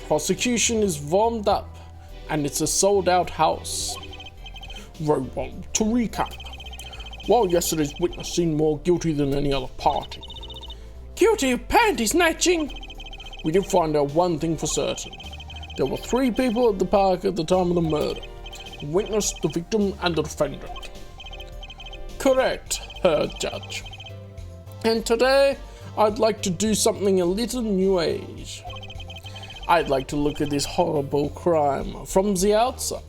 Prosecution is warmed up, and it's a sold-out house. Very well. To recap, while yesterday's witness seemed more guilty than any other party. Guilty of panty snatching? We did find out one thing for certain. There were 3 people at the park at the time of the murder. The witness, the victim, and the defendant. Correct, Herr Judge. And today, I'd like to do something a little new age. I'd like to look at this horrible crime from the outside.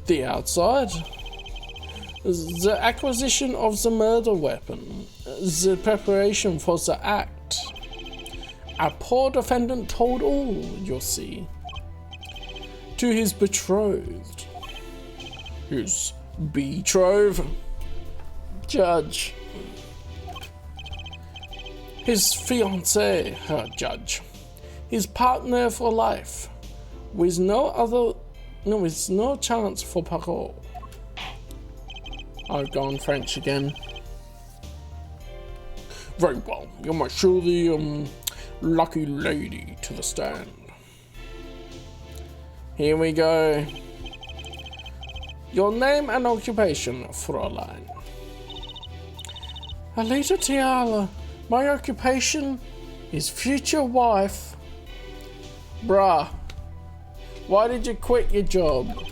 The outside? The acquisition of the murder weapon, the preparation for the act. Our poor defendant told all, you'll see, to his betrothed. His betrothed? Judge. His fiancée, Herr Judge. His partner for life, with no chance for parole. I've gone French again. Very well. You might show the lucky lady to the stand. Here we go. Your name and occupation, Fräulein. Alita Tiala. My occupation is future wife. Bruh. Why did you quit your job?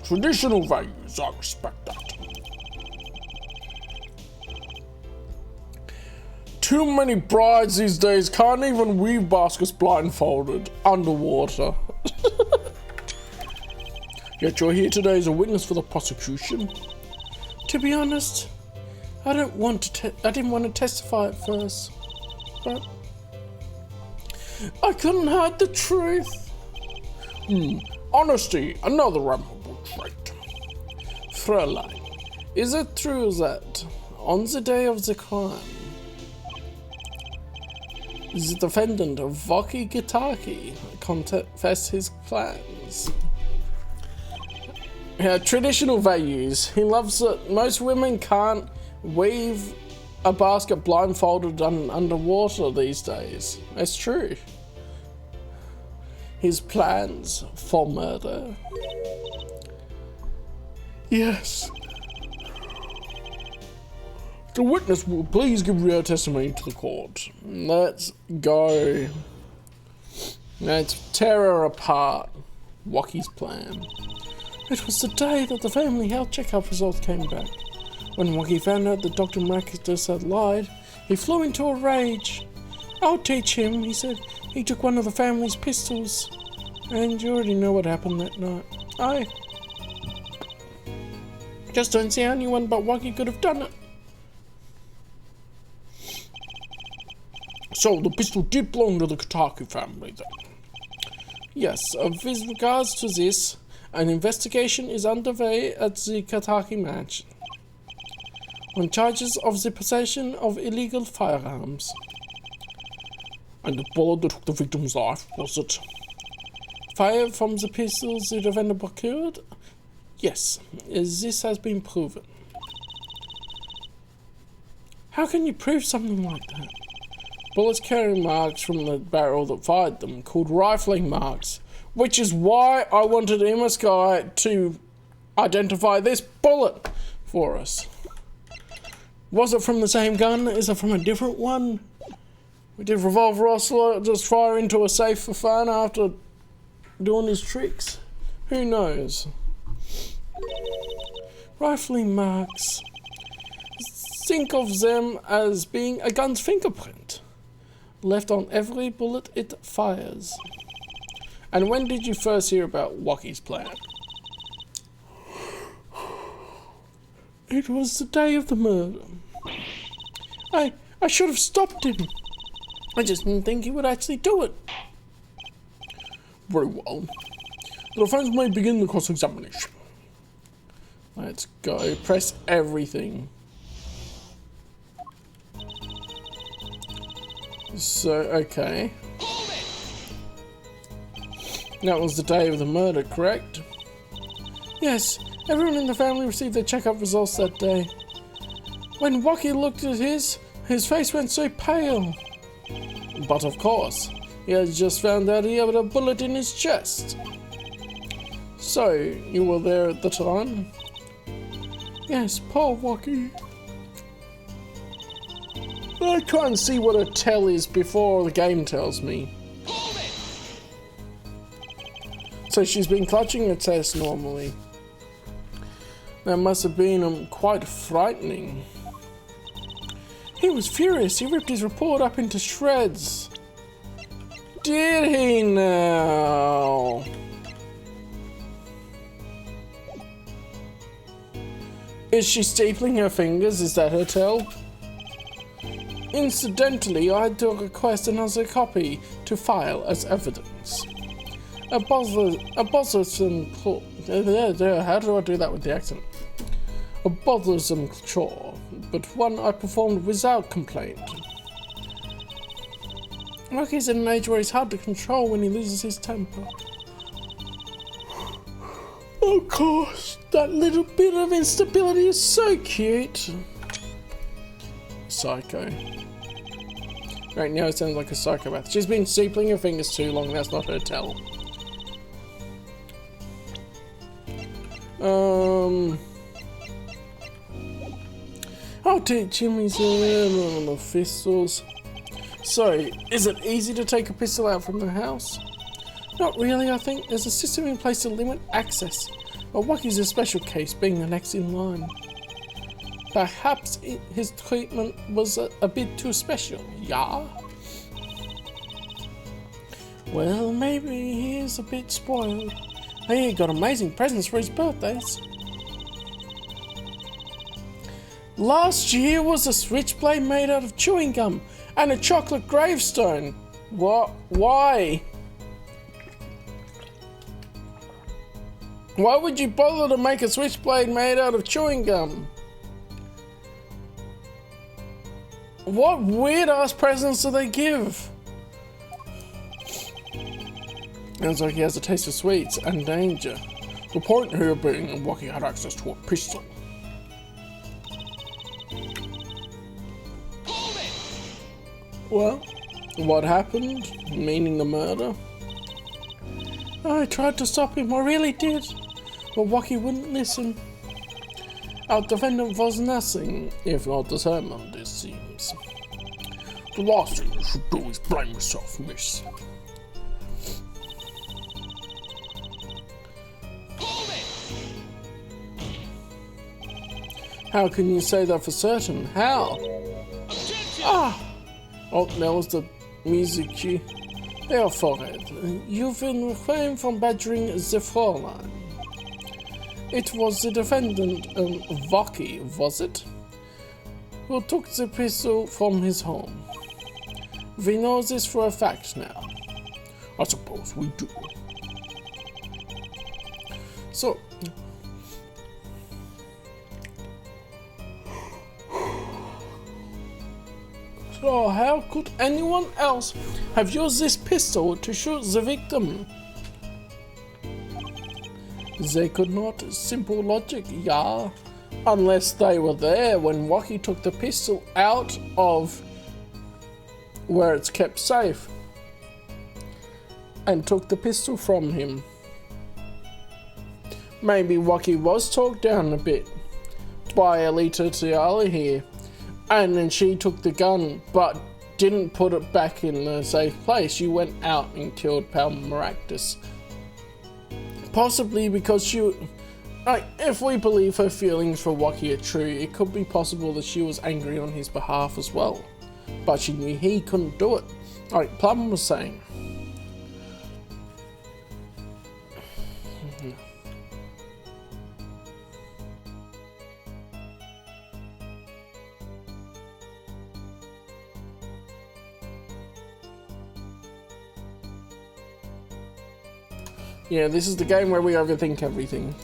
Traditional values, I respect that. Too many brides these days can't even weave baskets blindfolded, underwater. Yet you're here today as a witness for the prosecution. To be honest, I didn't want to testify at first, but I couldn't hide the truth. Honesty, another admirable trait. Fräulein, is it true that on the day of the crime, the defendant of Wocky confessed his plans? Traditional values. He loves it. Most women can't weave a basket blindfolded underwater these days. It's true. His plans for murder. Yes. The witness will please give real testimony to the court. Let's go. Let's tear her apart. Wocky's plan. It was the day that the family health checkup results came back. When Wocky found out that Dr. Marcus had lied, he flew into a rage. I'll teach him, he said. He took one of the family's pistols. And you already know what happened that night. I just don't see how anyone but Wocky could have done it. So the pistol did belong to the Kotaku family then? Yes, with regards to this, an investigation is underway at the Kotaku mansion on charges of the possession of illegal firearms. And the bullet that took the victim's life, was it fired from the pistols the defender procured? Yes, this has been proven. How can you prove something like that? Bullets carry marks from the barrel that fired them, called rifling marks, which is why I wanted Amos Guy to identify this bullet for us. Was it from the same gun? Is it from a different one? Did Revolver Ocelot just fire into a safe for fun after doing his tricks? Who knows? Rifling marks. Think of them as being a gun's fingerprint, left on every bullet it fires. And when did you first hear about Wocky's plan? It was the day of the murder. I should have stopped him. I just didn't think he would actually do it. Very well. The defense may begin the cross-examination. Let's go. Press everything. So, okay. That was the day of the murder, correct? Yes, everyone in the family received their checkup results that day. When Wocky looked at his face went so pale. But of course, he had just found out he had a bullet in his chest. So, you were there at the time? Yes, poor Wocky. I can't see what a tell is before the game tells me. So she's been clutching her chest normally. That must have been quite frightening. He was furious. He ripped his report up into shreds. Did he now? Is she stapling her fingers? Is that her tell? Incidentally, I had to request another copy to file as evidence. A bothersome how do I do that with the accent? A bothersome chore, but one I performed without complaint. Rocky's in an age where he's hard to control when he loses his temper. Of course, that little bit of instability is so cute. Psycho. Right now it sounds like a psychopath. She's been stapling her fingers too long, that's not her tell. I'll teach him his on the pistols. So, is it easy to take a pistol out from the house? Not really, I think. There's a system in place to limit access. But Wocky's a special case, being the next in line. Perhaps his treatment was a bit too special, yeah? Well, maybe he is a bit spoiled. Hey, he got amazing presents for his birthdays. Last year was a switchblade made out of chewing gum and a chocolate gravestone. What? Why? Why would you bother to make a switchblade made out of chewing gum? What weird ass presents do they give? Sounds like he has a taste of sweets and danger. The point here being Wocky had access to a pistol. Well, what happened? Meaning the murder? I tried to stop him, I really did. But Wocky wouldn't listen. Our defendant was nothing, if not determined, it seems. The last thing you should do is blame yourself, miss. How can you say that for certain? How? Ah! Oh, that was the Mizuki. Therefore, you've been refrained from badgering the Fräulein. It was the defendant, Wocky, was it? Who took the pistol from his home. We know this for a fact now. I suppose we do. So how could anyone else have used this pistol to shoot the victim? They could not. Simple logic, yeah. Unless they were there when Wocky took the pistol out of where it's kept safe and took the pistol from him. Maybe Wocky was talked down a bit by Alita Tiala here, and then she took the gun but didn't put it back in the safe place. She went out and killed Palmaractus. Possibly because she... if we believe her feelings for Wocky are true, it could be possible that she was angry on his behalf as well. But she knew he couldn't do it. Like Plum was saying. Yeah, this is the game where we overthink everything.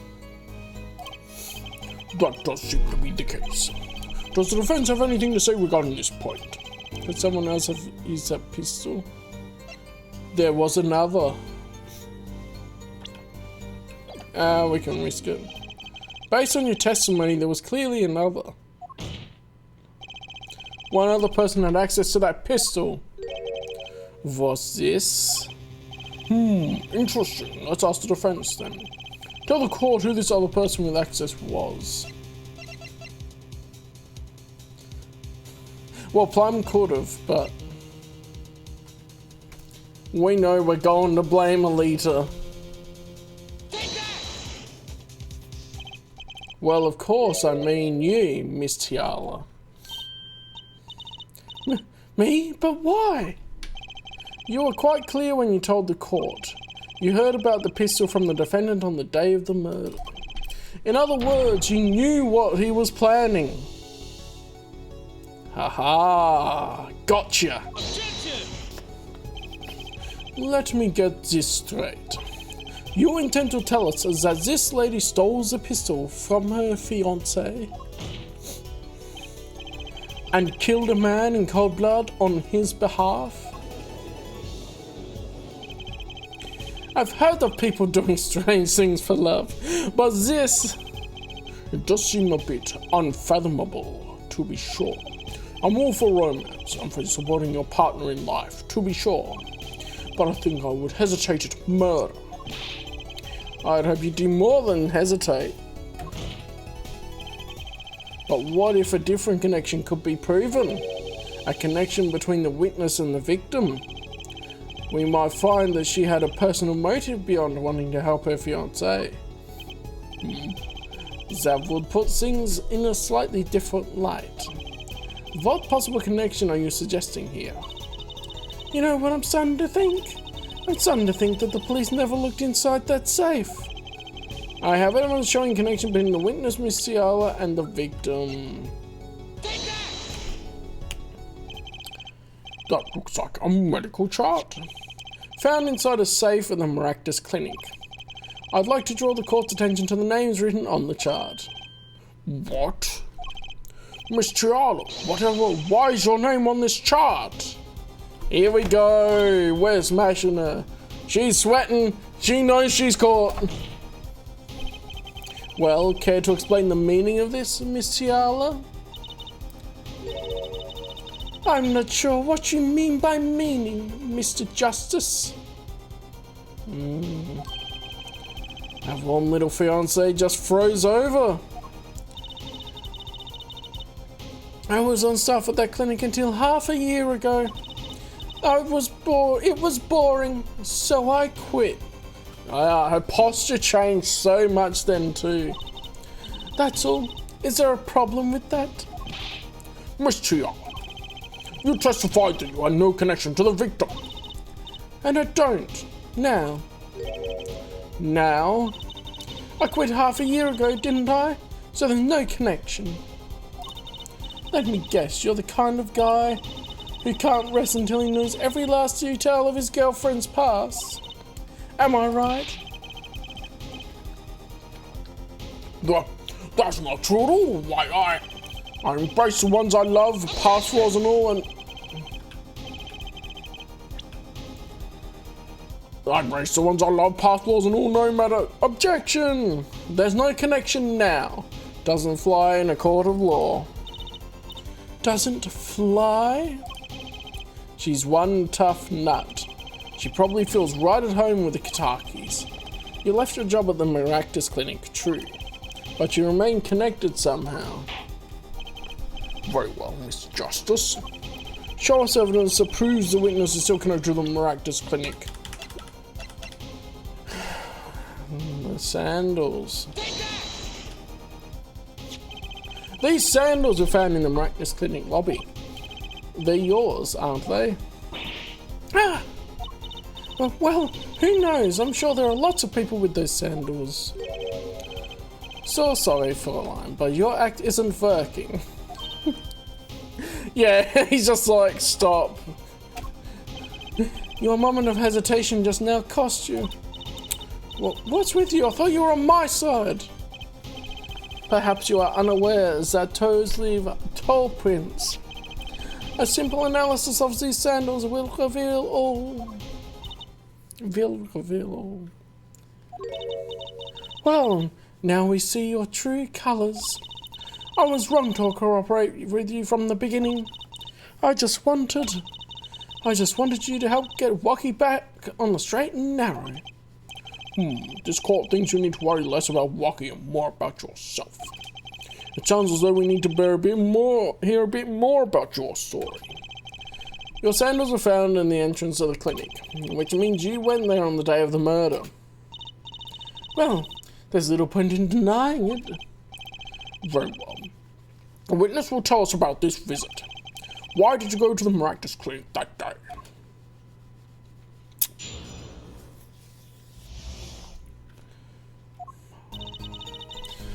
That does seem to be the case. Does the defense have anything to say regarding this point? Could someone else have used that pistol? There was another. We can risk it. Based on your testimony, there was clearly another. One other person had access to that pistol. Was this? Interesting. Let's ask the defense then. Tell the court who this other person with access was. Well, Plum could have, but we know we're going to blame Alita. Well, of course, I mean you, Miss Tiala. Me? But why? You were quite clear when you told the court. You heard about the pistol from the defendant on the day of the murder. In other words, you knew what he was planning. Haha, gotcha. Let me get this straight. You intend to tell us that this lady stole the pistol from her fiancé and killed a man in cold blood on his behalf? I've heard of people doing strange things for love, but this... It does seem a bit unfathomable, to be sure. I'm all for romance, and for supporting your partner in life, to be sure. But I think I would hesitate at murder. I'd hope you do more than hesitate. But what if a different connection could be proven? A connection between the witness and the victim? We might find that she had a personal motive beyond wanting to help her fiancé. That would put things in a slightly different light. What possible connection are you suggesting here? You know what I'm starting to think? I'm starting to think that the police never looked inside that safe. I have evidence showing connection between the witness, Miss Tiala, and the victim. That looks like a medical chart. Found inside a safe at the Maractus Clinic. I'd like to draw the court's attention to the names written on the chart. What? Miss Tiala, why is your name on this chart? Here we go, we're smashing her. She's sweating, she knows she's caught. Well, care to explain the meaning of this, Miss Tiala? I'm not sure what you mean by meaning, Mr. Justice. That one little fiancé just froze over. I was on staff at that clinic until half a year ago. It was boring, so I quit. Her posture changed so much then too. That's all. Is there a problem with that? Miss Tiala, You testified that you had no connection to the victim. And I don't. Now. Now? I quit half a year ago, didn't I? So there's no connection. Let me guess, you're the kind of guy who can't rest until he knows every last detail of his girlfriend's past. Am I right? That's not true at all. Why, I embrace the ones I love, past flaws and all, and I embrace the ones I love, past flaws and all, no matter. Objection! There's no connection now. Doesn't fly in a court of law. Doesn't fly? She's one tough nut. She probably feels right at home with the Katakis. You left your job at the Maractus Clinic, true, but you remain connected somehow. Very well, Mr. Justice. Show us evidence that proves the witness is still connected to the Maractus Clinic. The sandals. These sandals were found in the Maractus Clinic lobby. They're yours, aren't they? Ah! Well, who knows? I'm sure there are lots of people with those sandals. So sorry, Fräulein, but your act isn't working. Yeah, he's just like, stop. Your moment of hesitation just now cost you. What's with you? I thought you were on my side. Perhaps you are unaware that toes leave toe prints. A simple analysis of these sandals will reveal all. Well, now we see your true colors. I was wrong to cooperate with you from the beginning. I just wanted you to help get Wocky back on the straight and narrow. This court thinks you need to worry less about Wocky and more about yourself. It sounds as though we need to hear a bit more about your story. Your sandals were found in the entrance of the clinic, which means you went there on the day of the murder. Well, there's little point in denying it. Very well. The witness will tell us about this visit. Why did you go to the Maractus Clinic that day?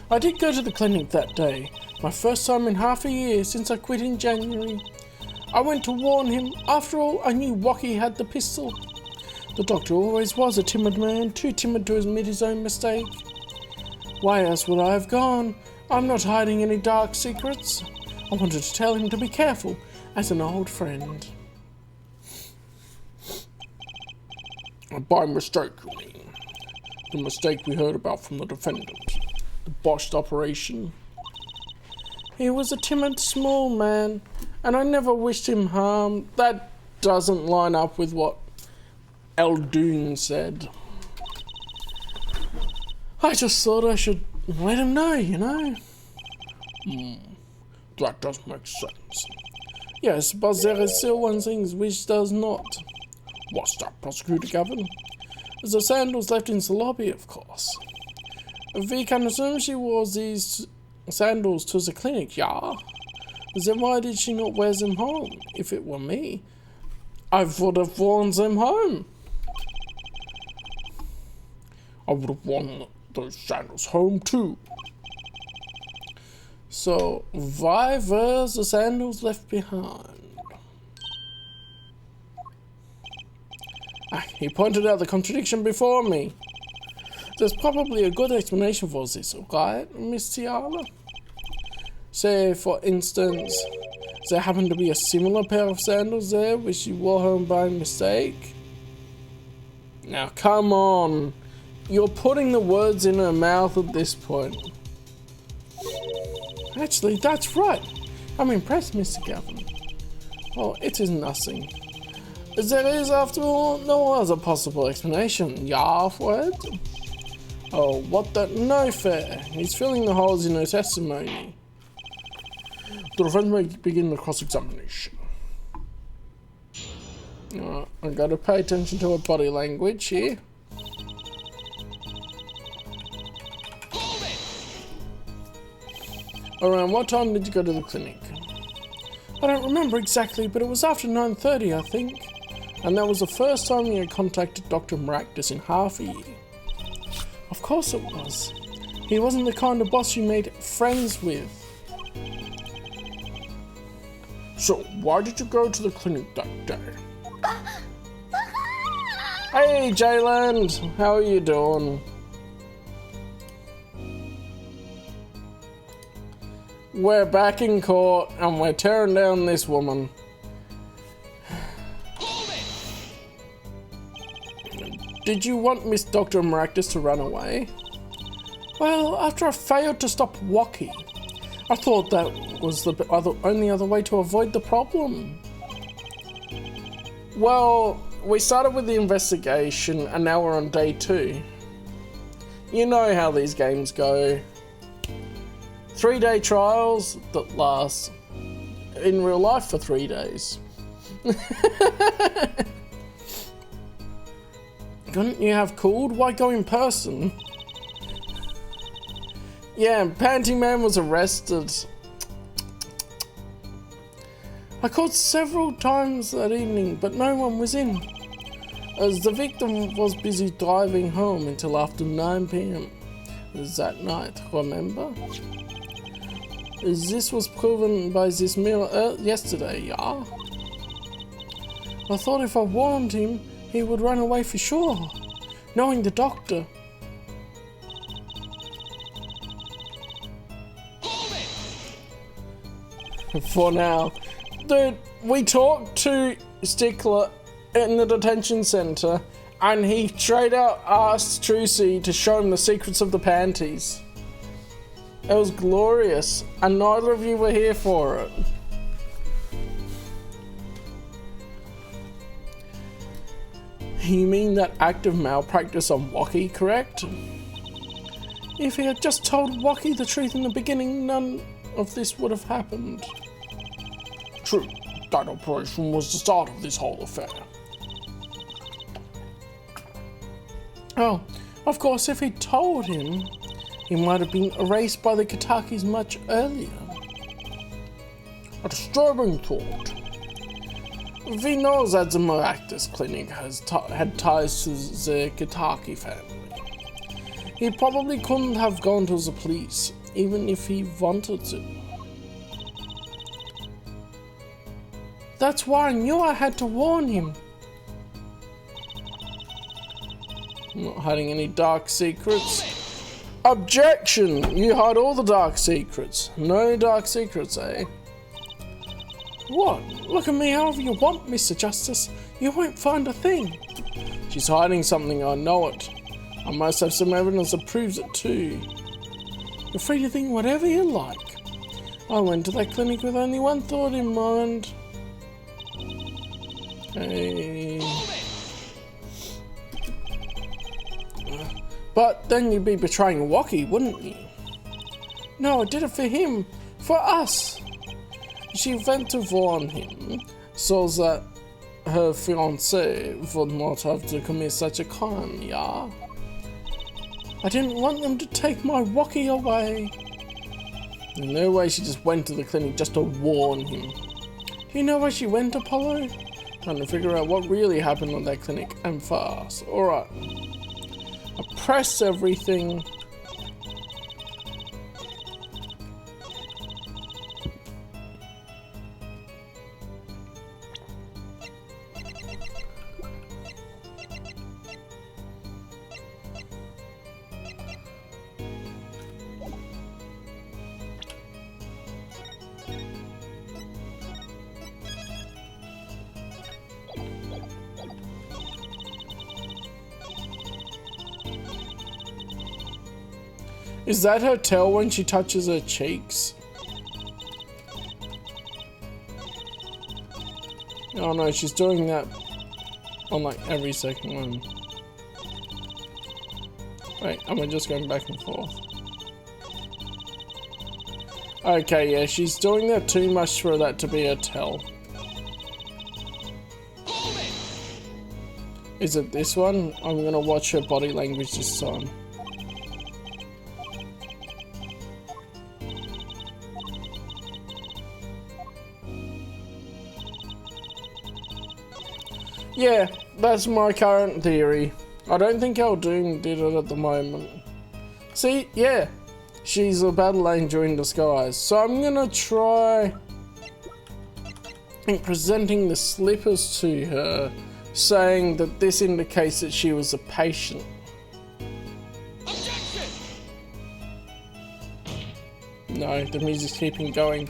I did go to the clinic that day, my first time in half a year since I quit in January. I went to warn him. After all, I knew Wocky had the pistol. The doctor always was a timid man, too timid to admit his own mistake. Why else would I have gone? I'm not hiding any dark secrets. I wanted to tell him to be careful, as an old friend. By mistake, you mean? The mistake we heard about from the defendant. The botched operation. He was a timid, small man, and I never wished him harm. That doesn't line up with what Eldoon said. I just thought I should let him know, you know? That does make sense. Yes, but there is still one thing which does not. What's that, Prosecutor Gavin? The sandals left in the lobby, of course. We can assume she wore these sandals to the clinic, yeah? Then why did she not wear them home? If it were me, I would have worn them home. I would have worn those sandals home too. So why were the sandals left behind? He pointed out the contradiction before me. There's probably a good explanation for this, right, Miss Tiara? Say, for instance, there happened to be a similar pair of sandals there which you wore home by mistake. Now, come on. You're putting the words in her mouth at this point. Actually, that's right. I'm impressed, Mr. Gavin. Oh, it is nothing. There is, after all, no other possible explanation, yeah, for it? Oh, what the? No fair. He's filling the holes in her testimony. The defense may begin the cross-examination. I've got to pay attention to her body language here. Around what time did you go to the clinic? I don't remember exactly, but it was after 9:30, I think. And that was the first time he had contacted Dr. Maractus in half a year. Of course it was. He wasn't the kind of boss you made friends with. So, why did you go to the clinic that day? Hey, Jayland, how are you doing? We're back in court and we're tearing down this woman. Did you want Miss Dr. Maractus to run away? Well, after I failed to stop Wocky, I thought that was the only other way to avoid the problem. Well, we started with the investigation and now we're on day 2. You know how these games go. 3-day trials that last in real life for 3 days. Couldn't you have called? Why go in person? Yeah, Panty Man was arrested. I called several times that evening, but no one was in, as the victim was busy driving home until after 9 p.m. that night, remember? This was proven by this mirror yesterday, yeah? I thought if I warned him, he would run away for sure, knowing the doctor. For now. Dude, we talked to Stickler in the detention center and he straight out asked Trucy to show him the secrets of the panties. It was glorious and neither of you were here for it. You mean that act of malpractice on Wocky, correct? If he had just told Wocky the truth in the beginning, none of this would have happened. True, that operation was the start of this whole affair. Oh, of course, if he'd told him, he might have been erased by the Katakis much earlier. A disturbing thought. We know that the Maractus clinic had ties to the Kataki family. He probably couldn't have gone to the police, even if he wanted to. That's why I knew I had to warn him. I'm not hiding any dark secrets. Objection! You hide all the dark secrets. No dark secrets, eh? What? Look at me however you want, Mr. Justice. You won't find a thing. She's hiding something, I know it. I must have some evidence that proves it too. You're free to think whatever you like. I went to that clinic with only one thought in mind. Okay. But then you'd be betraying Wocky, wouldn't you? No, I did it for him. For us. She went to warn him so that her fiancé would not have to commit such a crime, yeah? I didn't want them to take my Wocky away. In no way she just went to the clinic just to warn him. Do you know where she went, Apollo? Trying to figure out what really happened at that clinic, and fast. Alright. I pressed everything. Is that her tail when she touches her cheeks? Oh no, she's doing that on like every second one. Wait, am I just going back and forth? Okay, yeah, she's doing that too much for that to be a tell. Is it this one? I'm gonna watch her body language this time. Yeah, that's my current theory. I don't think Aldun did it at the moment. See, yeah, she's a battle angel in disguise. So I'm gonna try presenting the slippers to her, saying that this indicates that she was a patient. Objection! No, the music's keeping going.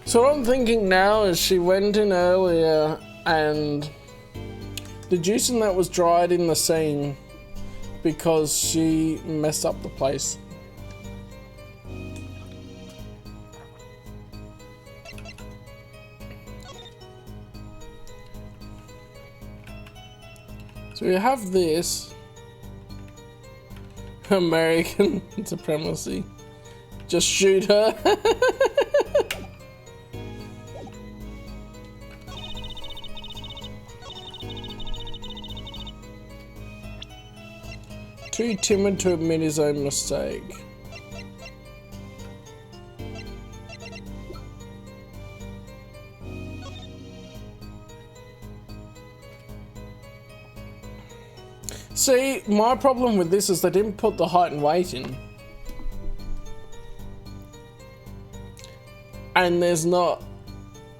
So what I'm thinking now is she went in earlier and the juice in that was dried in the scene because she messed up the place. So we have this American supremacy. Just shoot her. Too timid to admit his own mistake. See, my problem with this is they didn't put the height and weight in. And there's not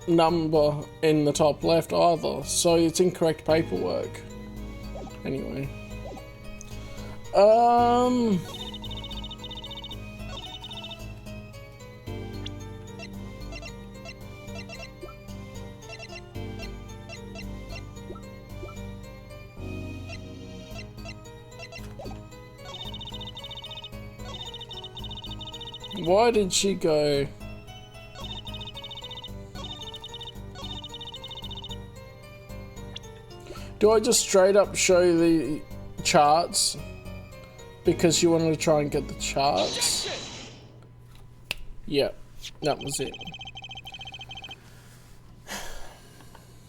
number in the top left either, so it's incorrect paperwork. Anyway. Why did she go? Do I just straight up show the charts? Because you wanted to try and get the charts? Yep, that was it.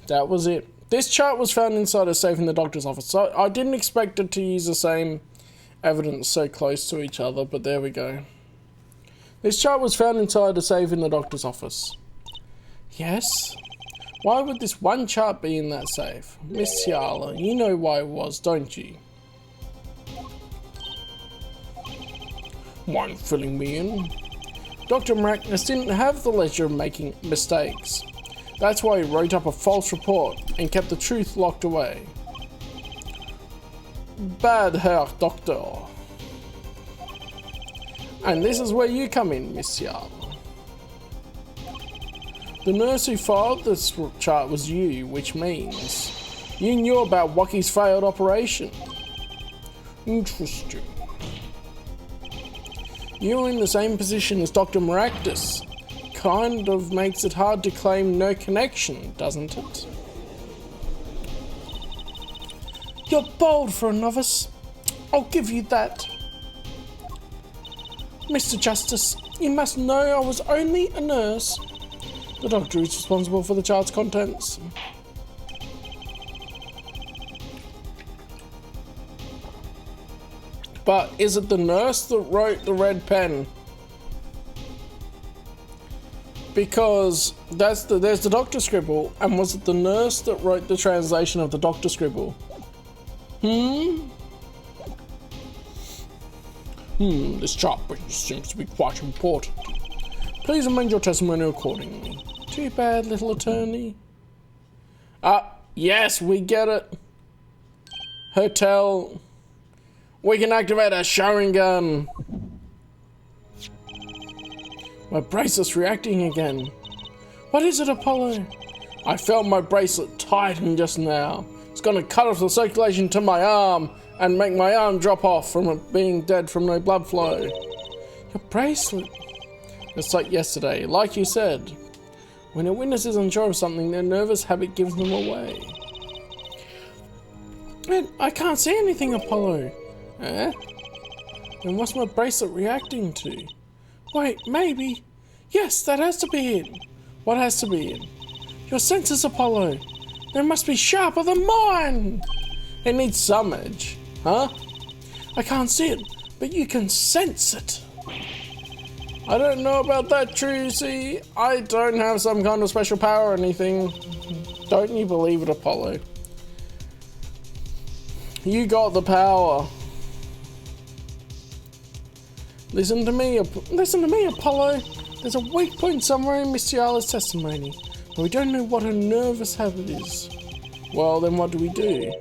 That was it. This chart was found inside a safe in the doctor's office. So I didn't expect it to use the same evidence so close to each other, but there we go. This chart was found inside a safe in the doctor's office. Yes? Why would this one chart be in that safe? Miss Ciala, you know why it was, don't you? Mind filling me in? Dr. Marachnus didn't have the leisure of making mistakes. That's why he wrote up a false report and kept the truth locked away. Bad Herr Doctor. And this is where you come in, Miss Ciala. The nurse who filed this chart was you, which means you knew about Wocky's failed operation. Interesting. You're in the same position as Dr. Marachnus. Kind of makes it hard to claim no connection, doesn't it? You're bold for a novice. I'll give you that. Mr. Justice, you must know I was only a nurse. The doctor is responsible for the chart's contents. But is it the nurse that wrote the red pen? Because there's the doctor scribble, and was it the nurse that wrote the translation of the doctor scribble? This chart seems to be quite important. Please amend your testimony accordingly. Too bad, little attorney. Yes, we get it. Hotel. We can activate a Sharingan. My bracelet's reacting again. What is it, Apollo? I felt my bracelet tighten just now. It's gonna cut off the circulation to my arm and make my arm drop off from it being dead from no blood flow. Your bracelet? It's like yesterday, like you said. When a witness is unsure of something, their nervous habit gives them away. Man, I can't see anything, Apollo. Eh? Then what's my bracelet reacting to? Wait, maybe. Yes, that has to be it. What has to be it? Your senses, Apollo. They must be sharper than mine. It needs some edge, huh? I can't see it, but you can sense it. I don't know about that, Trucy. I don't have some kind of special power or anything. Don't you believe it, Apollo? You got the power. Listen to me, Apollo. There's a weak point somewhere in Miss Tiala's testimony, but we don't know what her nervous habit is. Well, then what do? You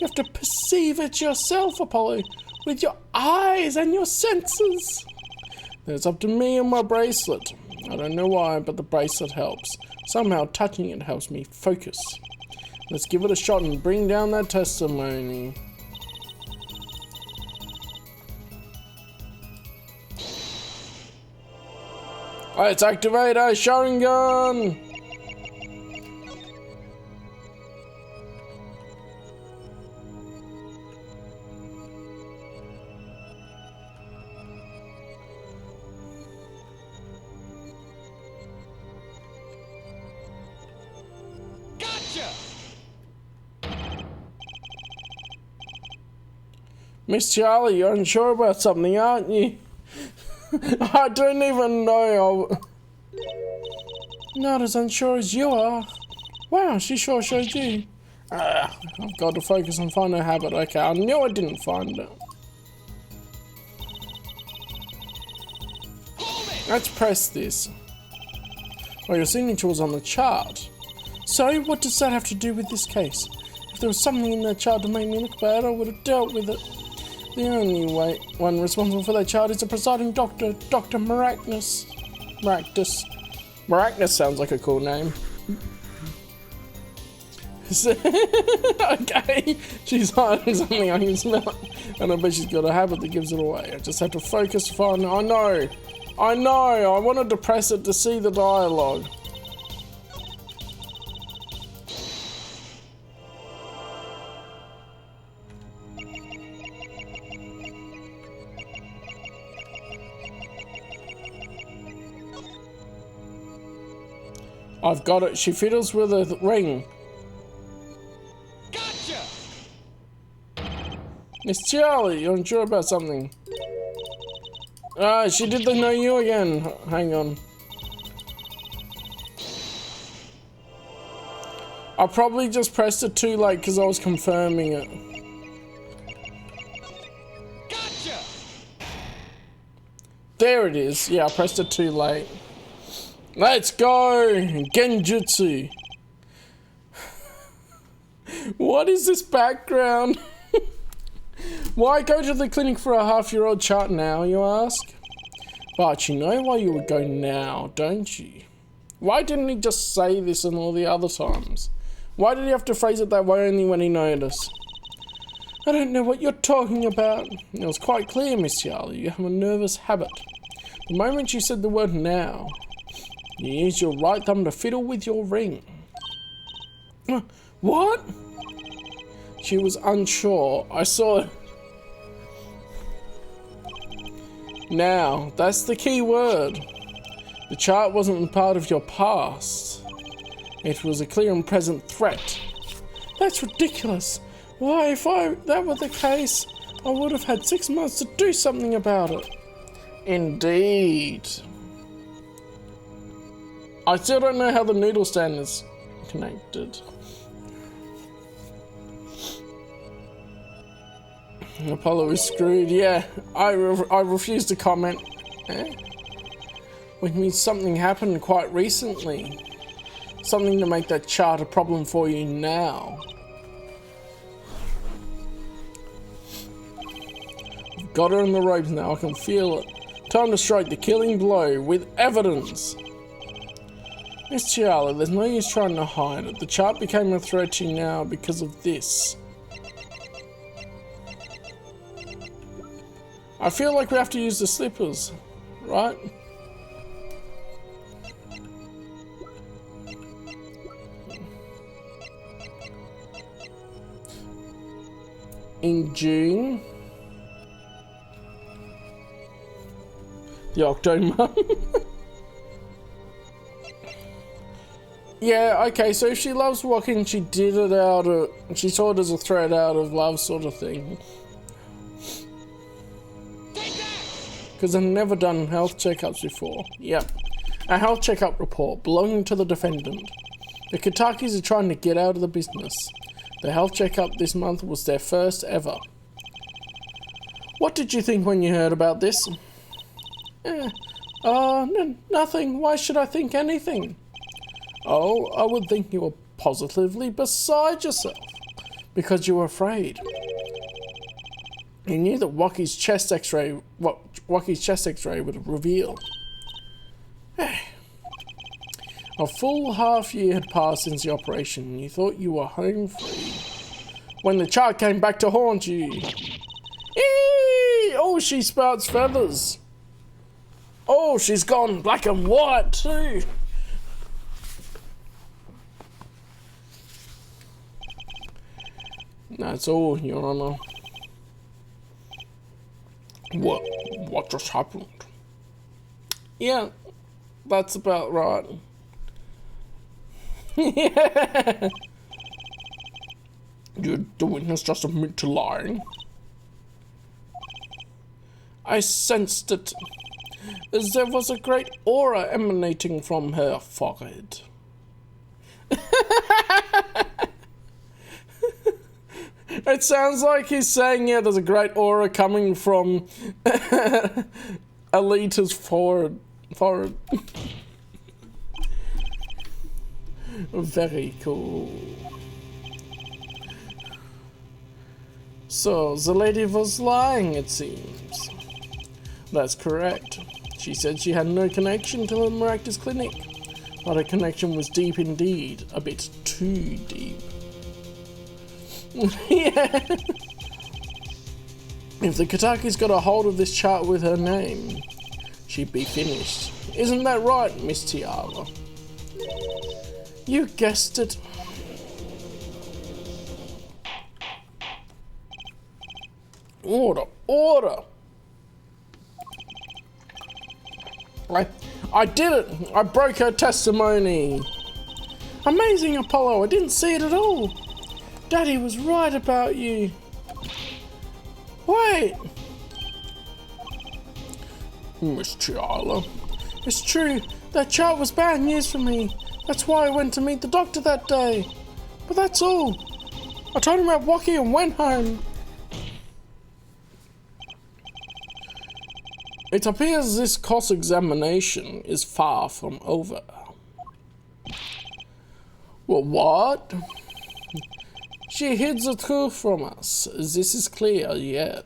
have to perceive it yourself, Apollo, with your eyes and your senses. Then it's up to me and my bracelet. I don't know why, but the bracelet helps. Somehow touching it helps me focus. Let's give it a shot and bring down that testimony. Let's activate our Sharingan! Gotcha! Miss Charlie, you're unsure about something, aren't you? I don't even know. Not as unsure as you are. Wow, she sure showed you. I've got to focus on finding a habit. Okay, I knew I didn't find it. Let's press this. Oh, your signature was on the chart. So, what does that have to do with this case? If there was something in that chart to make me look bad, I would have dealt with it. The only one responsible for that chart is the presiding doctor, Dr. Maractus. Maractus sounds like a cool name. Okay, she's hiding something I can smell, and I bet she's got a habit that gives it away. I just have to focus on. I know. I wanted to press it to see the dialogue. I've got it. She fiddles with a ring. Gotcha! Miss Charlie, you're unsure about something. She did the know you again. Hang on. I probably just pressed it too late because I was confirming it. Gotcha! There it is. Yeah, I pressed it too late. Let's go! Genjutsu! What is this background? Why go to the clinic for a half-year-old chart now, you ask? But you know why you would go now, don't you? Why didn't he just say this in all the other times? Why did he have to phrase it that way only when he noticed? I don't know what you're talking about. It was quite clear, Miss Charlie, you have a nervous habit. The moment you said the word now, you use your right thumb to fiddle with your ring. What? She was unsure. I saw it. Now, that's the key word. The chart wasn't part of your past. It was a clear and present threat. That's ridiculous. Why, if that were the case, I would have had 6 months to do something about it. Indeed. I still don't know how the noodle stand is connected. Apollo is screwed. Yeah, I refuse to comment. Which means something happened quite recently. Something to make that chart a problem for you now. I've got her in the ropes now. I can feel it. Time to strike the killing blow with evidence. Miss Chiala, there's no use trying to hide it. The chart became a threat to you now because of this. I feel like we have to use the slippers, right? in June. The Octomum. Yeah, okay, so if she loves walking, she did it out of... She saw it as a threat out of love sort of thing. Because I've never done health checkups before. Yep. A health checkup report belonging to the defendant. The Katakis are trying to get out of the business. The health checkup this month was their first ever. What did you think when you heard about this? Nothing. Why should I think anything? Oh, I would think you were positively beside yourself. Because you were afraid. You knew that Wocky's chest x-ray, what Wocky's chest x-ray would reveal. A full half year had passed since the operation, and you thought you were home free. When the child came back to haunt you. Eee! Oh, she spouts feathers. Oh, she's gone black and white too. That's all, Your Honor. What just happened? Yeah, that's about right. Yeah. Did the witness just admit to lying? I sensed it, as there was a great aura emanating from her forehead. It sounds like he's saying, yeah, there's a great aura coming from Alita's forehead. Very cool. So, the lady was lying, it seems. That's correct. She said she had no connection to the Maractus Clinic, but her connection was deep indeed, a bit too deep. Yeah. If the Kataki's got a hold of this chart with her name, she'd be finished. Isn't that right, Miss Tiara? You guessed it. Order, order. I did it. I broke her testimony. Amazing, Apollo. I didn't see it at all. Daddy was right about you. Wait. Miss Tiara. It's true. That chart was bad news for me. That's why I went to meet the doctor that day. But that's all. I told him about Wocky and went home. It appears this cross-examination is far from over. Well, what? She hid the truth from us. This is clear yet.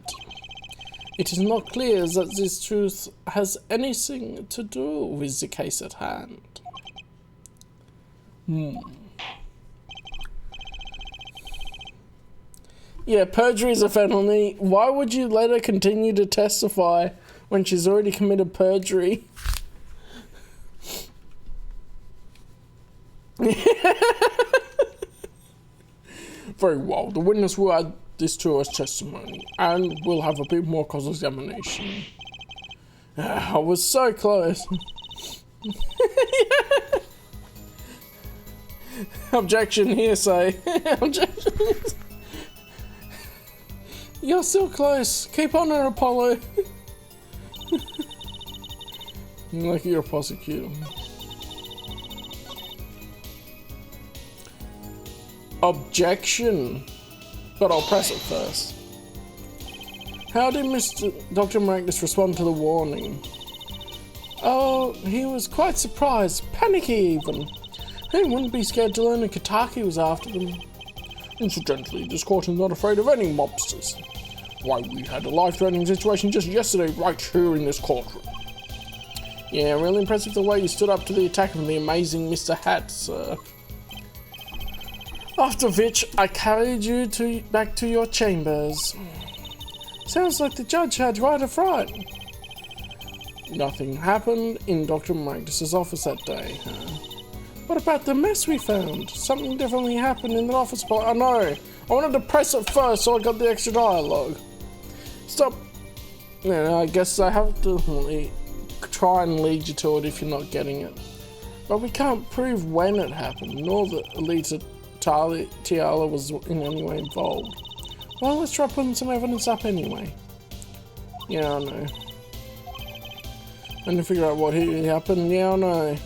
It is not clear that this truth has anything to do with the case at hand. Yeah, perjury is a felony. Why would you let her continue to testify when she's already committed perjury? Very well, the witness will add this to her testimony, and we'll have a bit more cross-examination. I was so close. Objection, hearsay. Objection. You're still close. Keep on her, Apollo. Like you're a prosecutor. Objection. But I'll press it first. How did Dr. Maractus respond to the warning? Oh, he was quite surprised, panicky even. He wouldn't be scared to learn that Kataki was after them. Incidentally, this court is not afraid of any mobsters. Why, we had a life-threatening situation just yesterday right here in this courtroom. Yeah, really impressive the way you stood up to the attack of the amazing Mr. Hat, sir. After which, I carried you back to your chambers. Sounds like the judge had right of right. Nothing happened in Dr. Maractus' office that day, huh? What about the mess we found? Something definitely happened in the office. I know. I wanted to press it first so I got the extra dialogue. Stop. Yeah, I guess I have to try and lead you to it if you're not getting it. But we can't prove when it happened, nor that Elita Tiala was in any way involved. Well, let's try putting some evidence up anyway. Yeah, I know. And to figure out what happened, yeah, I know.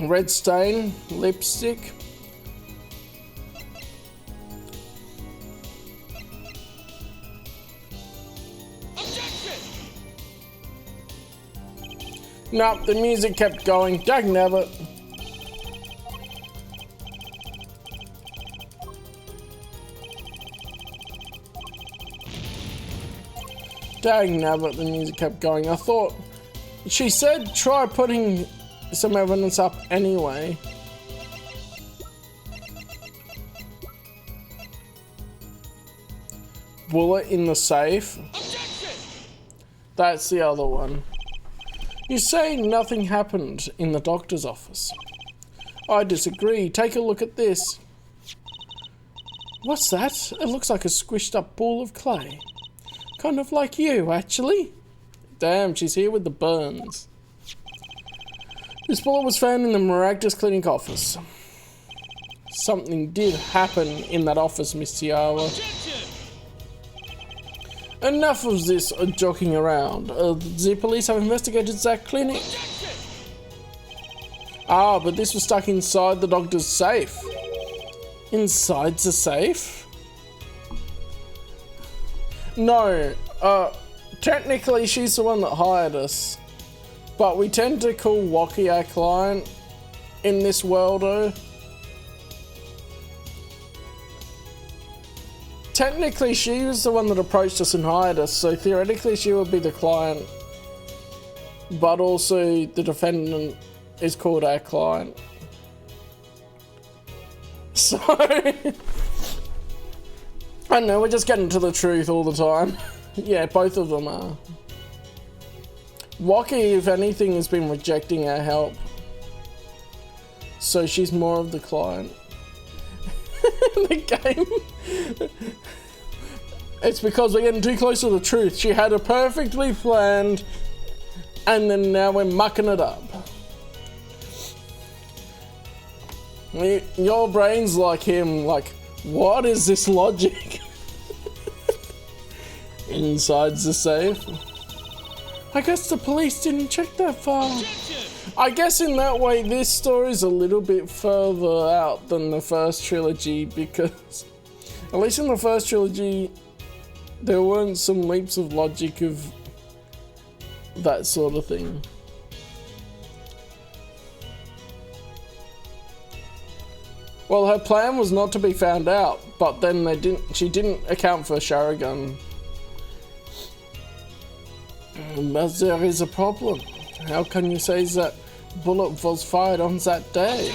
Red stain, lipstick. Nope, the music kept going. Dagnabbit. Dagnabbit, the music kept going. I thought she said try putting some evidence up anyway. Bullet in the safe. That's the other one. You say nothing happened in the doctor's office. I disagree. Take a look at this. What's that? It looks like a squished up ball of clay. Kind of like you, actually. Damn, she's here with the burns. This bullet was found in the Maragdas Clinic office. Something did happen in that office, Miss Tiara. Enough of this joking around. The police have investigated that clinic. Ah, but this was stuck inside the doctor's safe. Inside the safe? No, technically she's the one that hired us. But we tend to call Wocky our client in this world, though. Technically, she was the one that approached us and hired us, so theoretically she would be the client. But also, the defendant is called our client. So, I don't know, we're just getting to the truth all the time. Yeah, both of them are. Wocky, if anything, has been rejecting our help. So she's more of the client. The game. It's because we're getting too close to the truth. She had it perfectly planned, and then now we're mucking it up. Your brain's like him, like, what is this logic? Inside the safe. I guess the police didn't check that far. I guess in that way this story's a little bit further out than the first trilogy, because at least in the first trilogy there weren't some leaps of logic of that sort of thing. Well, her plan was not to be found out, but then she didn't account for Sharagun. But there is a problem. How can you say that bullet was fired on that day?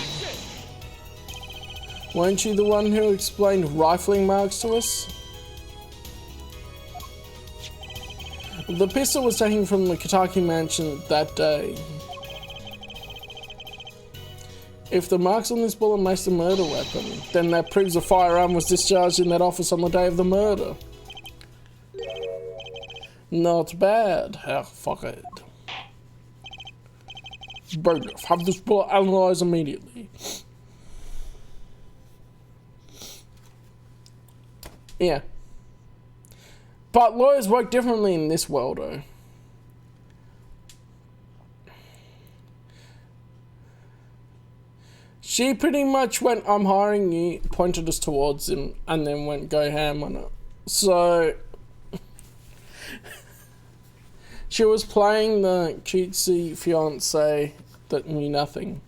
Weren't you the one who explained rifling marks to us? The pistol was taken from the Kitaki mansion that day. If the marks on this bullet makes the murder weapon, then that proves a firearm was discharged in that office on the day of the murder. Not bad. Fuck it. Bailiff, have this bullet analysed immediately. Yeah. But lawyers work differently in this world, though. She pretty much went, I'm hiring you, pointed us towards him, and then went go ham on it. So she was playing the cutesy fiance that knew nothing.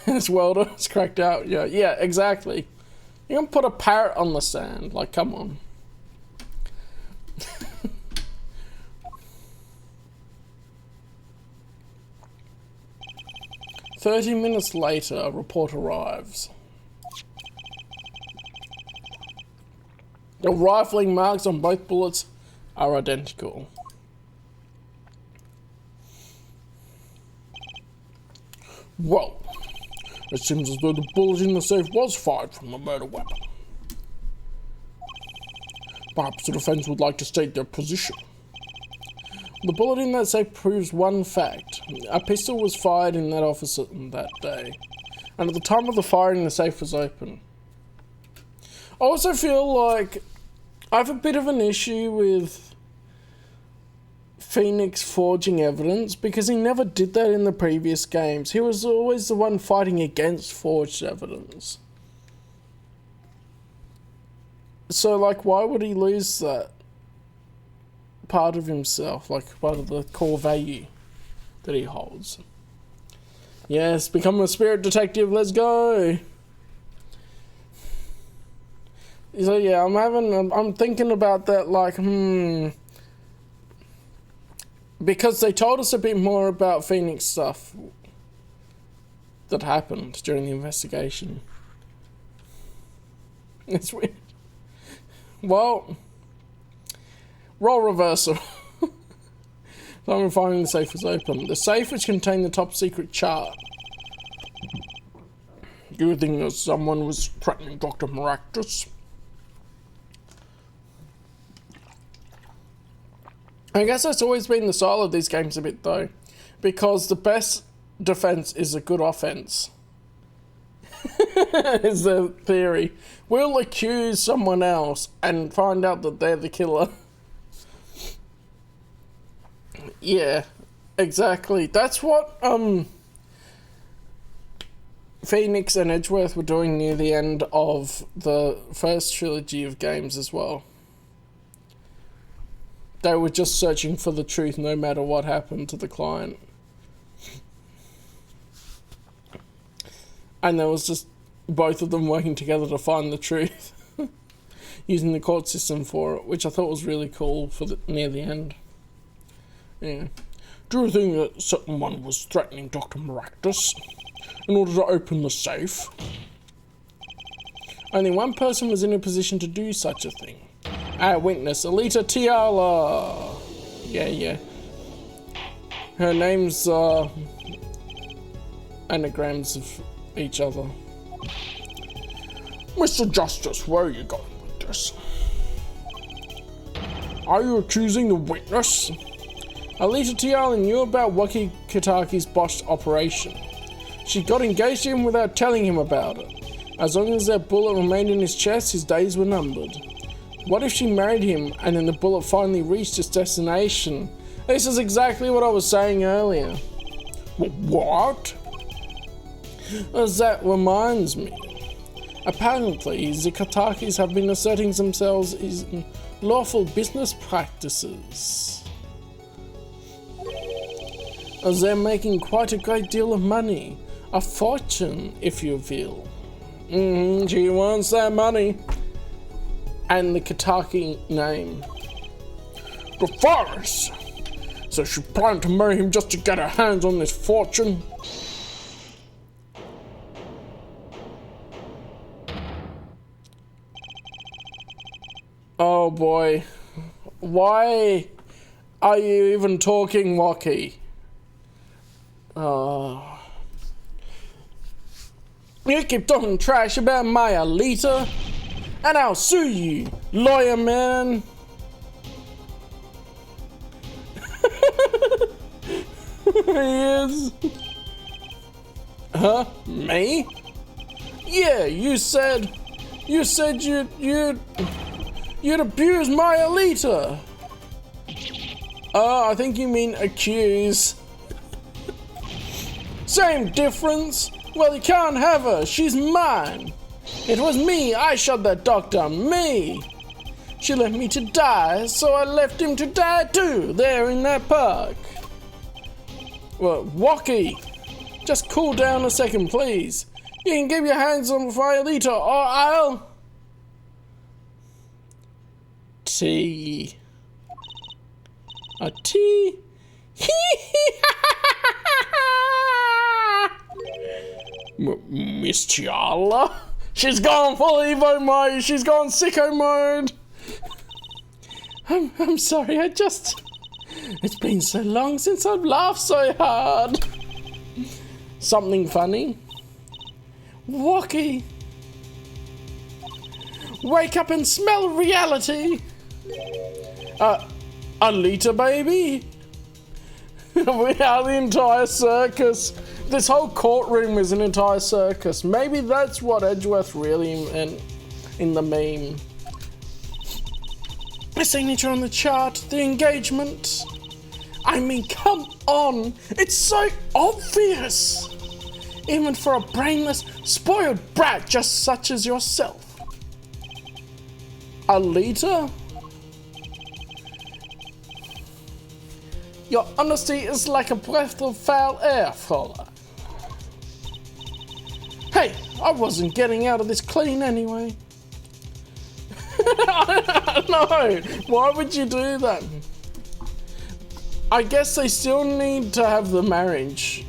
This world was cracked out. Yeah, exactly. You can put a parrot on the stand. Like, come on. "30 minutes later, a report arrives. The rifling marks on both bullets are identical. Well, it seems as though the bullet in the safe was fired from a murder weapon. Perhaps the defense would like to state their position. The bullet in that safe proves one fact. A pistol was fired in that office on that day, and at the time of the firing the safe was open. I also feel like I have a bit of an issue with Phoenix forging evidence, because he never did that in the previous games. He was always the one fighting against forged evidence. So, like, why would he lose that part of himself, like part of the core value that he holds? Yes, become a spirit detective, let's go! So yeah, I'm thinking about that, like, because they told us a bit more about Phoenix stuff that happened during the investigation. It's weird. Well, role reversal. Someone finding the safe was open. The safe which contained the top secret chart. You think that someone was threatening Dr. Maractus? I guess that's always been the style of these games a bit, though, because the best defense is a good offense. Is the theory. We'll accuse someone else and find out that they're the killer. Yeah, exactly. That's what Phoenix and Edgeworth were doing near the end of the first trilogy of games as well. They were just searching for the truth no matter what happened to the client. And there was just both of them working together to find the truth. Using the court system for it, which I thought was really cool for near the end. Yeah. Do you think that someone was threatening Dr. Maractus in order to open the safe? Only one person was in a position to do such a thing. Our witness, Alita Tiala. Yeah. Her name's anagrams of each other. Mr. Justice, where are you going with this? Are you accusing the witness? Alita Tiala knew about Wocky Kataki's botched operation. She got engaged to him without telling him about it. As long as that bullet remained in his chest, his days were numbered. What if she married him and then the bullet finally reached its destination? This is exactly what I was saying earlier. What? As that reminds me. Apparently, the Katakis have been asserting themselves in lawful business practices. As they're making quite a great deal of money. A fortune, if you will. She wants that money. And the Kataki name. The Forest! So she planned to marry him just to get her hands on this fortune? Oh boy. Why are you even talking, Wocky? You keep talking trash about my Alita, and I'll sue you, lawyer man. He is. Huh? Me? Yeah, you said you'd abuse my Alita. I think you mean accuse. Same difference. Well, you can't have her. She's mine. It was me. I shot that doctor. Me. She left me to die, so I left him to die too, there in that park. Well, Wocky, just cool down a second, please. You can give your hands on Violeta, or I'll... Tea. A tea? Miss Tiala? She's gone full Evo mode. She's gone sicko mode. I'm sorry, it's been so long since I've laughed so hard. Something funny? Wocky! Wake up and smell reality! A liter, baby? We are the entire circus. This whole courtroom is an entire circus. Maybe that's what Edgeworth really meant in the meme. The signature on the chart, the engagement. I mean, come on. It's so obvious. Even for a brainless, spoiled brat just such as yourself. A liter? Your honesty is like a breath of foul air, Fräulein. Hey, I wasn't getting out of this clean anyway. No, why would you do that? I guess they still need to have the marriage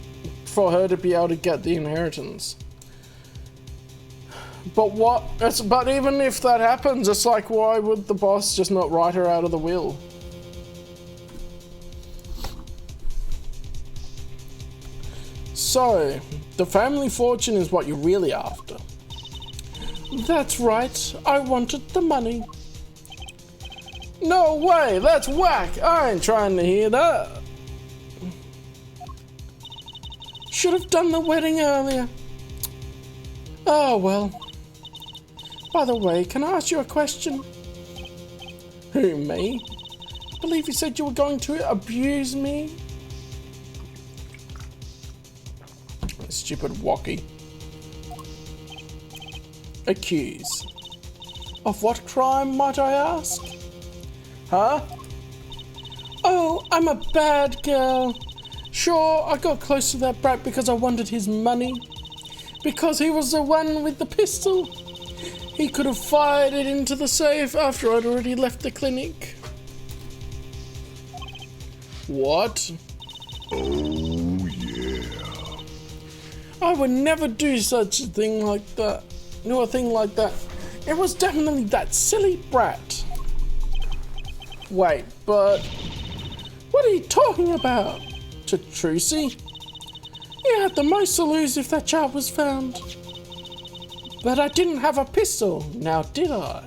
for her to be able to get the inheritance. But even if that happens, it's like, why would the boss just not write her out of the will? So, the family fortune is what you're really after. That's right, I wanted the money. No way, that's whack. I ain't trying to hear that. Should have done the wedding earlier. Oh well. By the way, can I ask you a question? Who, me? I believe you said you were going to abuse me. Stupid Wocky. Accuse. Of what crime, might I ask? Huh? Oh, I'm a bad girl. Sure, I got close to that brat because I wanted his money. Because he was the one with the pistol. He could have fired it into the safe after I'd already left the clinic. What? Oh, yeah. I would never do such a thing like that. No, a thing like that. It was definitely that silly brat. Wait, but what are you talking about? Trucy? You had the most to lose if that child was found. But I didn't have a pistol, now did I?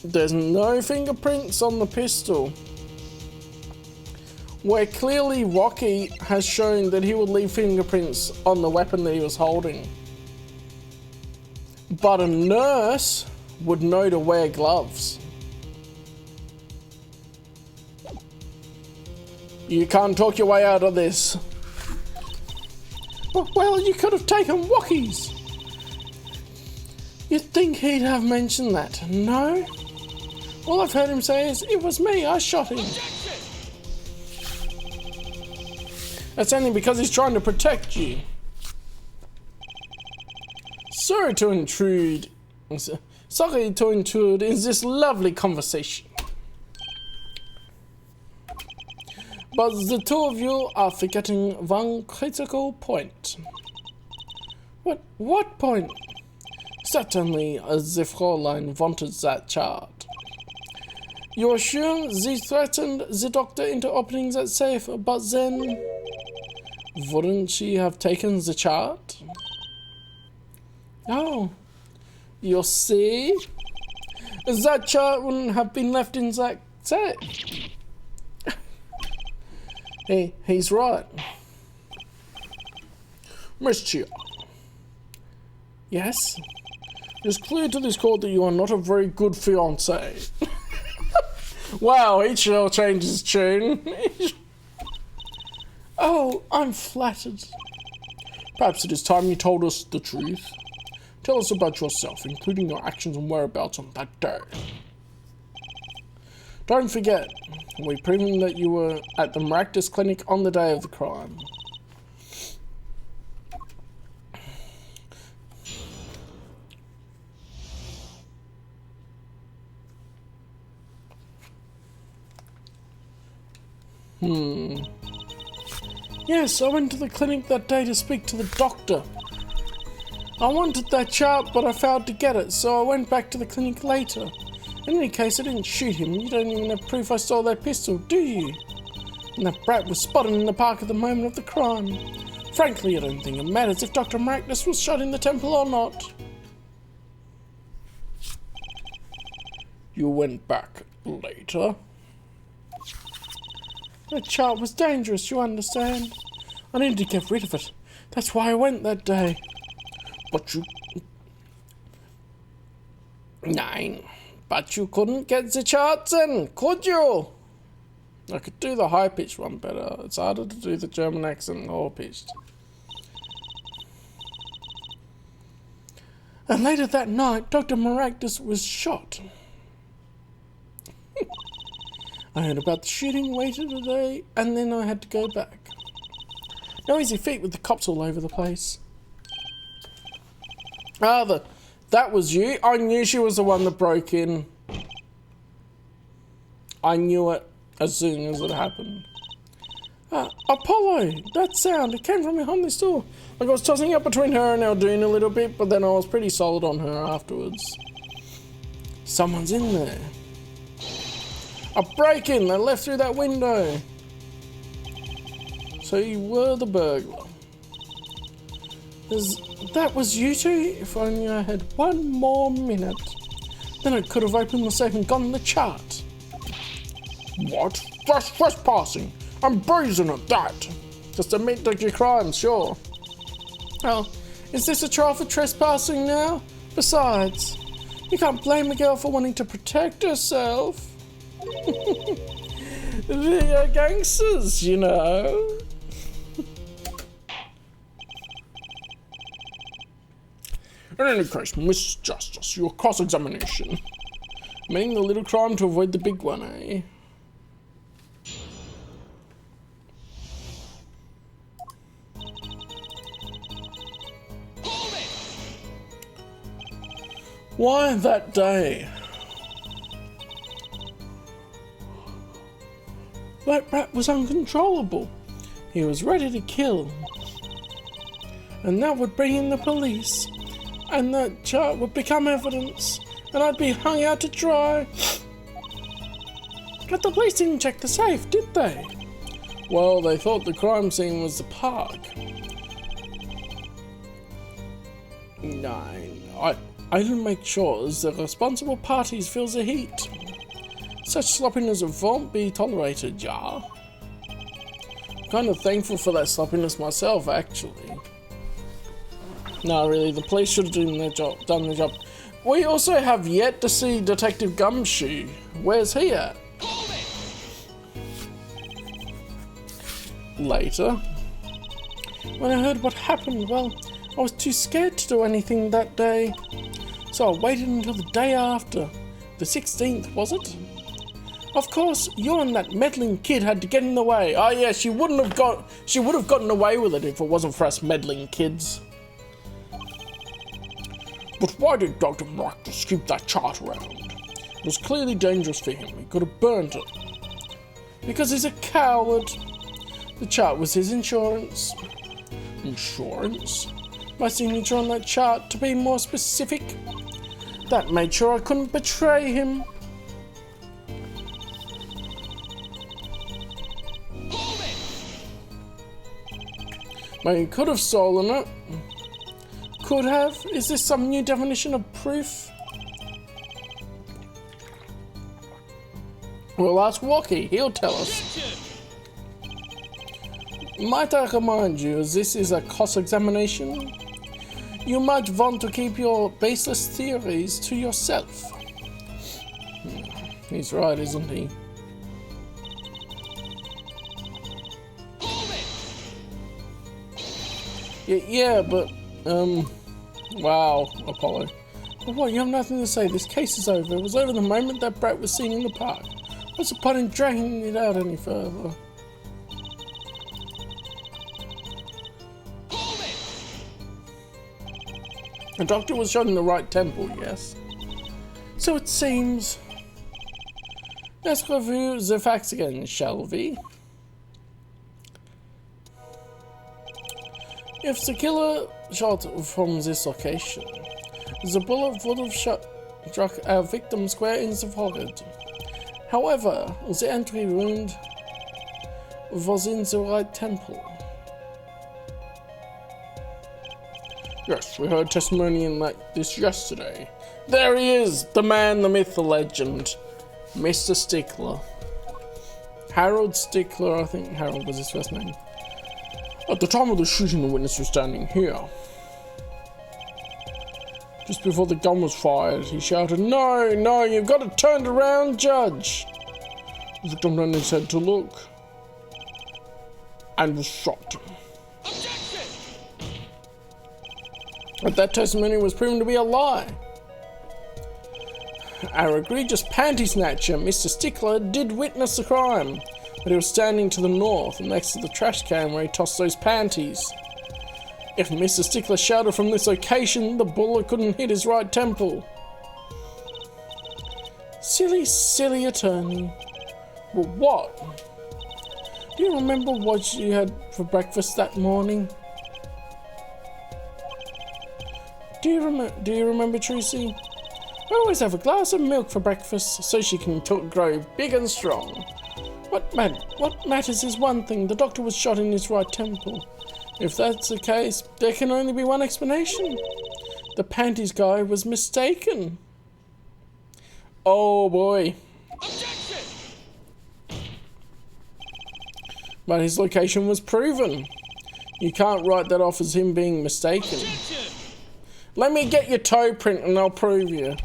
There's no fingerprints on the pistol. Where clearly Wocky has shown that he would leave fingerprints on the weapon that he was holding. But a nurse would know to wear gloves. You can't talk your way out of this. Well, you could have taken Wocky's. You'd think he'd have mentioned that, no? All I've heard him say is, it was me, I shot him. That's only because he's trying to protect you. Sorry to intrude in this lovely conversation. But the two of you are forgetting one critical point. What point? Certainly, the Fräulein wanted that child. You're sure they threatened the doctor into opening that safe, but then... wouldn't she have taken the child? Oh, you see? That child wouldn't have been left in that safe. He's right. Miss Chia. Yes? It's clear to this court that you are not a very good fiancé. Wow, he sure changed his tune. Oh, I'm flattered. Perhaps it is time you told us the truth. Tell us about yourself, including your actions and whereabouts on that day. Don't forget, we've proven that you were at the Maractus Clinic on the day of the crime. Yes, I went to the clinic that day to speak to the doctor. I wanted that chart, but I failed to get it, so I went back to the clinic later. In any case, I didn't shoot him. You don't even have proof I stole that pistol, do you? And that brat was spotted in the park at the moment of the crime. Frankly, I don't think it matters if Dr. Maractus was shot in the temple or not. You went back later? That chart was dangerous, you understand? I needed to get rid of it. That's why I went that day. But you... Nein. But you couldn't get the charts in, could you? I could do the high-pitched one better. It's harder to do the German accent low-pitched. And later that night, Dr. Maractus was shot. I heard about the shooting later today, and then I had to go back. No easy feat with the cops all over the place. That was you? I knew she was the one that broke in. I knew it as soon as it happened. Apollo! That sound, it came from behind this door. Like I was tossing up between her and Aldine a little bit, but then I was pretty solid on her afterwards. Someone's in there. A break-in! They left through that window. So you were the burglar. That was you two? If only I had one more minute. Then I could have opened the safe and gotten the chart. What? That's trespassing! I'm brazen at that! Just admit to your crimes, sure. Well, is this a trial for trespassing now? Besides, you can't blame a girl for wanting to protect herself. They're gangsters, you know. In any case, Miss Justice, your cross-examination. Meaning the little crime to avoid the big one, eh? Why that day? That rat was uncontrollable. He was ready to kill. And that would bring in the police. And that chart would become evidence. And I'd be hung out to dry. But the police didn't check the safe, did they? Well, they thought the crime scene was the park. I didn't make sure as the responsible parties feels the heat. Such sloppiness won't be tolerated, yeah. Kind of thankful for that sloppiness myself, actually. No, really, the police should have done their job. We also have yet to see Detective Gumshoe. Where's he at? Later. When I heard what happened, well, I was too scared to do anything that day. So I waited until the day after. The 16th, was it? Of course, you and that meddling kid had to get in the way. Oh yeah, she would have gotten away with it if it wasn't for us meddling kids. But why did Dr. Maractus keep that chart around? It was clearly dangerous for him. He could have burnt it. Because he's a coward. The chart was his insurance. Insurance? My signature on that chart, to be more specific. That made sure I couldn't betray him. Well, he could have stolen it. Could have? Is this some new definition of proof? We'll ask Wocky, he'll tell us. Might I remind you, as this is a cross-examination, you might want to keep your baseless theories to yourself. He's right, isn't he? Yeah, but, wow, Apollo. But what, you have nothing to say, this case is over. It was over the moment that brat was seen in the park. What's the point in dragging it out any further? The doctor was shot in the right temple, yes? So it seems. Let's review the facts again, shall we? If the killer shot from this location. The bullet would have struck our victim square in the forehead. However, the entry wound was in the right temple. Yes, we heard testimony in like this yesterday. There he is, the man, the myth, the legend, Mr. Stickler. Harold Stickler, I think Harold was his first name. At the time of the shooting, the witness was standing here. Just before the gun was fired, he shouted, "No, no, you've got to turn around, Judge!" The victim turned his head to look and was shot. But that testimony was proven to be a lie. Our egregious panty snatcher, Mr. Stickler, did witness the crime, but he was standing to the north, next to the trash can where he tossed those panties. If Mr. Stickler shouted from this location, the bullet couldn't hit his right temple. Silly, silly attorney. Well, what? Do you remember what you had for breakfast that morning? Do you remember, Tracy? I always have a glass of milk for breakfast so she can grow big and strong. What matters is one thing. The doctor was shot in his right temple. If that's the case, there can only be one explanation. The panties guy was mistaken. Oh boy. Objection! But his location was proven. You can't write that off as him being mistaken. Objection! Let me get your toe print and I'll prove you.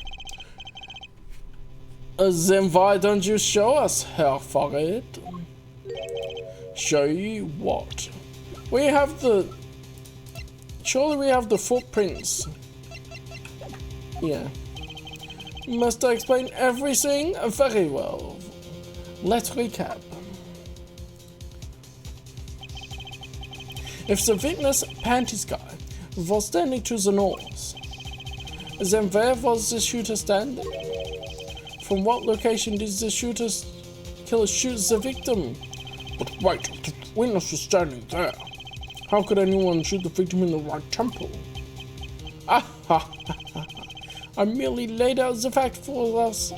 Then why don't you show us, Herr Farid? Show you what? Surely we have the footprints. Yeah. Must I explain everything? Very well. Let's recap. If the witness panties guy was standing to the north, then where was the shooter standing? From what location did the killer shoot the victim? But wait, the witness was standing there. How could anyone shoot the victim in the right temple? I merely laid out the fact for us.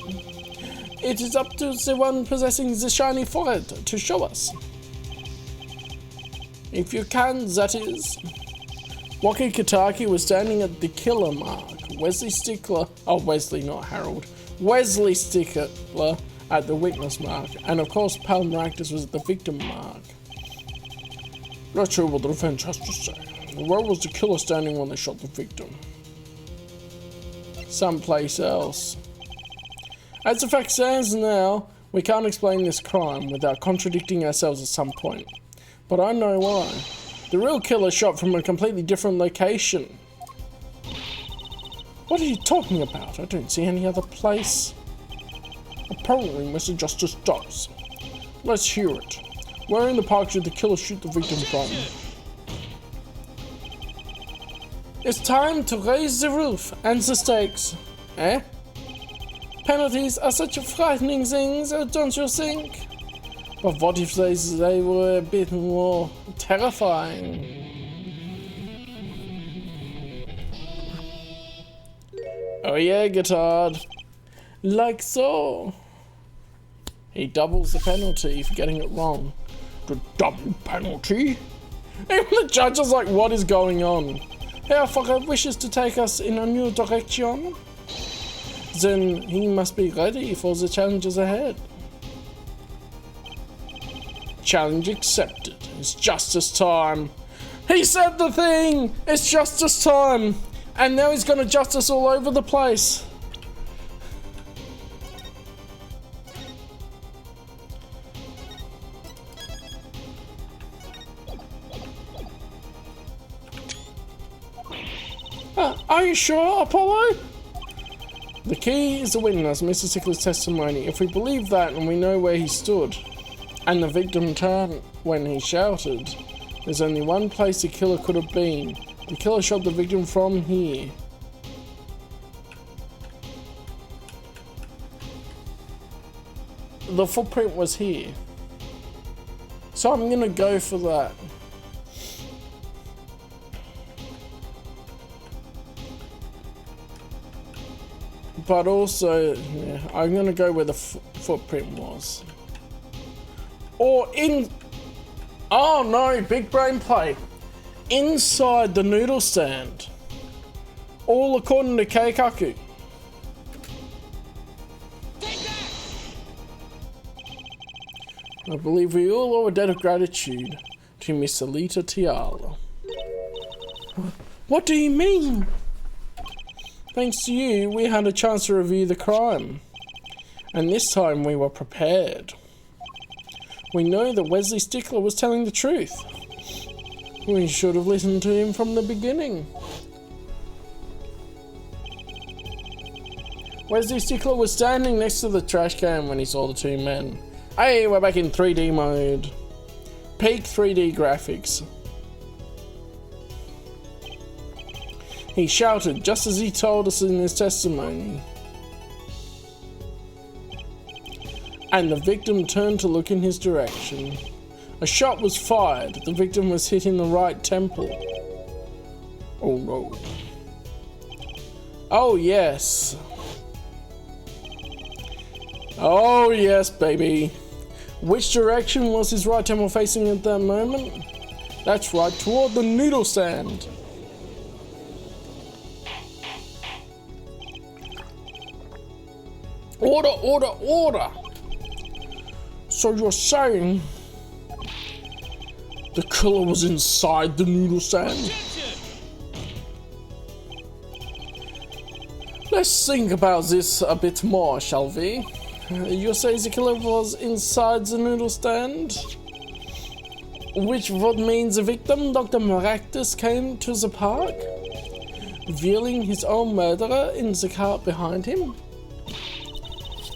It is up to the one possessing the shiny forehead to show us. If you can, that is. Wocky Kataki was standing at the killer mark. Wesley Stickler, Wesley, not Harold. Wesley Stickler at the witness mark. And of course, Pal Maractus was at the victim mark. Let's hear what the defense has to say. Where was the killer standing when they shot the victim? Someplace else. As the fact stands now, we can't explain this crime without contradicting ourselves at some point. But I know why. The real killer shot from a completely different location. What are you talking about? I don't see any other place. Apparently, Mr. Justice does. Let's hear it. Where in the park did the killer shoot the victim from? It's time to raise the roof and the stakes. Eh? Penalties are such frightening things, don't you think? But what if they were a bit more terrifying? Oh yeah, Guitard. Like so. He doubles the penalty for getting it wrong. The double penalty? Even the judge is like, what is going on? Herr Farid wishes to take us in a new direction. Then he must be ready for the challenges ahead. Challenge accepted. It's justice time. He said the thing! It's justice time! And now he's gonna justice all over the place. Are you sure, Apollo? The key is the witness, Mr. Stickler's testimony. If we believe that and we know where he stood, and the victim turned when he shouted, there's only one place the killer could have been. The killer shot the victim from here. The footprint was here. So I'm gonna go for that. But also, yeah, I'm gonna go where the footprint was. Or in... Oh no, big brain play. Inside the noodle stand. All according to Keikaku. I believe we all owe a debt of gratitude to Miss Alita Tiala. What do you mean? Thanks to you, we had a chance to review the crime. And this time we were prepared. We know that Wesley Stickler was telling the truth. We should have listened to him from the beginning. Wesley Stickler was standing next to the trash can when he saw the two men. Hey, we're back in 3D mode. Peak 3D graphics. He shouted just as he told us in his testimony. And the victim turned to look in his direction. A shot was fired. The victim was hit in the right temple. Oh no. Oh yes. Oh yes, baby. Which direction was his right temple facing at that moment? That's right, toward the noodle stand. Order, order, order! So you're saying the killer was inside the noodle stand? Let's think about this a bit more, shall we? You say the killer was inside the noodle stand? Which would mean the victim, Dr. Maractus, came to the park, revealing his own murderer in the car behind him?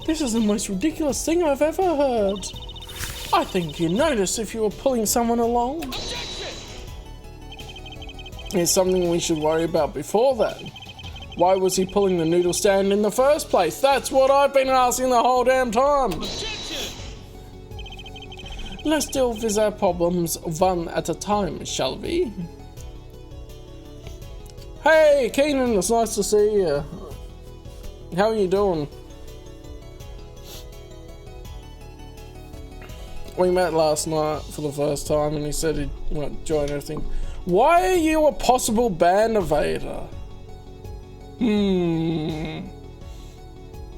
This is the most ridiculous thing I've ever heard. I think you'd notice if you were pulling someone along. It's something we should worry about before that. Why was he pulling the noodle stand in the first place? That's what I've been asking the whole damn time. Let's deal with our problems one at a time, shall we? Hey, Keenan, it's nice to see you. How are you doing? We met last night for the first time and he said he'd join everything. Why are you a possible band evader?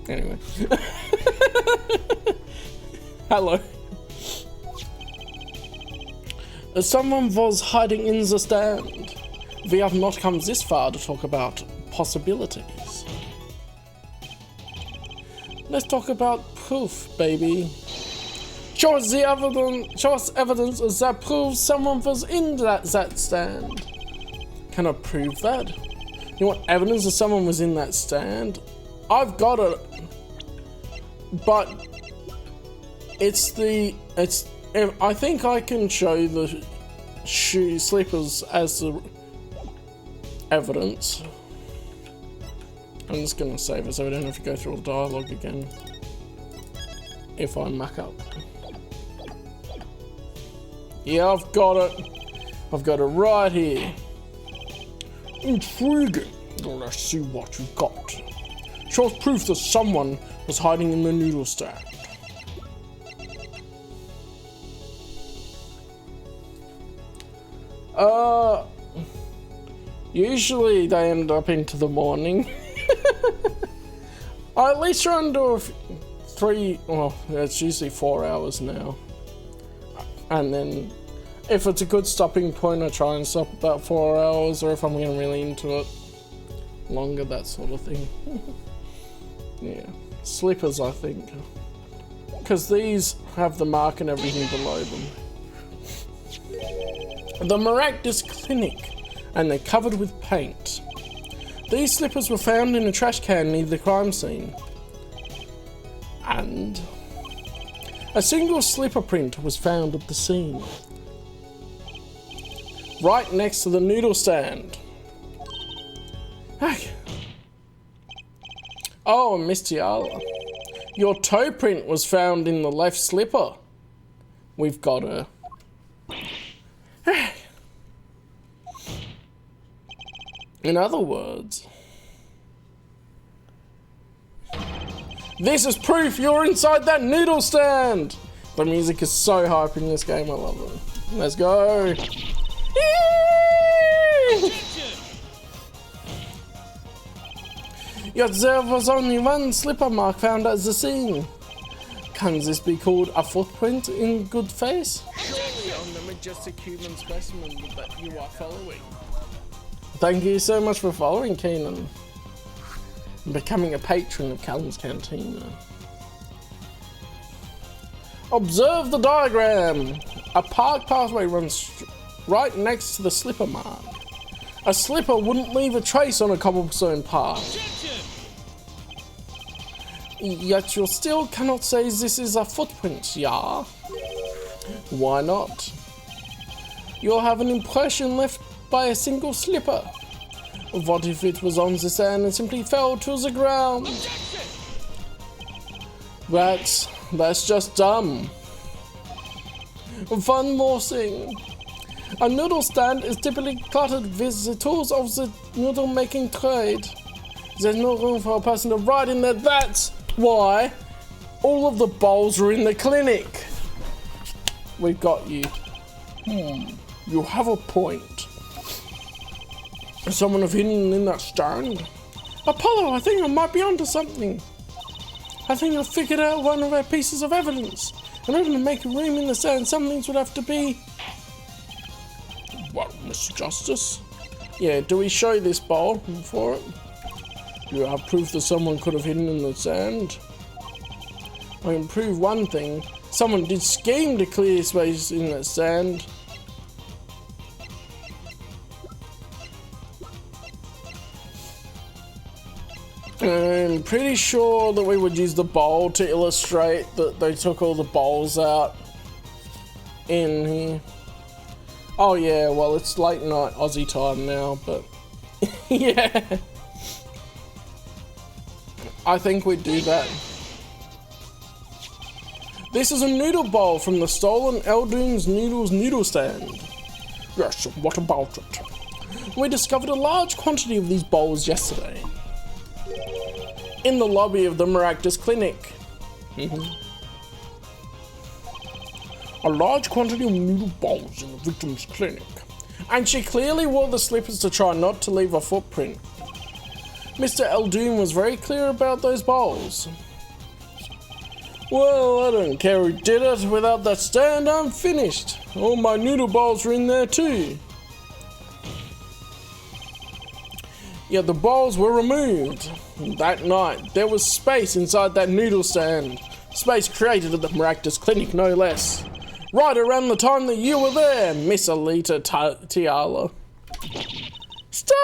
Anyway. Hello. Someone was hiding in the stand. We have not come this far to talk about possibilities. Let's talk about proof, baby. Show us evidence that proves someone was in that stand. Can I prove that? You want evidence that someone was in that stand? I've got it. But I think I can show the slippers as the evidence. I'm just gonna save it so we don't have to go through all the dialogue again. If I muck up. Yeah, I've got it. I've got it right here. Intriguing. Let's see what you've got. Shows proof that someone was hiding in the noodle stand. Usually they end up into the morning. I at least try and do it's usually 4 hours now. And then, if it's a good stopping point, I try and stop about 4 hours, or if I'm getting really into it, longer, that sort of thing. Yeah, slippers, I think. Because these have the mark and everything below them. The Maractus Clinic, and they're covered with paint. These slippers were found in a trash can near the crime scene. And a single slipper print was found at the scene. Right next to the noodle stand. Oh, Miss Tiala. Your toe print was found in the left slipper. We've got her. In other words, This is proof you're inside that noodle stand! The music is so hype in this game, I love it. Let's go! Yet there was only one slipper mark found at the scene. Can this be called a footprint in good faith? Surely on the majestic human specimen that you are following. Thank you so much for following, Keenan. And becoming a patron of Callum's Cantina. Observe the diagram. A park pathway runs right next to the slipper mark. A slipper wouldn't leave a trace on a cobblestone path. Yet you still cannot say this is a footprint, yeah? Why not? You'll have an impression left by a single slipper. What if it was on the sand and simply fell to the ground? That's just dumb. One more thing. A noodle stand is typically cluttered with the tools of the noodle making trade. There's no room for a person to ride in there. That's why all of the bowls are in the clinic. We got you. You have a point. Is someone have hidden in that stand? Apollo, I think I might be onto something. I think I've figured out one of our pieces of evidence. In order to make a room in the sand, some things would have to be... What, Mr. Justice? Yeah, do we show this bowl for it? You have proof that someone could have hidden in the sand? I can prove one thing. Someone did scheme to clear space in the sand. I'm pretty sure that we would use the bowl to illustrate that they took all the bowls out in here. Oh yeah, well it's late night Aussie time now, but yeah. I think we'd do that. This is a noodle bowl from the stolen Eldoon's noodle stand. Yes, what about it? We discovered a large quantity of these bowls yesterday. In the lobby of the Maractus Clinic. A large quantity of noodle bowls in the victim's clinic. And she clearly wore the slippers to try not to leave a footprint. Mr. Eldoon was very clear about those bowls. Well, I don't care who did it. Without that stand, I'm finished. All my noodle bowls are in there too. Yet the bowls were removed. That night, there was space inside that noodle stand. Space created at the Maractus Clinic, no less. Right around the time that you were there, Miss Alita Tiala. Stop!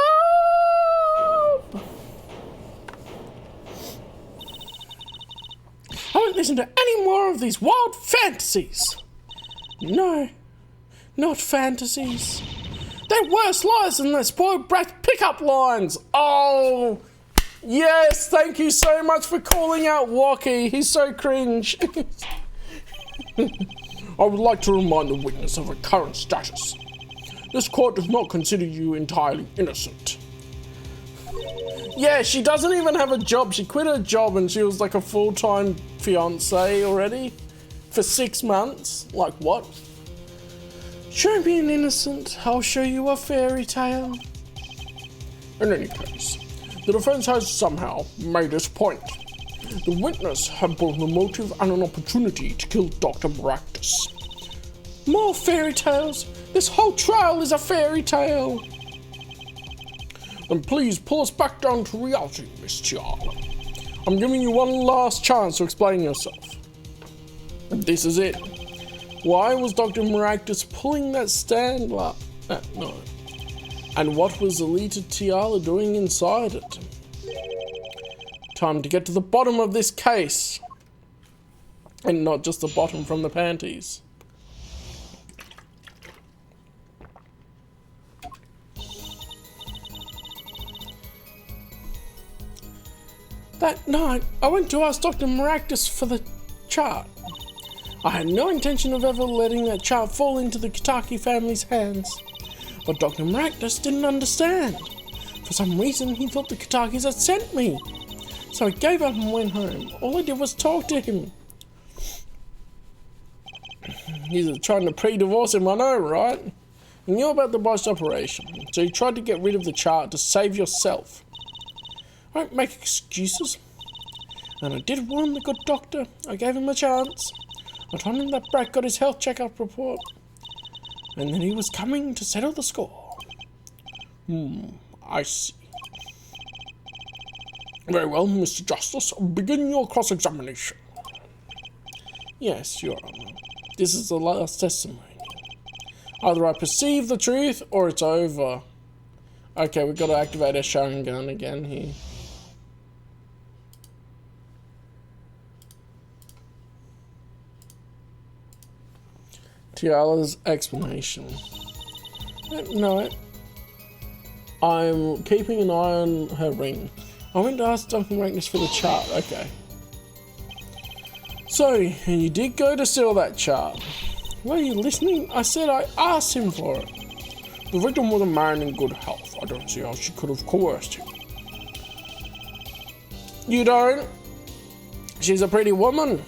I won't listen to any more of these wild fantasies. No, not fantasies. They're worse lies than their spoiled brat pickup lines. Oh, yes, thank you so much for calling out Wocky. He's so cringe. I would like to remind the witness of her current status. This court does not consider you entirely innocent. Yeah, she doesn't even have a job. She quit her job and she was like a full-time fiance already for 6 months. Like what? Show me an innocent, I'll show you a fairy tale. In any case, the defense has somehow made its point. The witness had both a motive and an opportunity to kill Dr. Maractus. More fairy tales? This whole trial is a fairy tale. Then please pull us back down to reality, Miss Tiala. I'm giving you one last chance to explain yourself. And this is it. Why was Dr. Maractus pulling that stand that night? And what was Alita Tiala doing inside it? Time to get to the bottom of this case. And not just the bottom from the panties. That night, I went to ask Dr. Maractus for the chart. I had no intention of ever letting that chart fall into the Kitaki family's hands. But Dr. Maractus didn't understand. For some reason, he thought the Kitakis had sent me. So I gave up and went home. All I did was talk to him. He's trying to pre-divorce him, I know, right? You knew about the botched operation, so you tried to get rid of the chart to save yourself. I don't make excuses. And I did warn the good doctor. I gave him a chance. I told him that Brad got his health checkup report. And then he was coming to settle the score. I see. Very well, Mr. Justice. Begin your cross-examination. Yes, Your Honor. This is the last testimony. Either I perceive the truth, or it's over. Okay, we've got to activate our showing gun again here. Tiala's explanation. No, I'm keeping an eye on her ring. I went to ask Duncan Rankness for the chart. Okay. So, and you did go to steal that chart. Were you listening? I said I asked him for it. The victim was a man in good health. I don't see how she could have coerced him. You don't? She's a pretty woman.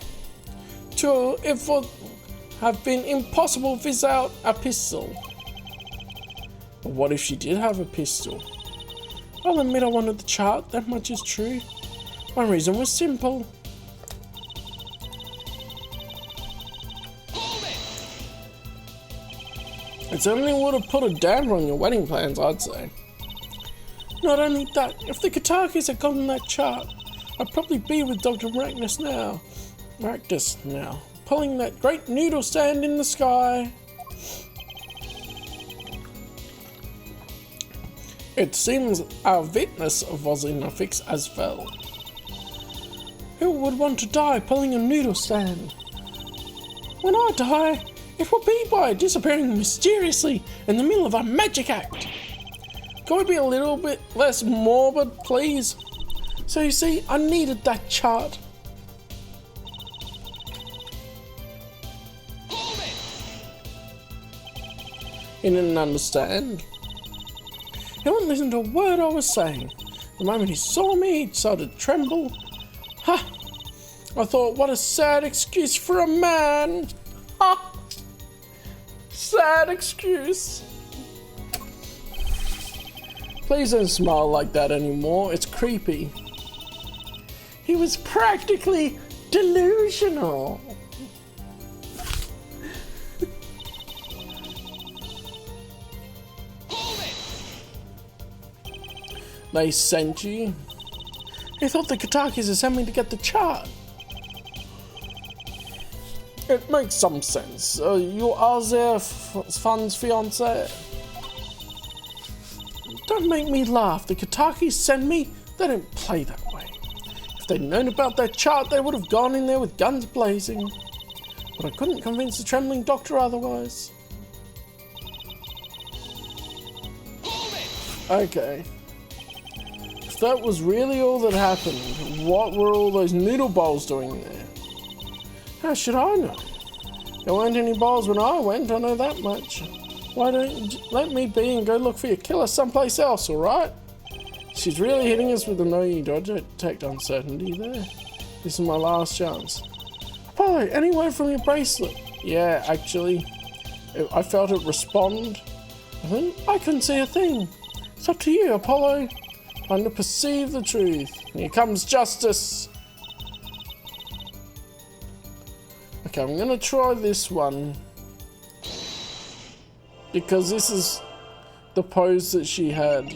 True, it would have been impossible without a pistol. But what if she did have a pistol? I'll admit I wanted the chart, that much is true. My reason was simple. It certainly would have put a damper on your wedding plans, I'd say. Not only that, if the Katakis had gotten that chart, I'd probably be with Dr. Rankness now, pulling that great noodle stand in the sky. It seems our witness was in a fix as well. Who would want to die pulling a noodle stand? When I die, it will be by disappearing mysteriously in the middle of a magic act. Can we be a little bit less morbid, please? So you see, I needed that chart. He didn't understand. He wouldn't listen to a word I was saying. The moment he saw me, he started to tremble. Ha! I thought, what a sad excuse for a man. Ha! Sad excuse. Please don't smile like that anymore. It's creepy. He was practically delusional. They sent you? He thought the Katakis had sent me to get the chart. It makes some sense. You are their fun's fiancé. Don't make me laugh. The Katakis sent me. They don't play that way. If they'd known about that chart, they would have gone in there with guns blazing. But I couldn't convince the trembling doctor otherwise. Okay. If that was really all that happened, what were all those noodle bowls doing there? How should I know? There weren't any bowls when I went, I know that much. Why don't you let me be and go look for your killer someplace else, alright? She's really hitting us with a no you don't detect uncertainty there. This is my last chance. Apollo, any word from your bracelet? Yeah, actually. I felt it respond. I couldn't see a thing. It's up to you, Apollo. Time to perceive the truth. Here comes justice. Okay, I'm gonna try this one. Because this is the pose that she had.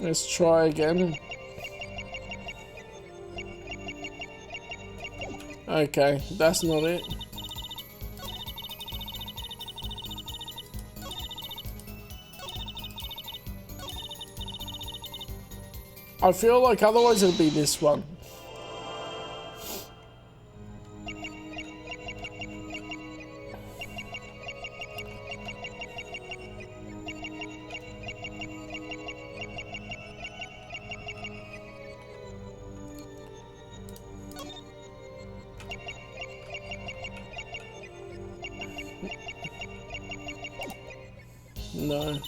Let's try again. Okay, that's not it. I feel like otherwise it'll be this one. No.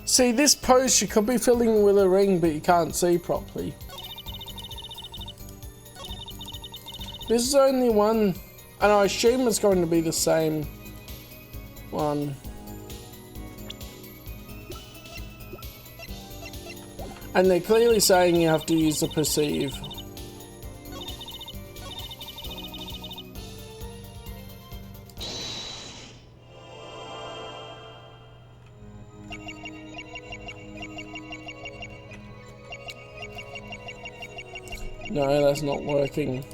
See, this pose she could be filling with a ring, but you can't see properly. This is only one, and I assume it's going to be the same one. And they're clearly saying you have to use the perceive. No, that's not working.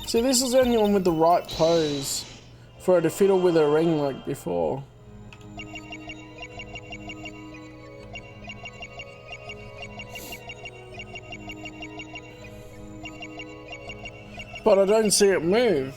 See, this is the only one with the right pose for her to fiddle with a ring like before. But I don't see it move.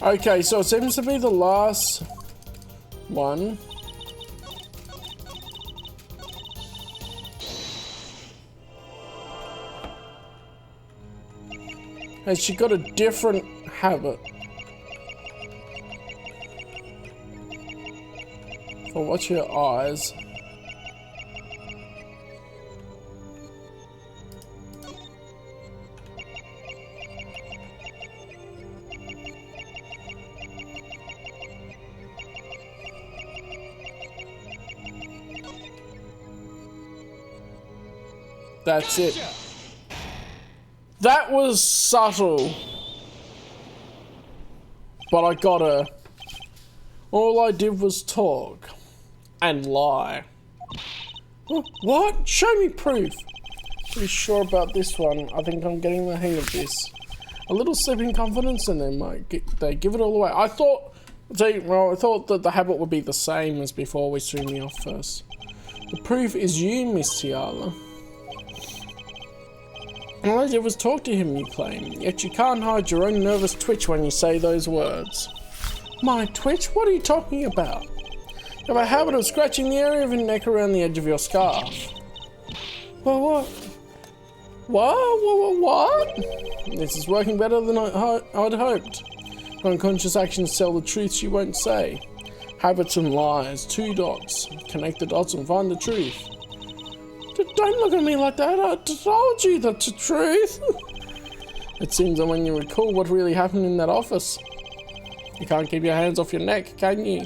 Okay, so it seems to be the last one. Has she got a different habit? Or watch her eyes. That's it. That was subtle. But I got her. All I did was talk. And lie. What? Show me proof. Pretty sure about this one. I think I'm getting the hang of this. A little slip in confidence and they give it all away. I thought that the habit would be the same as before, which threw me off first. The proof is you, Miss Tiala. All I did was talk to him, you claim, yet you can't hide your own nervous twitch when you say those words. My twitch? What are you talking about? You have a habit of scratching the area of your neck around the edge of your scarf. What? This is working better than I'd hoped. Unconscious actions tell the truth she won't say. Habits and lies, 2 dots. Connect the dots and find the truth. Don't look at me like that. I told you that's the truth. It seems that when you recall what really happened in that office, you can't keep your hands off your neck, can you?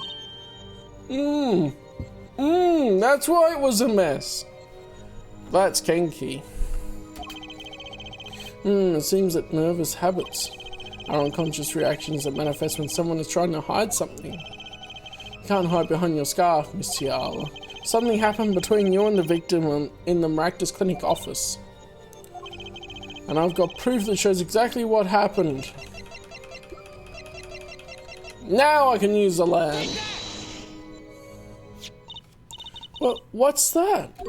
That's why it was a mess. That's kinky. It seems that nervous habits are unconscious reactions that manifest when someone is trying to hide something. You can't hide behind your scarf, Miss Tiala. Something happened between you and the victim in the Maractus Clinic office. And I've got proof that shows exactly what happened. Now I can use the lamp. Well, what's that?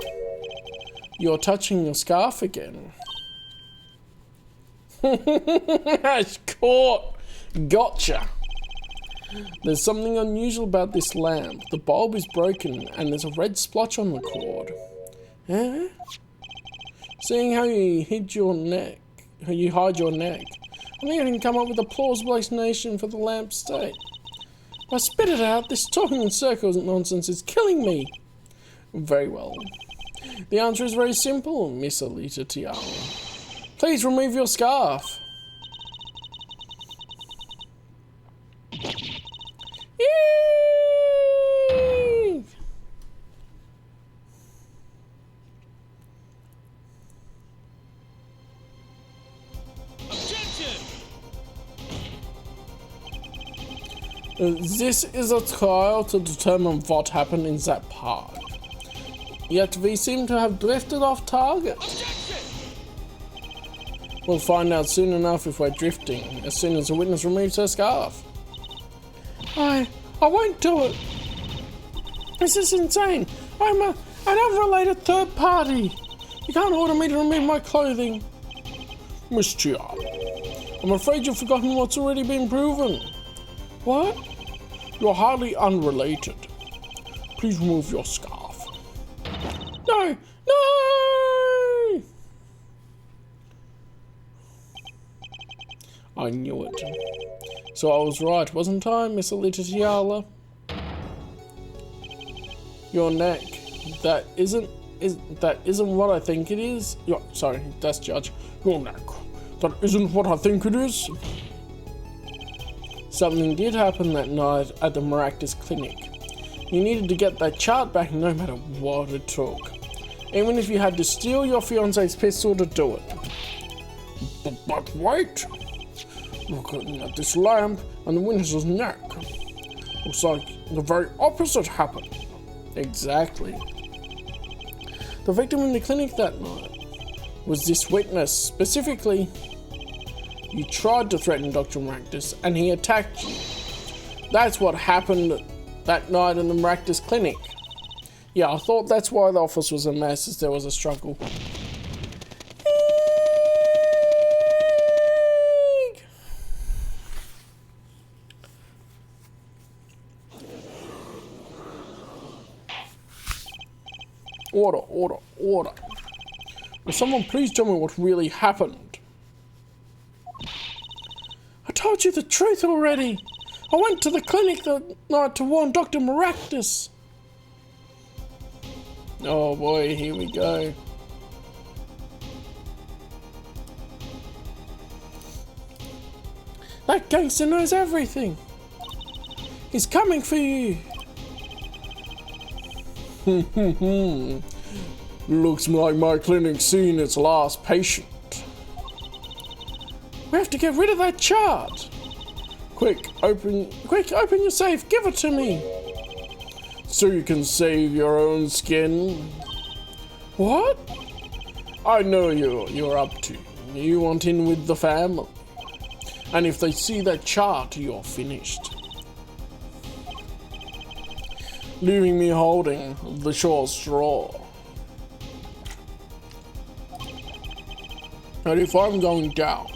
You're touching your scarf again. Caught. Gotcha. There's something unusual about this lamp. The bulb is broken and there's a red splotch on the cord. Eh? Seeing how you hide your neck, I think I can come up with a plausible explanation for the lamp's state. I spit it out. This talking in circles nonsense is killing me. Very well. The answer is very simple, Miss Alita Tiala. Please remove your scarf. Yay! This is a trial to determine what happened in that park. Yet we seem to have drifted off target. We'll find out soon enough if we're drifting, as soon as the witness removes her scarf. I won't do it. This is insane. I'm an unrelated third party. You can't order me to remove my clothing. Miss Chia, I'm afraid you've forgotten what's already been proven. What? You're hardly unrelated. Please remove your scarf. No! No! I knew it. So I was right, wasn't I, Miss Alita Tiala? Your neck. That isn't what I think it is. Sorry, that's Judge. Your neck. That isn't what I think it is. Something did happen that night at the Maractus clinic. You needed to get that chart back no matter what it took. Even if you had to steal your fiance's pistol to do it. But wait! Looking at this lamp and the witness's neck. Looks like the very opposite happened. Exactly. The victim in the clinic that night was this witness. Specifically, you tried to threaten Dr. Maractus and he attacked you. That's what happened that night in the Maractus clinic. Yeah, I thought that's why the office was a mess, as there was a struggle. Order. Will someone please tell me what really happened? I told you the truth already. I went to the clinic that night to warn Dr. Maractus. Oh boy, here we go. That gangster knows everything. He's coming for you. Looks like my clinic's seen its last patient. We have to get rid of that chart. Quick, open your safe, give it to me. So you can save your own skin. What? I know you're up to. You want in with the family. And if they see that chart, you're finished. Leaving me holding the short straw. And if I'm going down,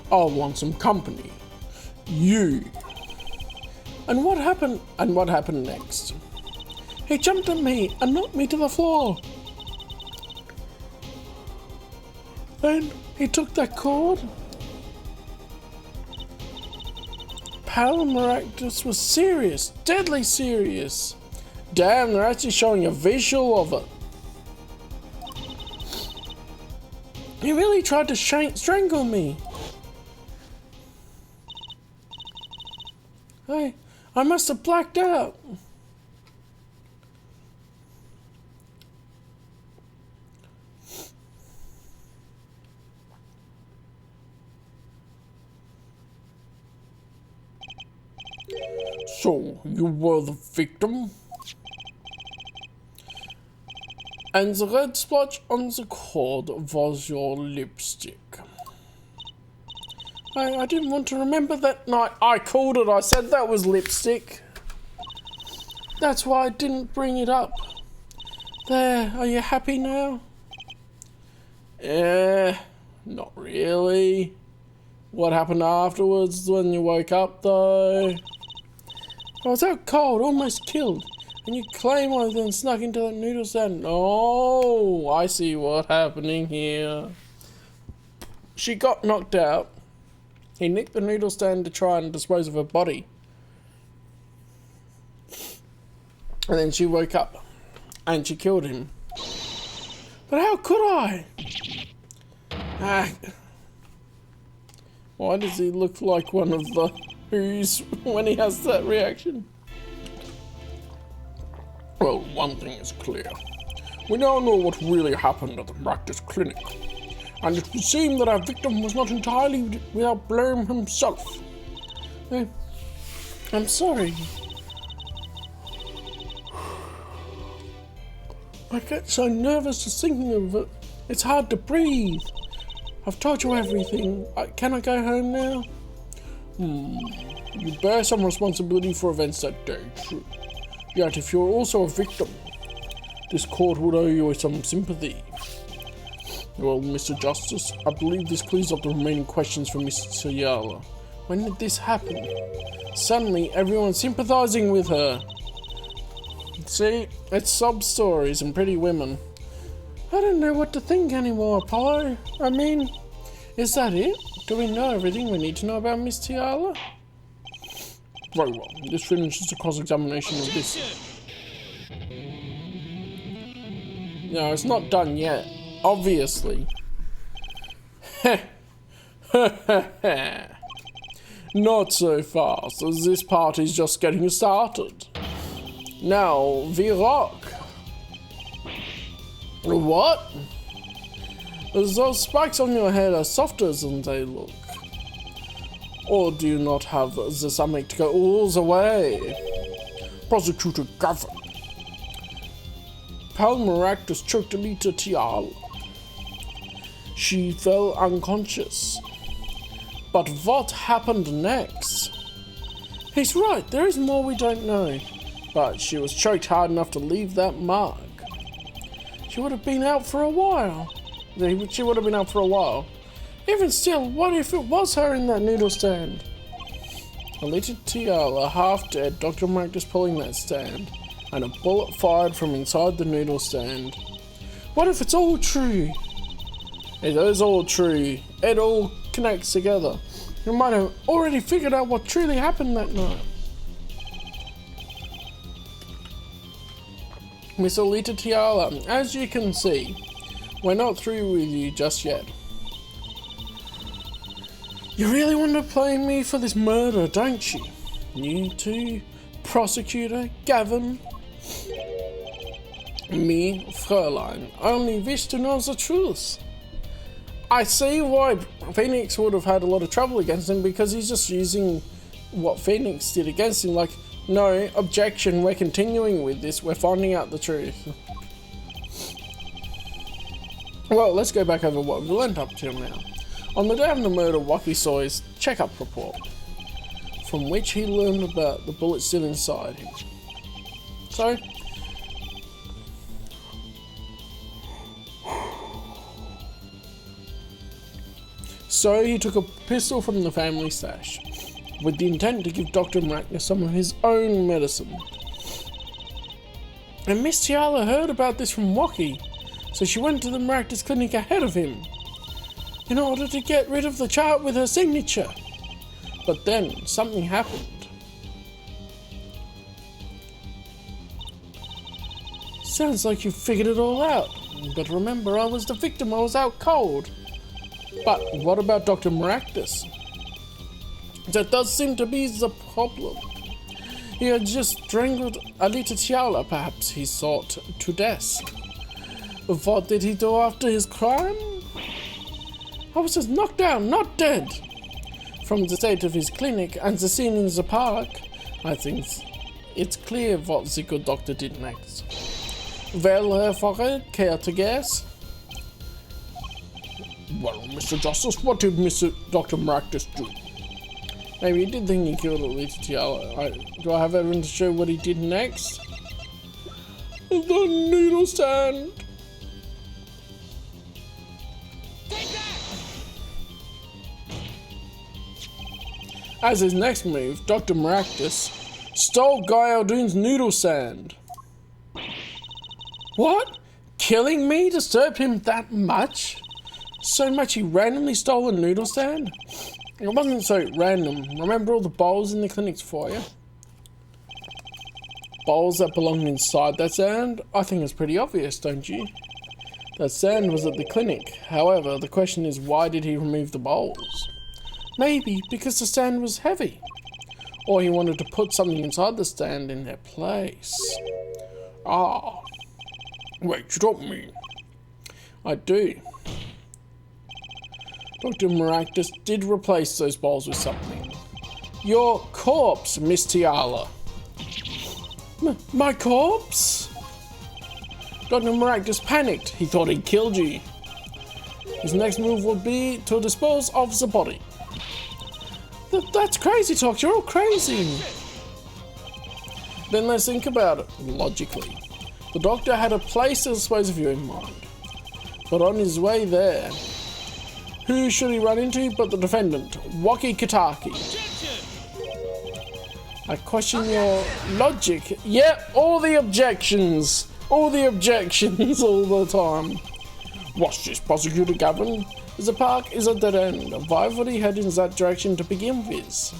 I'll want some company. You. And what happened next? He jumped at me and knocked me to the floor. Then he took that cord. Callum Maractus was serious, deadly serious. Damn, they're actually showing a visual of it. He really tried to strangle me. Hey, I must have blacked out. So, you were the victim? And the red splotch on the cord was your lipstick. I didn't want to remember that night. I called it. I said that was lipstick. That's why I didn't bring it up. There, are you happy now? Not really. What happened afterwards when you woke up though? I was out cold, almost killed. And you claim I then snuck into that noodle stand. Oh, I see what's happening here. She got knocked out. He nicked the noodle stand to try and dispose of her body. And then she woke up. And she killed him. But how could I? Why does he look like one of the Who's when he has that reaction? Well, one thing is clear. We now know what really happened at the Maractus clinic. And it would seem that our victim was not entirely without blame himself. I'm sorry. I get so nervous just thinking of it. It's hard to breathe. I've told you everything. Can I go home now? You bear some responsibility for events that day, true. Yet if you're also a victim, this court would owe you some sympathy. Well, Mr. Justice, I believe this clears up the remaining questions for Mr. Yala. When did this happen? Suddenly, everyone's sympathizing with her. See, it's sob stories and pretty women. I don't know what to think anymore, Apollo. I mean, is that it? Do we know everything we need to know about Miss Tiala? Very well. This finishes the cross-examination of this. No, it's not done yet. Obviously. Not so fast, as this party's just getting started. Now, we rock. What? Those spikes on your head are softer than they look. Or do you not have the stomach to go all the way? Prosecutor Gavin. Palmeractus choked Alita Tiala. She fell unconscious. But what happened next? He's right, there is more we don't know. But she was choked hard enough to leave that mark. She would have been out for a while. She would have been out for a while. Even still, what if it was her in that noodle stand? Alita Tiala, half dead, Dr. Marcus pulling that stand, and a bullet fired from inside the noodle stand. What if it's all true? It is all true. It all connects together. You might have already figured out what truly happened that night. Miss Alita Tiala, as you can see, we're not through with you just yet. You really want to play me for this murder, don't you? You too, Prosecutor Gavin? Me, Fräulein, only wish to know the truth. I see why Phoenix would have had a lot of trouble against him, because he's just using what Phoenix did against him, like, no, objection, we're continuing with this, we're finding out the truth. Well, let's go back over what we've learned up till now. On the day of the murder, Wocky saw his checkup report, from which he learned about the bullet still inside him. So he took a pistol from the family stash, with the intent to give Dr. Maractus some of his own medicine. And Miss Tiala heard about this from Wocky, so she went to the Maractus clinic ahead of him, in order to get rid of the chart with her signature. But then, something happened. Sounds like you figured it all out. But remember, I was the victim, I was out cold. But what about Dr. Maractus? That does seem to be the problem. He had just strangled Alita Tiala, perhaps he thought, to death. What did he do after his crime? I was just knocked down, not dead. From the state of his clinic and the scene in the park, I think it's clear what the good doctor did next. Well, Herr Fogger, care to guess? Well, Mr. Justice, what did Dr. Maractus do? Maybe he did think he killed Alita Tiala. Do I have evidence to show what he did next? The needle stand. As his next move, Dr. Maractus stole Guy Aldoon's noodle stand. What? Killing me disturbed him that much? So much he randomly stole a noodle stand? It wasn't so random. Remember all the bowls in the clinics for you? Bowls that belonged inside that stand? I think it's pretty obvious, don't you? That stand was at the clinic. However, the question is, why did he remove the bowls? Maybe because the stand was heavy. Or he wanted to put something inside the stand in their place. Ah. Wait, you don't mean? I do. Dr. Maractus did replace those bowls with something. Your corpse, Miss Tiala. My corpse? Dr. Maragdus panicked. He thought he'd killed you. His next move would be to dispose of the body. That's crazy talk. You're all crazy. Then let's think about it logically. The doctor had a place to dispose of you in mind. But on his way there, who should he run into but the defendant, Wocky Kitaki? I question your logic. Yeah, all the objections. All the objections all the time. What's this, Prosecutor Gavin? The park is a dead end. Why would he head in that direction to begin with?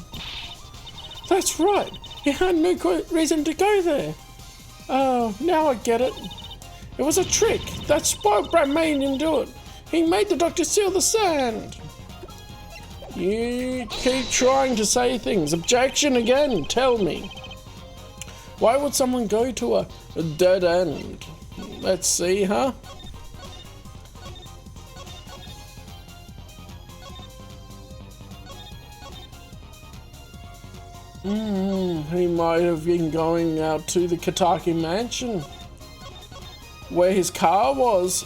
That's right. He had no reason to go there. Oh, now I get it. It was a trick. That spoiled brat made him do it. He made the doctor seal the sand. You keep trying to say things. Objection again. Tell me. Why would someone go to a dead end? Let's see, huh? He might have been going out to the Kitaki mansion, where his car was.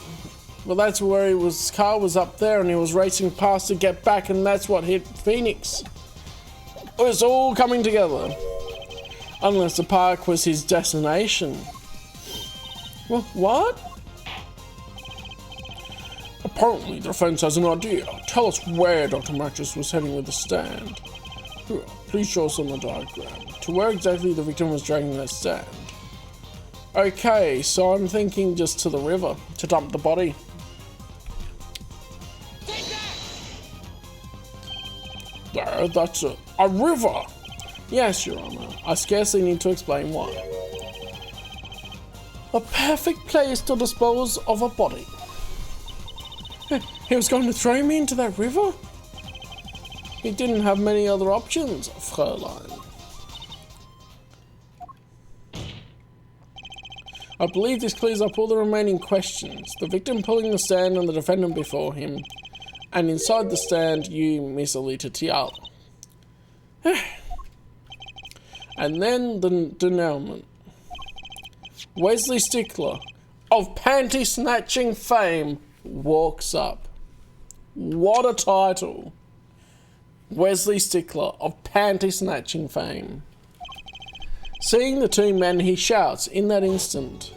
Well, that's where his car was up there, and he was racing past to get back, and that's what hit Phoenix. It's all coming together. Unless the park was his destination. Well, what? Apparently, the defense has an idea. Tell us where Dr. Maragdus was heading with the stand. Here, please show us on the diagram. To where exactly the victim was dragging that stand. Okay, so I'm thinking just to the river, to dump the body. There, that's it. A river! Yes, Your Honor. I scarcely need to explain why. A perfect place to dispose of a body. He was going to throw me into that river? He didn't have many other options, Fräulein. I believe this clears up all the remaining questions. The victim pulling the stand and the defendant before him. And inside the stand, you, Miss Alita Tiala. And then the denouement. Wesley Stickler, of panty-snatching fame, walks up. What a title. Wesley Stickler, of panty-snatching fame. Seeing the two men, he shouts in that instant.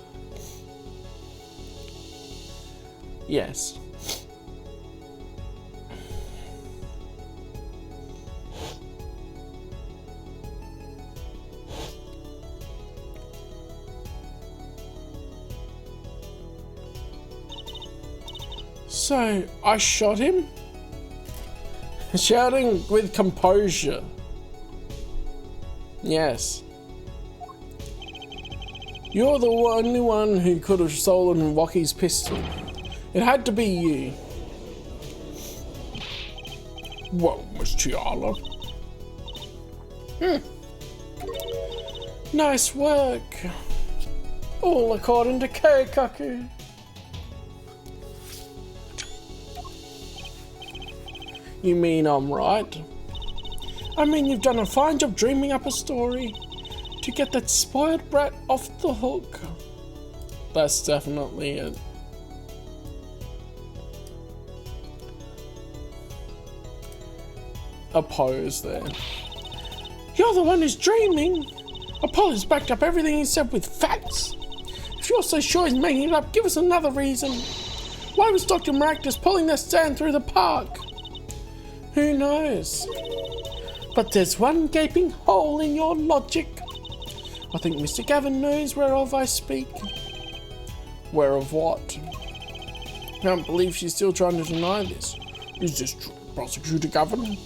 Yes. So, I shot him? Shouting with composure. Yes. You're the only one who could have stolen Wocky's pistol. It had to be you. Well, Miss Tiala. Nice work. All according to Keikaku. You mean I'm right? I mean you've done a fine job dreaming up a story to get that spoiled brat off the hook. That's definitely it. A pose there. You're the one who's dreaming. Apollo's backed up everything he said with facts. If you're so sure he's making it up, give us another reason. Why was Dr. Maragdus pulling that stand through the park? Who knows? But there's one gaping hole in your logic. I think Mr. Gavin knows whereof I speak. Whereof what? I can't believe she's still trying to deny this. Is this true, Prosecutor Gavin?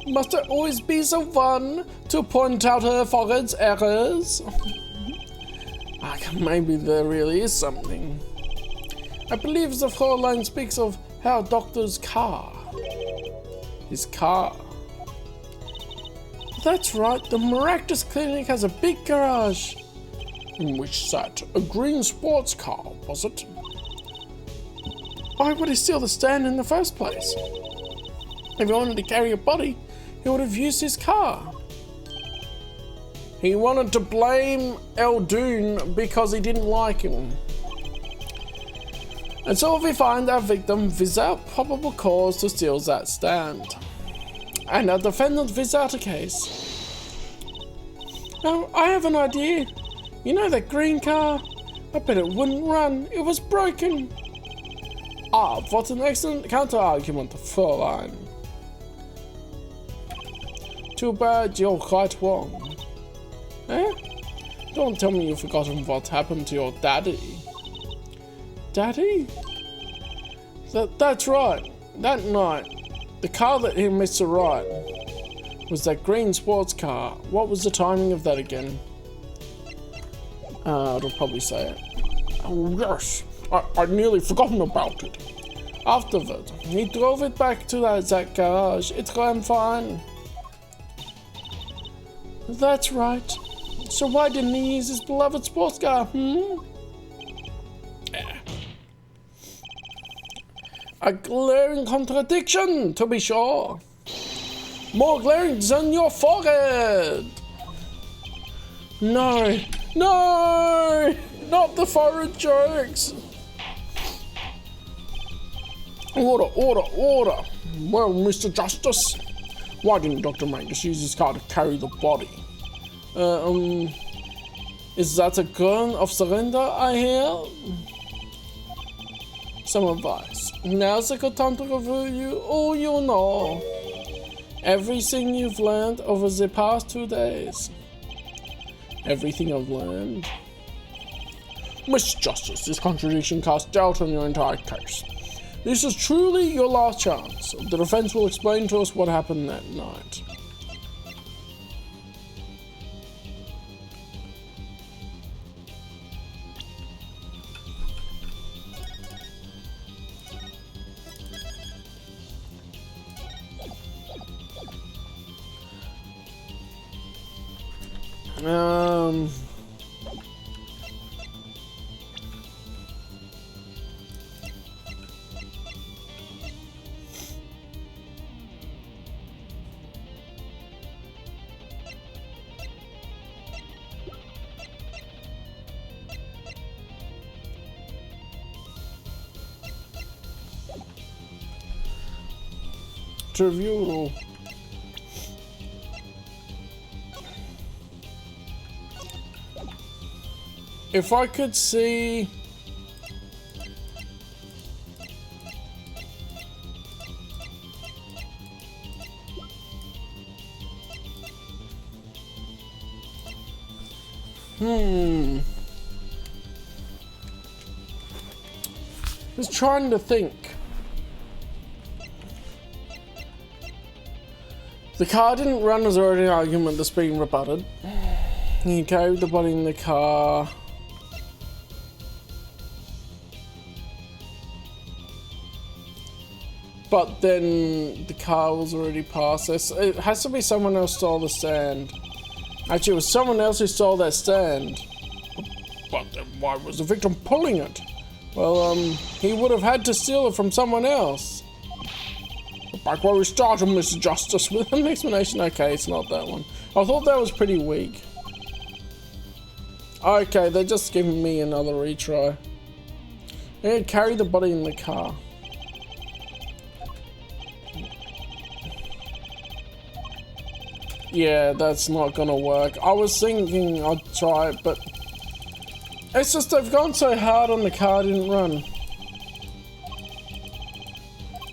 Must I always be the one to point out her forehead's errors? Maybe there really is something. I believe the Fräulein speaks of her doctor's car. His car. That's right, the Maragdus Clinic has a big garage. In which sat a green sports car, was it? Why would he steal the stand in the first place? If he wanted to carry a body, he would have used his car. He wanted to blame Eldoon because he didn't like him. And so if we find our victim without probable cause to steal that stand, and our defendant without a case. Now, I have an idea. You know that green car? I bet it wouldn't run. It was broken. Ah, what an excellent counter-argument, Fräulein. Too bad you're quite wrong. Eh? Don't tell me you've forgotten what happened to your daddy. Daddy? That's right. That night, the car that hit Mr. Wright was that green sports car. What was the timing of that again? I'll probably say it. Oh yes, I'd nearly forgotten about it. Afterward, he drove it back to that garage. It ran fine. That's right. So why didn't he use his beloved sports car, A glaring contradiction, to be sure. More glaring than your forehead. No, no, not the forehead jokes. Order, order, order. Well, Mr. Justice, why didn't Dr. Mangus use his car to carry the body? Is that a gun of surrender I hear? Some advice. Now's a good time to review all you know. Everything you've learned over the past 2 days. Everything I've learned. Mr. Justice, this contradiction casts doubt on your entire case. This is truly your last chance. The defense will explain to us what happened that night. To review. If I could see Just trying to think. The car didn't run as already an argument that's being rebutted. He carried the body in the car. But then the car was already past this. It has to be someone else stole the stand. Actually, it was someone else who stole that stand. But then why was the victim pulling it? Well, he would have had to steal it from someone else. Back where we started, Mr. Justice, with an explanation. Okay, it's not that one. I thought that was pretty weak. Okay, they're just giving me another retry. And carry the body in the car. Yeah, that's not gonna work. I was thinking I'd try it, but it's just they've gone so hard on the car didn't run.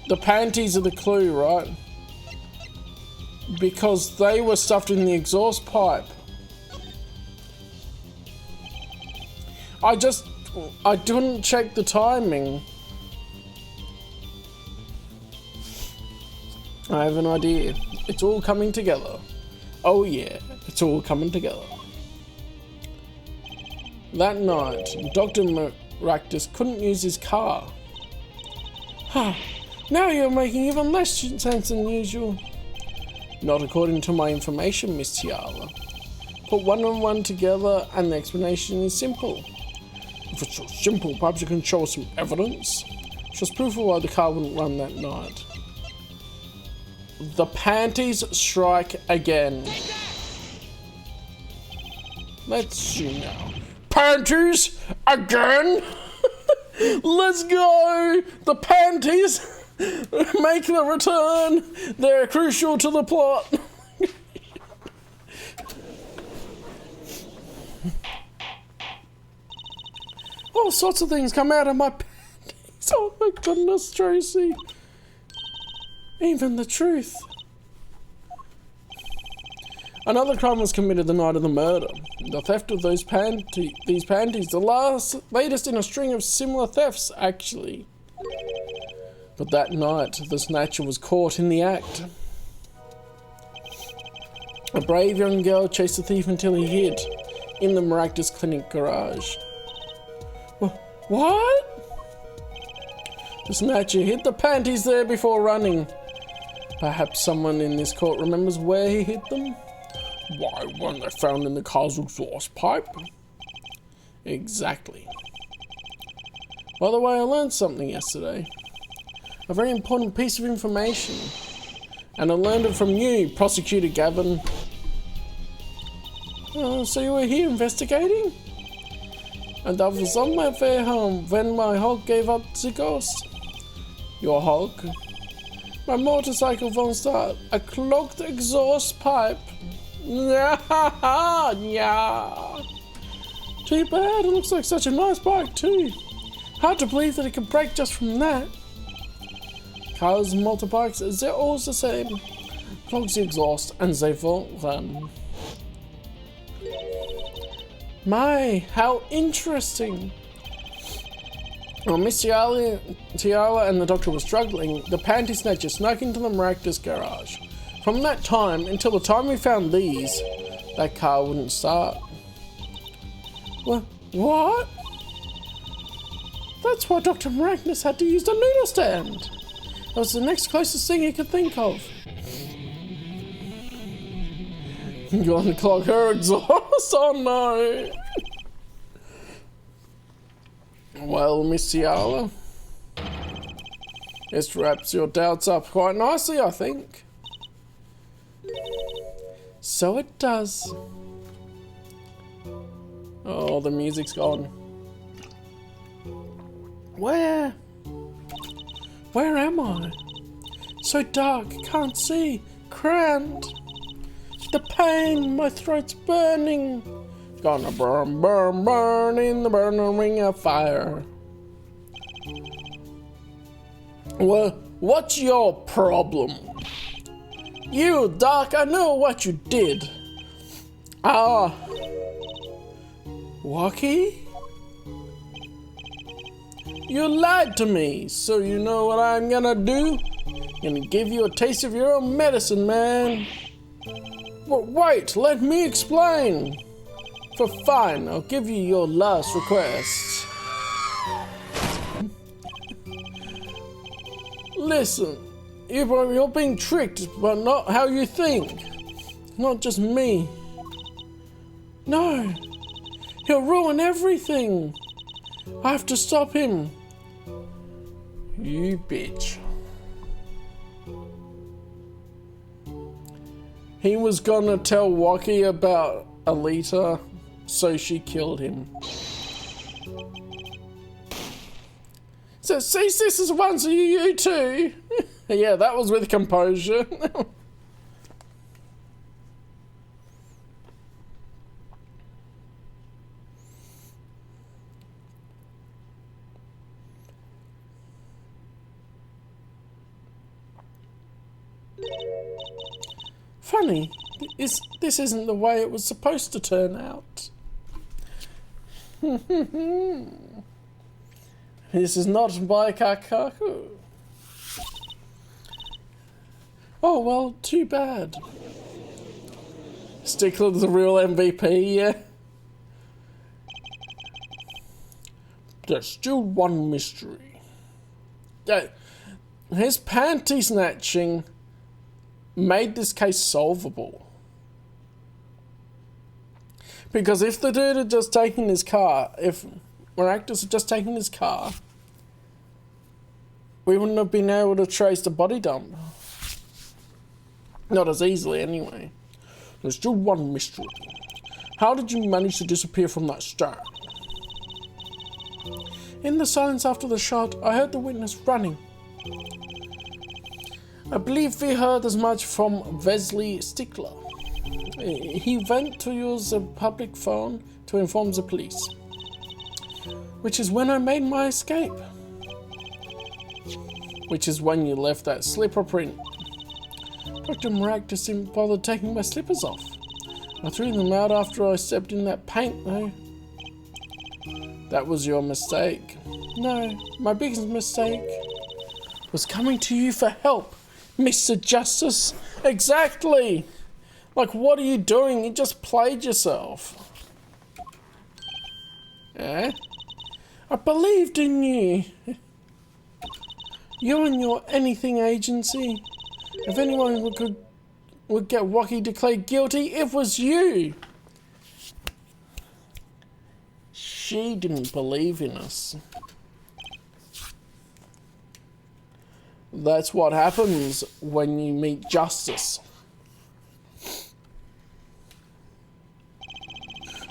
The panties are the clue, right? Because they were stuffed in the exhaust pipe. I didn't check the timing. I have an idea. It's all coming together. Oh yeah, it's all coming together. That night, Dr. Maractus couldn't use his car. Now you're making even less sense than usual. Not according to my information, Miss Tiara. Put one and one together and the explanation is simple. If it's so simple, perhaps you can show us some evidence. Just proof of why the car wouldn't run that night. The panties strike again. Let's see now. Panties again? Let's go! The panties make the return. They're crucial to the plot. All sorts of things come out of my panties. Oh my goodness, Tracy. Even the truth. Another crime was committed the night of the murder. The theft of these panties, the latest in a string of similar thefts, actually. But that night, the snatcher was caught in the act. A brave young girl chased the thief until he hid in the Maractus Clinic garage. What? The snatcher hid the panties there before running. Perhaps someone in this court remembers where he hid them? Why, weren't they found in the car's exhaust pipe? Exactly. By the way, I learned something yesterday. A very important piece of information. And I learned it from you, Prosecutor Gavin. Oh, so you were here investigating? And I was on my way home when my hog gave up the ghost. Your hog? My motorcycle won't start. A clogged exhaust pipe. Yeah. Too bad, it looks like such a nice bike too. Hard to believe that it can break just from that. Cars and motorbikes, they're all the same. Clogs the exhaust and they won't run. My, how interesting. While Miss Tiala and the doctor were struggling, the panty snatcher snuck into the Maractus garage. From that time until the time we found these, that car wouldn't start. What? That's why Dr. Maractus had to use the noodle stand. That was the next closest thing he could think of. Gonna clog her exhaust? Oh no! Well, Miss Tiala, this wraps your doubts up quite nicely, I think. So it does. Oh, the music's gone. Where am I? So dark, can't see, crammed. The pain, my throat's burning. Gonna burn, burn, burn in the burning ring of fire. Well, what's your problem? You, Doc, I know what you did. Wocky? You lied to me, so you know what I'm gonna do? Gonna give you a taste of your own medicine, man. But wait, let me explain. For fine, I'll give you your last request. Listen, you're being tricked, but not how you think. Not just me. No, he'll ruin everything. I have to stop him. You bitch. He was gonna tell Wocky about Alita, so she killed him. So cease this as once, you too. Yeah, that was with composure. Funny, this isn't the way it was supposed to turn out. This is not by Kakaku. Oh well, too bad. Stickler's the real MVP, yeah? There's still one mystery. His panty snatching made this case solvable. Because if the dude had just taken his car, if Maractus had just taken his car, we wouldn't have been able to trace the body dump. Not as easily, anyway. There's still one mystery. How did you manage to disappear from that stand? In the silence after the shot, I heard the witness running. I believe we heard as much from Wesley Stickler. He went to use the public phone to inform the police, which is when I made my escape. Which is when you left that slipper print. Dr. Maragdis didn't bother taking my slippers off. I threw them out after I stepped in that paint, though. That was your mistake. No, my biggest mistake was coming to you for help, Mr. Justice. Exactly! Like, what are you doing? You just played yourself. Eh? I believed in you. You and your anything agency. If anyone would get Wocky declared guilty, it was you. She didn't believe in us. That's what happens when you meet justice.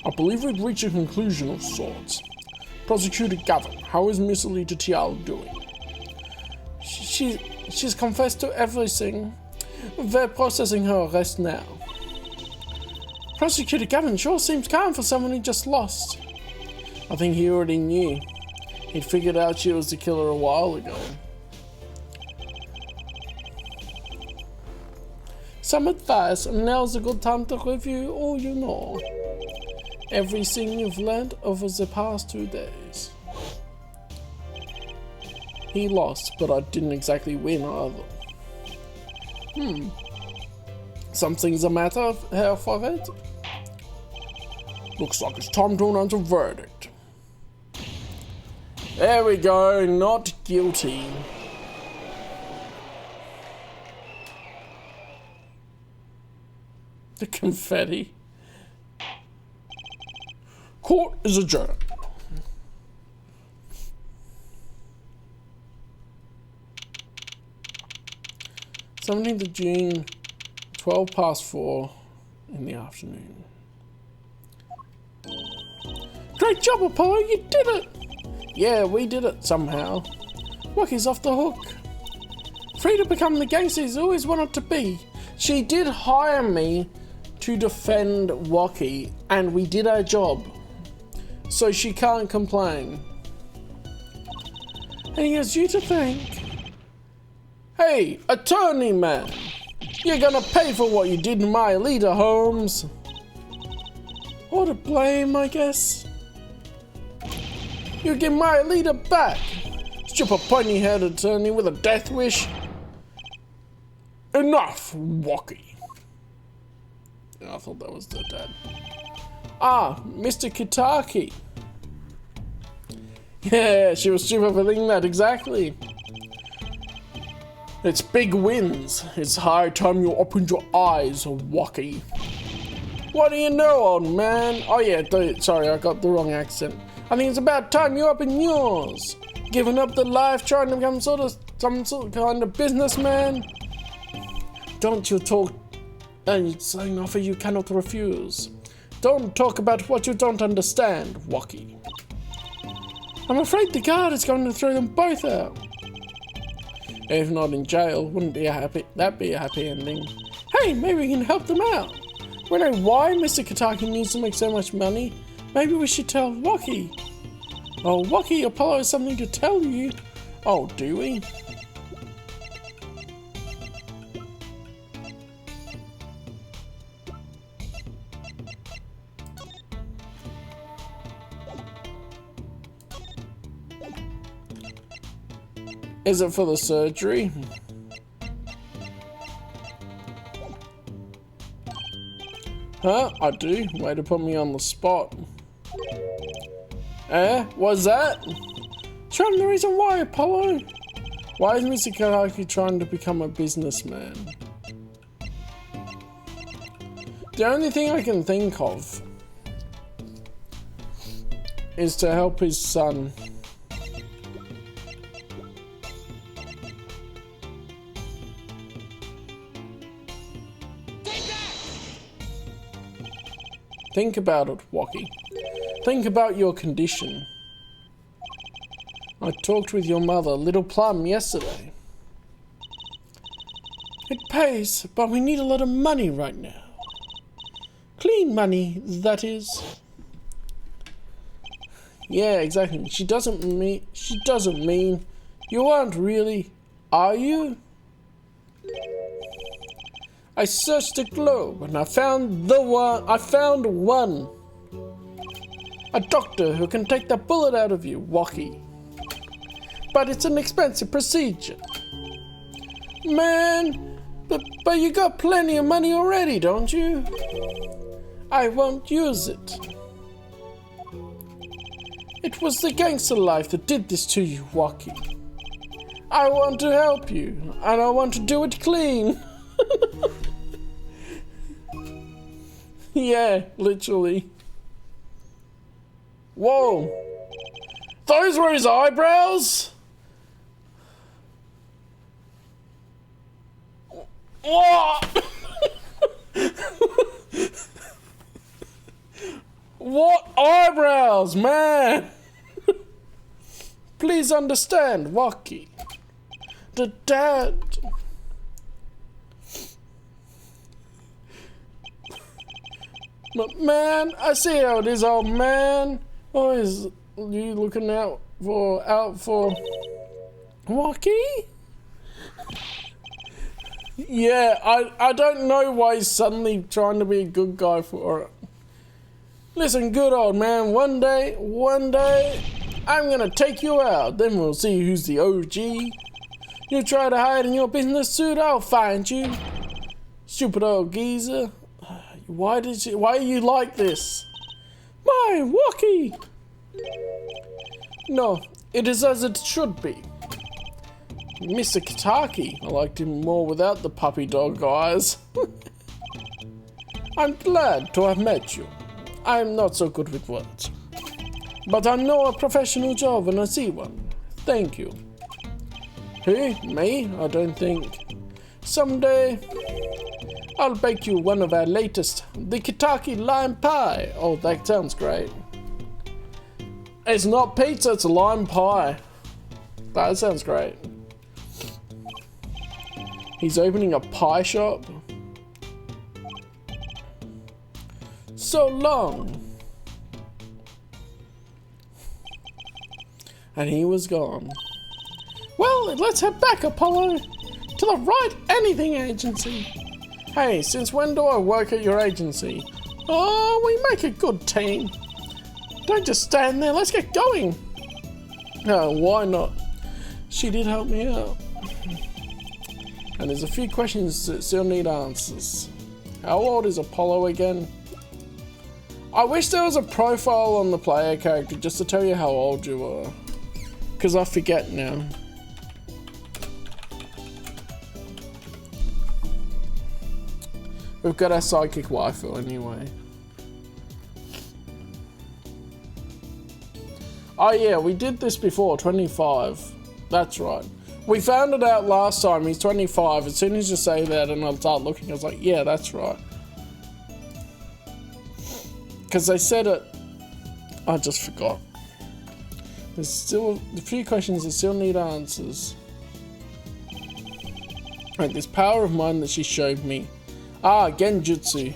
I believe we've reached a conclusion of sorts. Prosecutor Gavin, how is Miss Alita Tial doing? She's confessed to everything. They're processing her arrest now. Prosecutor Gavin sure seems calm for someone he just lost. I think he already knew. He'd figured out she was the killer a while ago. Some advice, and now's a good time to review all you know. Everything you've learned over the past 2 days. He lost, but I didn't exactly win either. Something's the matter here for it? Looks like it's time to announce a verdict. There we go, not guilty. The confetti. Court is adjourned. Seventeenth of June, 4:12 in the afternoon. Great job, Apollo, you did it! Yeah, we did it somehow. Wocky's off the hook. Free to become the gangster he's always wanted to be. She did hire me to defend Wocky, and we did our job. So she can't complain. And he has you to thank. Hey, attorney man! You're gonna pay for what you did in my Alita, Holmes. Or to blame, I guess. You get my Alita back. Stupid pointy-headed attorney with a death wish. Enough, Wocky. I thought that was the dad. Ah, Mr. Kitaki. Yeah, she was stupid for thinking that, exactly. It's big wins. It's high time you opened your eyes, Wocky. What do you know, old man? Oh yeah, sorry, I got the wrong accent. I think it's about time you open yours. Giving up the life, trying to become some sort of kind of businessman. Don't you talk, and it's an offer you cannot refuse. Don't talk about what you don't understand, Wocky. I'm afraid the guard is going to throw them both out. If not in jail, wouldn't be that'd be a happy ending. Hey, maybe we can help them out. We know why Mr. Kitaki needs to make so much money. Maybe we should tell Wocky. Oh, Wocky, Apollo has something to tell you. Oh, do we? Is it for the surgery? Huh? I do. Way to put me on the spot. What's that? Show me the reason why, Apollo. Why is Mr. Kitaki trying to become a businessman? The only thing I can think of is to help his son. Think about it, Wocky. Think about your condition. I talked with your mother, Little Plum, yesterday. It pays, but we need a lot of money right now. Clean money, that is. Yeah, exactly. She doesn't mean you aren't really, are you? I searched the globe and I found one. A doctor who can take the bullet out of you, Wocky. But it's an expensive procedure. Man, but you got plenty of money already, don't you? I won't use it. It was the gangster life that did this to you, Wocky. I want to help you, and I want to do it clean. Yeah, literally. Whoa. Those were his eyebrows? What? What eyebrows, man? Please understand, Wocky. The dad. But man, I see how it is, old man. Oh, is you looking out for Wocky? Yeah, I don't know why he's suddenly trying to be a good guy for it. Listen, good old man, one day, I'm gonna take you out, then we'll see who's the OG. You try to hide in your business suit, I'll find you. Stupid old geezer. Why are you like this? My Wocky! No, it is as it should be. Mr. Kitaki, I liked him more without the puppy dog eyes. I'm glad to have met you. I am not so good with words, but I know a professional job when I see one. Thank you. Who? Me? I don't think. Someday, I'll bake you one of our latest, the Kitaki lime pie. Oh, that sounds great. It's not pizza, it's a lime pie. That sounds great. He's opening a pie shop. So long. And he was gone. Well, let's head back, Apollo, to the Right Anything Agency. Hey, since when do I work at your agency? Oh, we make a good team. Don't just stand there, let's get going. No, why not? She did help me out. And there's a few questions that still need answers. How old is Apollo again? I wish there was a profile on the player character just to tell you how old you are. Because I forget now. We've got our psychic waifu anyway. Oh yeah, we did this before, 25. That's right. We found it out last time, he's 25. As soon as you say that and I'll start looking, I was like, yeah, that's right. Because they said it, I just forgot. There's still a few questions that still need answers. Right, this power of mine that she showed me. Ah, Genjutsu.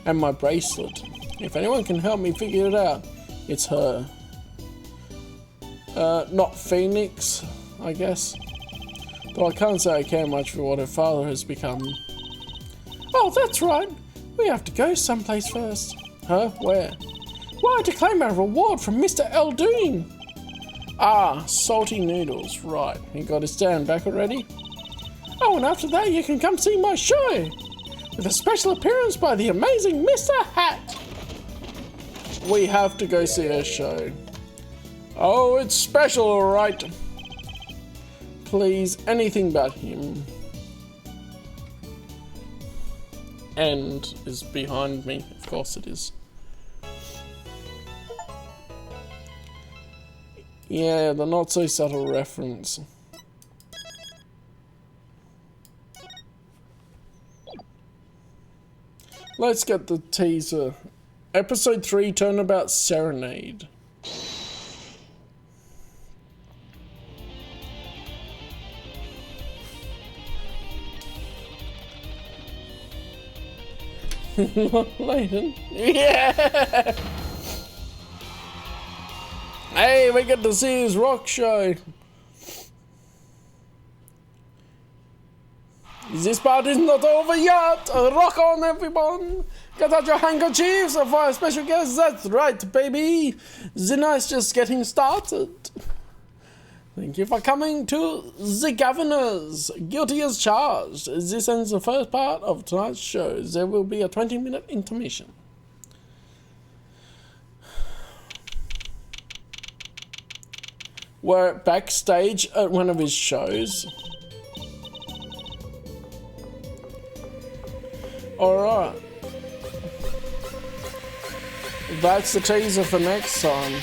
And my bracelet. If anyone can help me figure it out, it's her. Not Phoenix, I guess. Though I can't say I care much for what her father has become. Oh, that's right. We have to go someplace first. Huh? Where? Why, to claim our reward from Mr. Eldoon. Ah, salty noodles. Right. He got his stand back already? Oh, and after that you can come see my show. With a special appearance by the amazing Mr. Hat. We have to go see her show. Oh, it's special, alright. Please, anything but him. End is behind me. Of course it is. Yeah, the not so subtle reference. Let's get the teaser Episode 3, Turnabout Serenade. Layton. Yeah! Hey, we get to see his rock show. This part is not over yet. Rock on, everyone. Get out your handkerchiefs for a special guest. That's right, baby. The night's just getting started. Thank you for coming to the Governors. Guilty as charged. This ends the first part of tonight's show. There will be a 20-minute intermission. We're backstage at one of his shows. Alright. That's the teaser for next time.